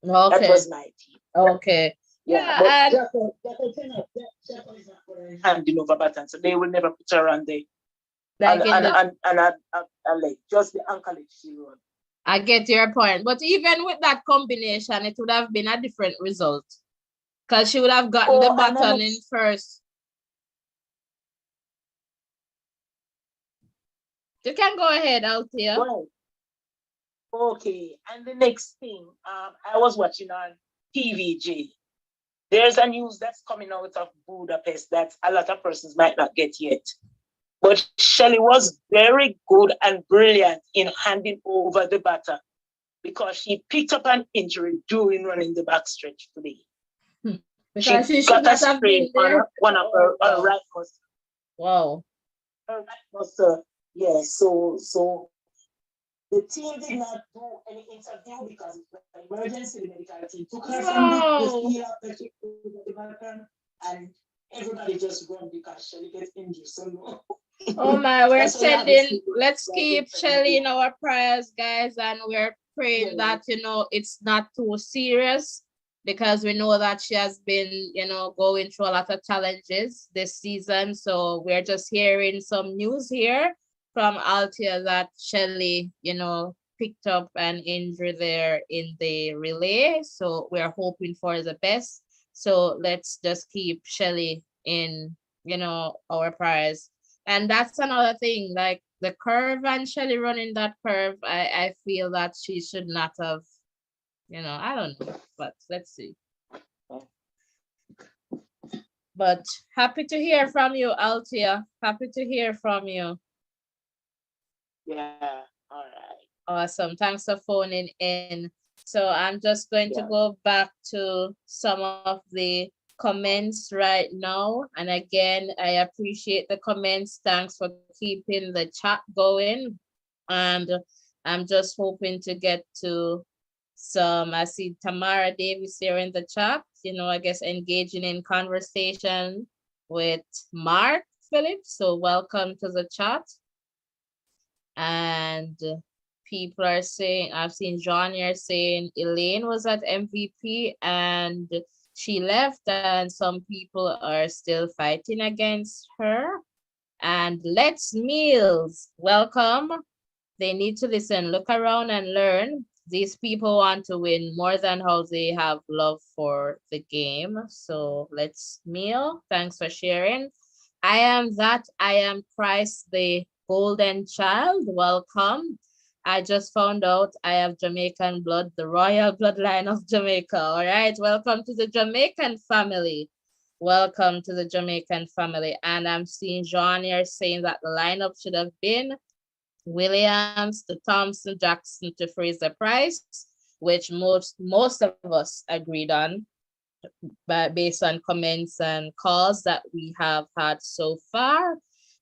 Okay. That was my team. Okay. Yeah. But Jacko is not going to hand over baton, so they will never put her on the leg. Just the ankle leg she run. I get your point. But even with that combination, it would have been a different result. Because she would have gotten the baton in first. You can go ahead, Althea. Right. Okay. And the next thing, I was watching on TVJ. There's a news that's coming out of Budapest that a lot of persons might not get yet. But Shelley was very good and brilliant in handing over the baton because she picked up an injury during running the backstretch today. Because she got a sprain on one of her right muscle. Wow. Her right muscle. Yeah, so the team did not do any interview because it was an emergency. The medical team took her from the field after she put the baton, and everybody just run because Shelly gets injured. So no. Oh my, we're sending, let's keep Shelly in our prayers, guys, and we're praying that, it's not too serious, because we know that she has been, going through a lot of challenges this season. So we're just hearing some news here from Althea that Shelly, picked up an injury there in the relay. So we're hoping for the best. So let's just keep Shelly in, our prayers. And that's another thing, like the curve and Shelly running that curve, I feel that she should not have, I don't know, but let's see. But happy to hear from you, Althea. Happy to hear from you. Yeah, all right. Awesome. Thanks for phoning in. So I'm just going to go back to some of the comments right now. And again, I appreciate the comments. Thanks for keeping the chat going. And I'm just hoping to get to some, I see Tamara Davis here in the chat, I guess engaging in conversation with Mark Phillips. So welcome to the chat. And people are saying, I've seen John here saying Elaine was at MVP and she left, and some people are still fighting against her. And Let's Meals, welcome. They need to listen, look around and learn. These people want to win more than how they have love for the game. So Let's Meal, thanks for sharing. I am Christ the Golden Child, welcome. I just found out I have Jamaican blood, the royal bloodline of Jamaica. All right, welcome to the Jamaican family. Welcome to the Jamaican family. And I'm seeing John here saying that the lineup should have been Williams to Thompson, Jackson to Fraser Price, which most of us agreed on, but based on comments and calls that we have had so far.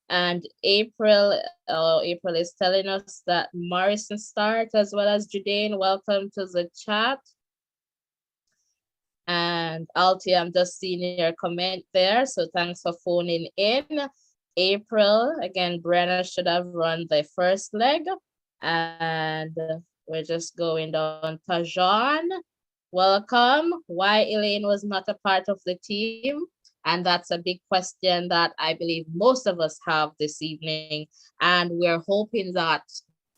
And April is telling us that Morrison start as well as Judane. Welcome to the chat. And Althea, I'm just seeing your comment there. So thanks for phoning in. April, again, Brenna should have run the first leg. And we're just going down. Tajan, welcome. Why Elaine was not a part of the team? And that's a big question that I believe most of us have this evening. And we're hoping that,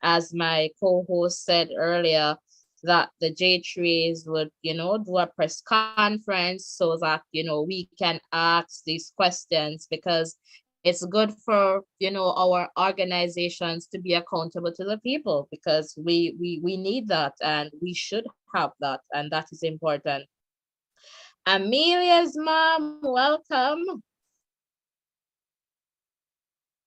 as my co-host said earlier, that the J3s would, do a press conference so that, we can ask these questions, because it's good for, our organizations to be accountable to the people, because we need that and we should have that. And that is important. Amelia's mom, welcome.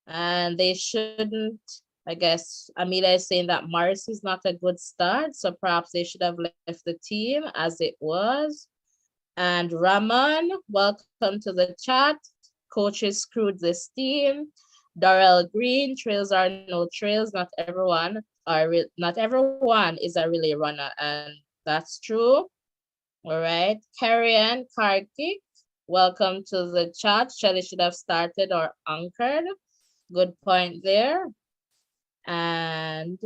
and they shouldn't. I guess Amelia is saying that Morris is not a good start, so perhaps they should have left the team as it was. And Raman, welcome to the chat. Coaches screwed this team. Darrell Green, trails are no trails. Not everyone is a relay runner, and that's true. All right, Carrie Ann Kartik, welcome to the chat. Shelly should have started or anchored. Good point there. And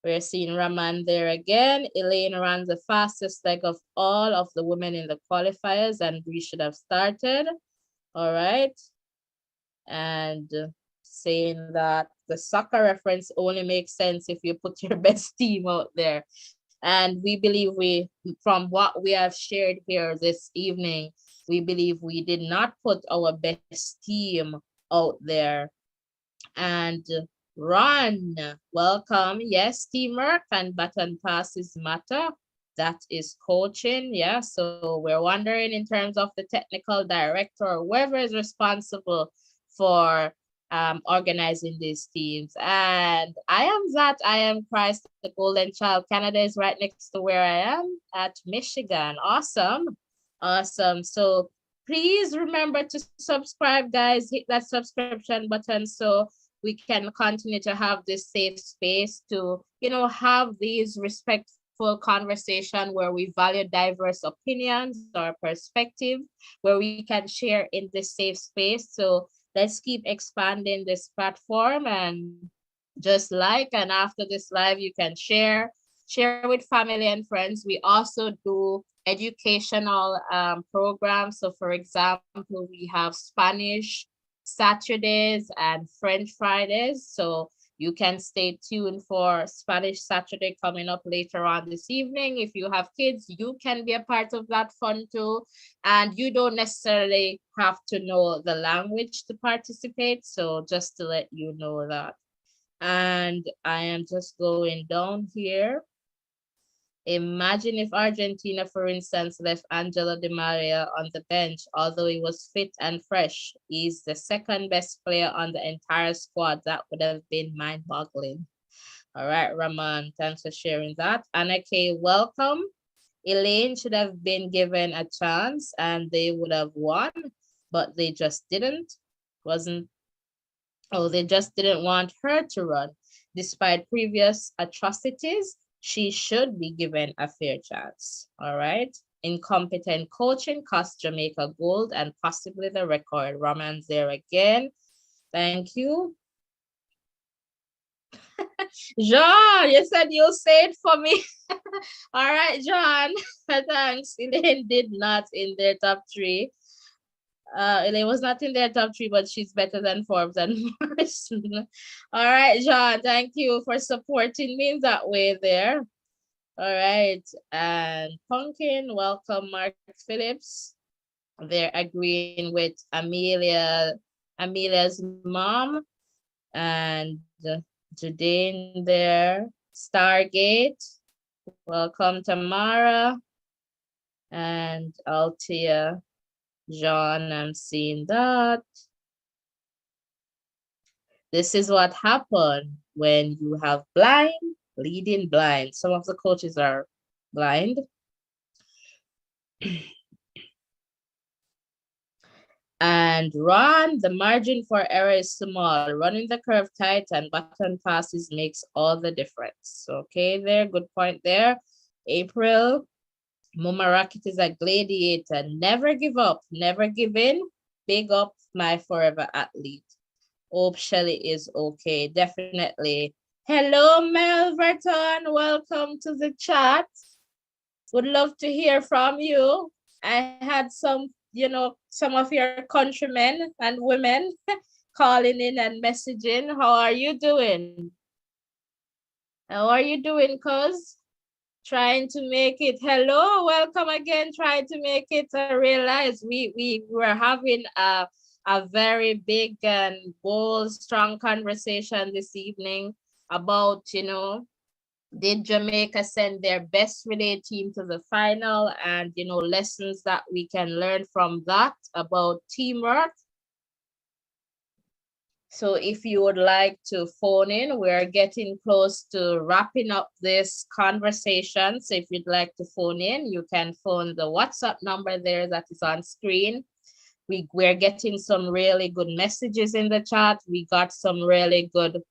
we're seeing Raman there again. Elaine ran the fastest leg of all of the women in the qualifiers, and we should have started. All right. And saying that the soccer reference only makes sense if you put your best team out there. And we believe from what we have shared here this evening, we believe we did not put our best team out there. And Ron, welcome. Yes, teamwork and button passes matter. That is coaching. Yeah, so we're wondering in terms of the technical director or whoever is responsible for organizing these teams. And I am Christ, the golden child. Canada is right next to where I am at Michigan. Awesome. Awesome. So please remember to subscribe, guys. Hit that subscription button so we can continue to have this safe space to, have these respectful conversation where we value diverse opinions or perspective, where we can share in this safe space. So let's keep expanding this platform, and just like, and after this live, you can share with family and friends. We also do educational programs. So for example, we have Spanish Saturdays and French Fridays. So you can stay tuned for Spanish Saturday coming up later on this evening. If you have kids, you can be a part of that fun too. And you don't necessarily have to know the language to participate. So just to let you know that. And I am just going down here. Imagine if Argentina, for instance, left Angelo Di Maria on the bench, although he was fit and fresh. He's the second best player on the entire squad. That would have been mind-boggling. All right, Raman, thanks for sharing that. Anna K, welcome. Elaine should have been given a chance and they would have won, but they just didn't. They just didn't want her to run. Despite previous atrocities, she should be given a fair chance. All right. Incompetent coaching cost Jamaica gold and possibly the record. Raman's there again. Thank you. John, you said you'll say it for me. All right, John. Thanks. Elaine did not in their top 3. Elaine was not in their top 3, but she's better than Forbes and Morrison. All right, John, thank you for supporting me in that way there. All right, and Pumpkin, welcome, Mark Phillips. They're agreeing with Amelia's mom, and Judane there. Stargate, welcome, Tamara, and Altia. John, I'm seeing that. This is what happened when you have blind leading blind. Some of the coaches are blind. And Ron, the margin for error is small. Running the curve tight and button passes makes all the difference. Okay, there, good point there. April, Mama Rocket is a gladiator. Never give up, never give in. Big up my forever athlete. Hope Shelly is okay, definitely. Hello, Melverton. Welcome to the chat. Would love to hear from you. I had some of your countrymen and women calling in and messaging. How are you doing? How are you doing, cuz? Trying to make it. Hello, welcome again. Trying to make it realize we were having a very big and bold, strong conversation this evening about, did Jamaica send their best relay team to the final, and, lessons that we can learn from that about teamwork. So if you would like to phone in, we're getting close to wrapping up this conversation. So if you'd like to phone in, you can phone the WhatsApp number there that is on screen. We're getting some really good messages in the chat. We got some really good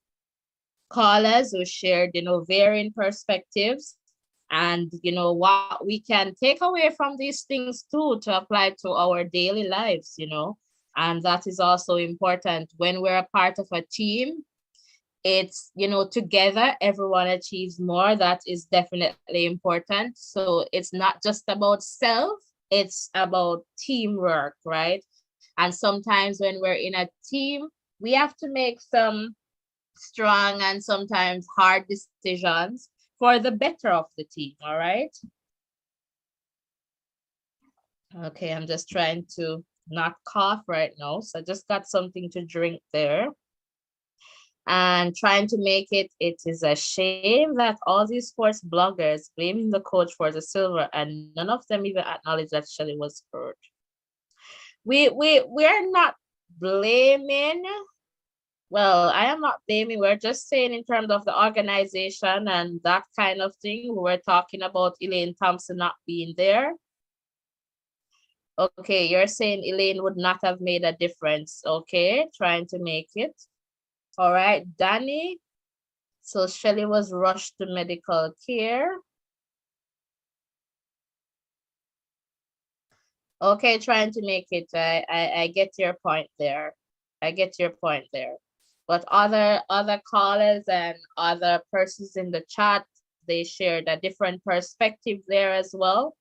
callers who shared, varying perspectives. And, what we can take away from these things too to apply to our daily lives, and that is also important when we're a part of a team. It's, together everyone achieves more. That is definitely important. So it's not just about self, it's about teamwork, right? And sometimes when we're in a team, we have to make some strong and sometimes hard decisions for the better of the team, all right? Okay, I'm just trying to not cough right now. So I just got something to drink there. And trying to make it is a shame that all these sports bloggers blaming the coach for the silver and none of them even acknowledge that Shelly was hurt. We're not blaming. Well, I am not blaming. We're just saying in terms of the organization and that kind of thing. We were talking about Elaine Thompson not being there. Okay, you're saying Elaine would not have made a difference. Okay, trying to make it. All right, Danny. So Shelly was rushed to medical care. Okay, trying to make it. I get your point there. I get your point there. But other callers and other persons in the chat, they shared a different perspective there as well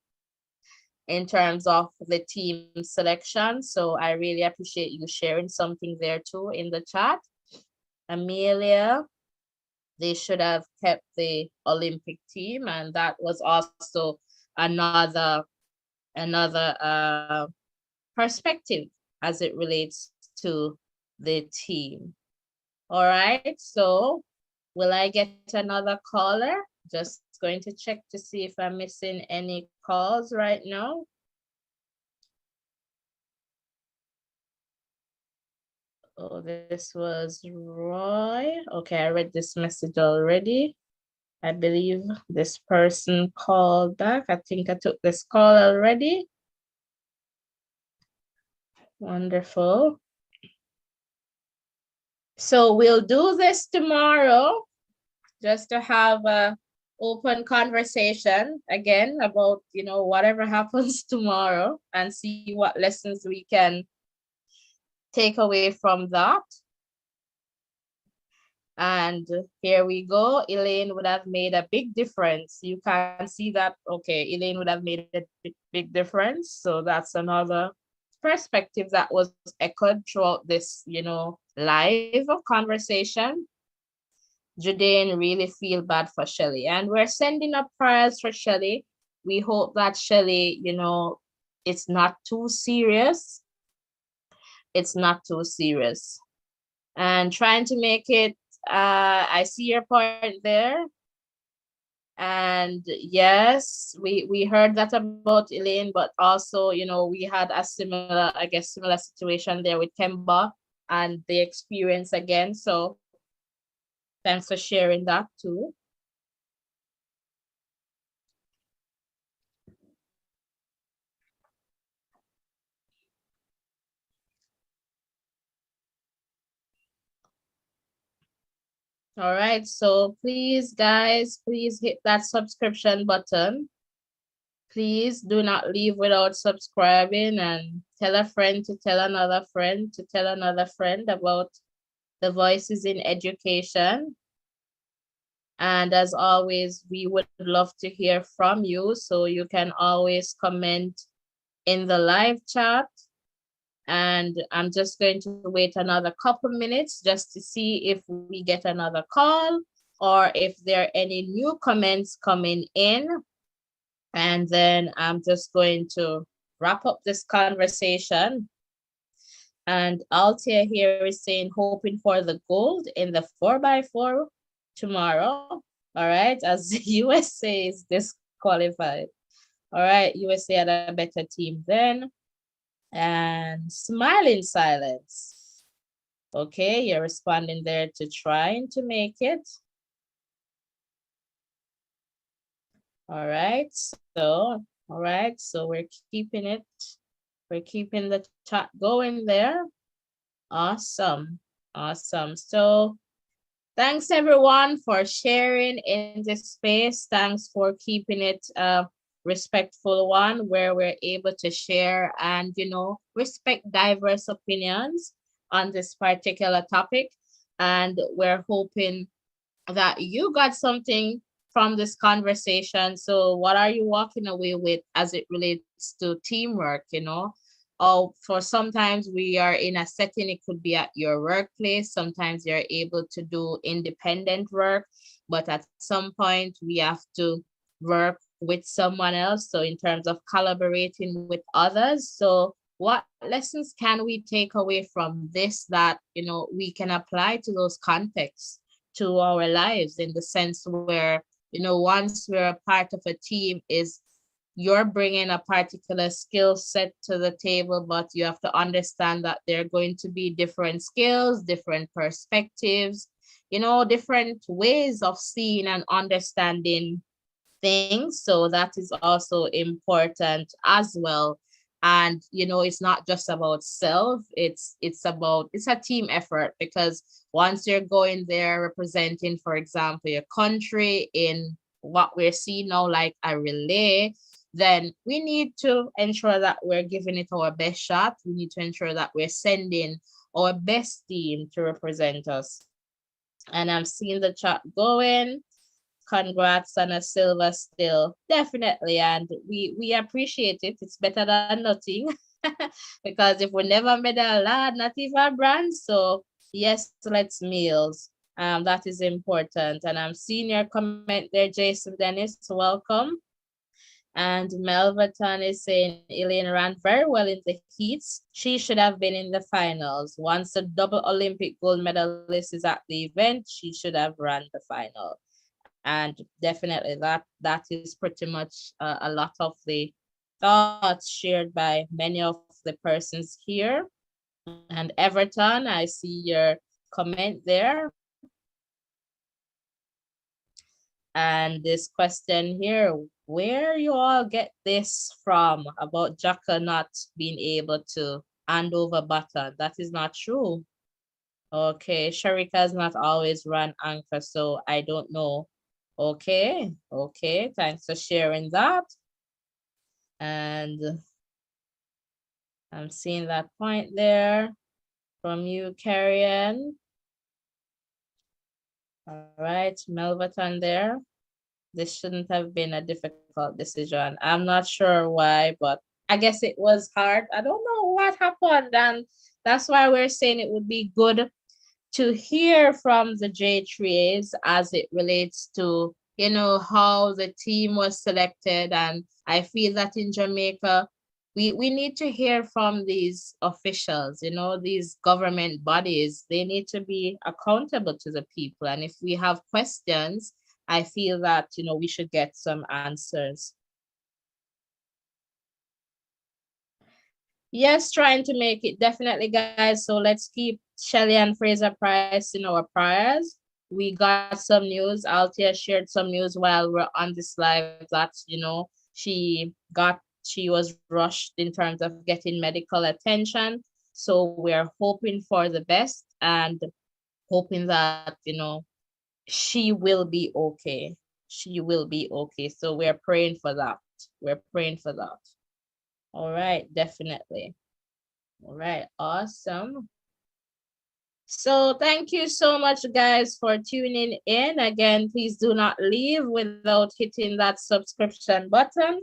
in terms of the team selection. So I really appreciate you sharing something there too in the chat. Amelia, they should have kept the Olympic team, and that was also another perspective as it relates to the team. All right, so will I get another caller? Just going to check to see if I'm missing any calls right now. Oh, this was Roy. Okay, I read this message already. I believe this person called back. I think I took this call already. Wonderful. So we'll do this tomorrow just to have a open conversation again about, whatever happens tomorrow and see what lessons we can take away from that. And here we go. Elaine would have made a big difference. You can see that. Okay, Elaine would have made a big difference. So that's another perspective that was echoed throughout this, live conversation. Judane really feel bad for Shelly, and we're sending up prayers for Shelly. We hope that Shelly, it's not too serious. It's not too serious. And trying to make it, I see your point there. And yes, we heard that about Elaine, but also, we had a similar situation there with Kemba and the experience again. So thanks for sharing that too. All right, so please, guys, please hit that subscription button. Please do not leave without subscribing, and tell a friend to tell another friend to tell another friend about the Voices in Education. And as always, we would love to hear from you. So you can always comment in the live chat. And I'm just going to wait another couple minutes just to see if we get another call or if there are any new comments coming in. And then I'm just going to wrap up this conversation. And Altia here is saying, hoping for the gold in the 4x4 tomorrow. All right, as USA is disqualified. All right, USA had a better team then. And smiling silence. Okay, you're responding there to trying to make it. All right, so we're keeping it, we're keeping the chat going there. Awesome, awesome. So thanks everyone for sharing in this space. Thanks for keeping it a respectful one where we're able to share and, you know, respect diverse opinions on this particular topic. And we're hoping that you got something from this conversation. So what are you walking away with as it relates to teamwork, you know? Oh, for sometimes we are in a setting, it could be at your workplace. Sometimes you're able to do independent work, but at some point we have to work with someone else. So in terms of collaborating with others. So what lessons can we take away from this that, you know, we can apply to those contexts, to our lives, in the sense where, you know, once we're a part of a team, is you're bringing a particular skill set to the table, but you have to understand that there are going to be different skills, different perspectives, you know, different ways of seeing and understanding things. So that is also important as well. And, you know, it's not just about self, it's a team effort, because once you're going there representing, for example, your country in what we're seeing now, like a relay, then we need to ensure that we're giving it our best shot. We need to ensure that we're sending our best team to represent us. And I'm seeing the chat going. Congrats on a silver still. Definitely. And we appreciate it. It's better than nothing. Because if we never medal, not even bronze. So yes, let's meals. That is important. And I'm seeing your comment there, Jason Dennis. Welcome. And Melverton is saying Elaine ran very well in the heats. She should have been in the finals. Once the double Olympic gold medalist is at the event, she should have run the final. And definitely that is pretty much a lot of the thoughts shared by many of the persons here. And Everton, I see your comment there. And this question here, where you all get this from about Jaka not being able to hand over baton? That is not true. Okay, Sharika has not always run anchor, so I don't know. Okay, thanks for sharing that. And I'm seeing that point there from you, Carrion. All right, Melverton there. This shouldn't have been a difficult decision. I'm not sure why, but I guess it was hard. I don't know what happened, and that's why we're saying it would be good to hear from the J3As as it relates to, you know, how the team was selected. And I feel that in Jamaica, we need to hear from these officials, you know, these government bodies. They need to be accountable to the people. And if we have questions, I feel that, you know, we should get some answers. Yes, trying to make it, definitely, guys. So let's keep Shelly and Fraser Price in our prayers. We got some news. Althea shared some news while we're on this live that, you know, she was rushed in terms of getting medical attention. So we're hoping for the best and hoping that, you know, she will be okay. She will be okay. So we're praying for that. We're praying for that. All right, definitely. All right, awesome. So thank you so much, guys, for tuning in. Again, please do not leave without hitting that subscription button.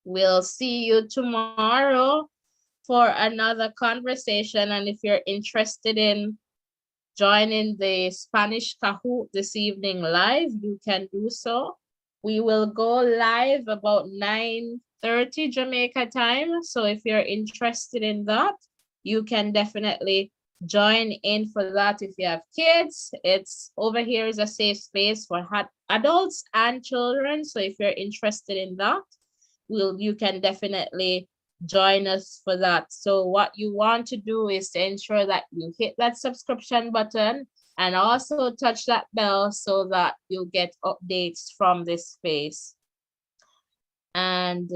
We'll see you tomorrow for another conversation. And if you're interested in joining the Spanish Kahoot this evening live, you can do so. We will go live about 9:30 Jamaica time. So if you're interested in that, you can definitely join in for that. If you have kids, it's over here is a safe space for adults and children. So if you're interested in that, you can definitely join us for that. So what you want to do is to ensure that you hit that subscription button and also touch that bell so that you'll get updates from this space. And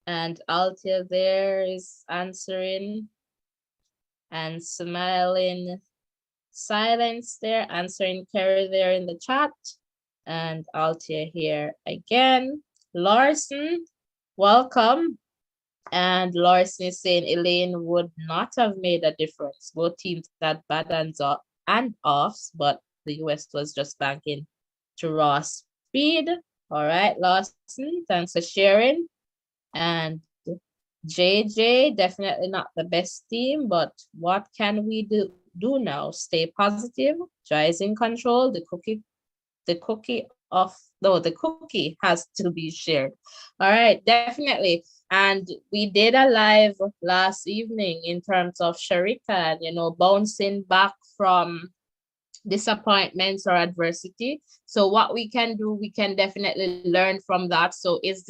Altia there is answering and smiling. Silence there, answering Kerry there in the chat. And Altia here again. Larson, welcome. And Larson is saying Elaine would not have made a difference. Both teams had bad and offs, but the US was just banking to raw speed. All right, Larson, thanks for sharing. And JJ, definitely not the best team, but what can we do now? Stay positive. Joy is in control. The cookie has to be shared. All right, definitely. And we did a live last evening in terms of Sharika, you know, bouncing back from disappointments or adversity. So what we can do, we can definitely learn from that. So is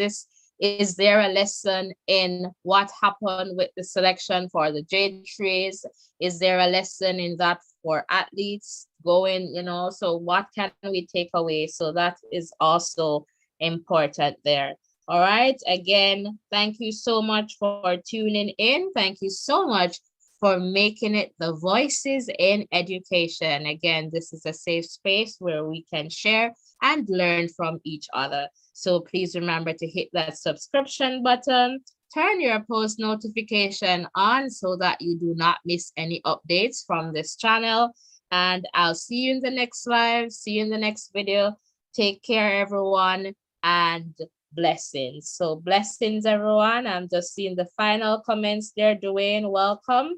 there a lesson in what happened with the selection for the Jade Trays? Is there a lesson in that for athletes going, you know, so what can we take away? So that is also important there. All right. Again, thank you so much for tuning in. Thank you so much for making it the Voices in Education. Again, this is a safe space where we can share and learn from each other. So please remember to hit that subscription button, turn your post notification on so that you do not miss any updates from this channel. And I'll see you in the next live, see you in the next video. Take care, everyone, and blessings. So blessings, everyone. I'm just seeing the final comments there. Dwayne, welcome.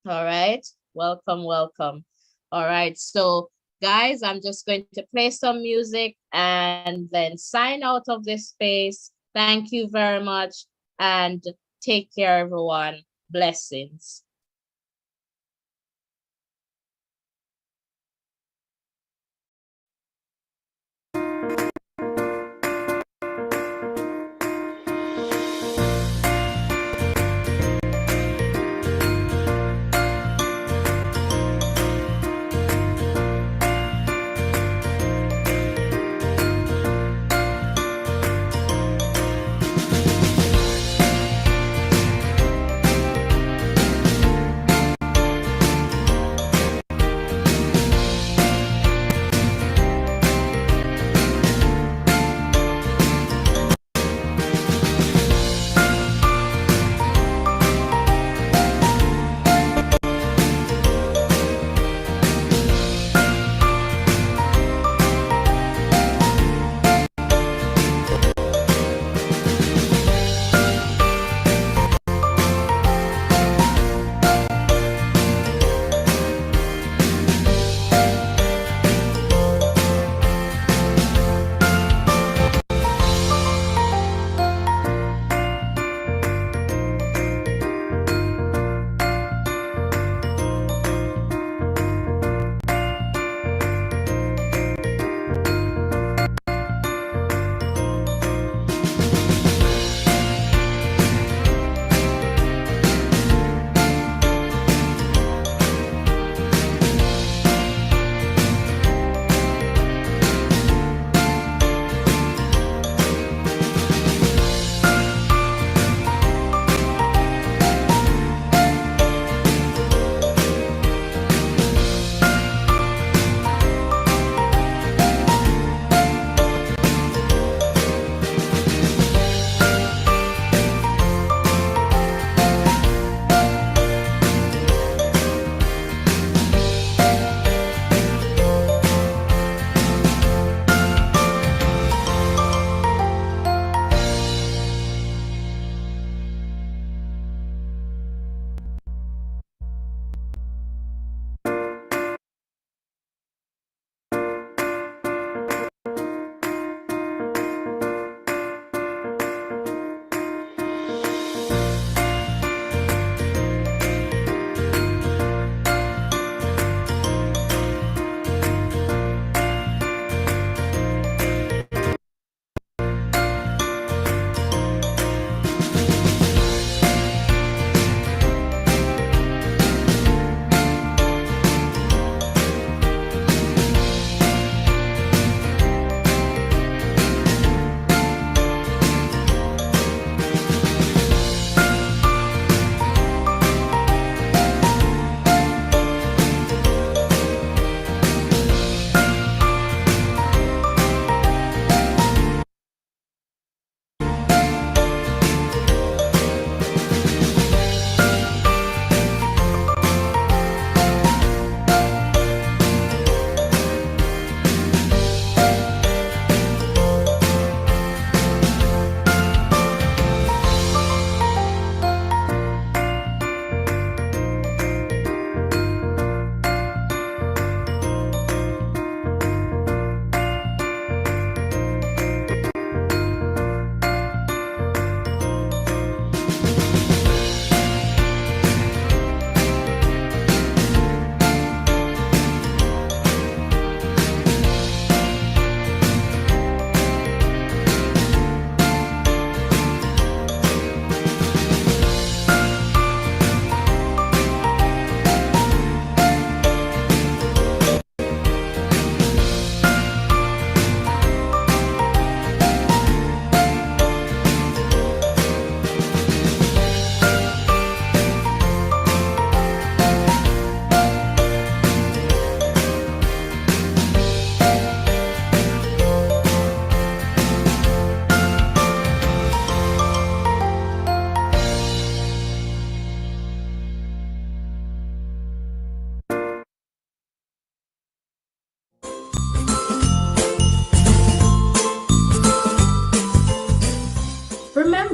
All right, welcome. All right, so guys, I'm just going to play some music and then sign out of this space. Thank you very much and take care, everyone. Blessings.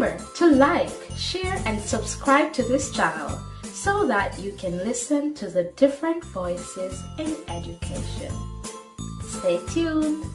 Remember to like, share, and subscribe to this channel so that you can listen to the different voices in education. Stay tuned.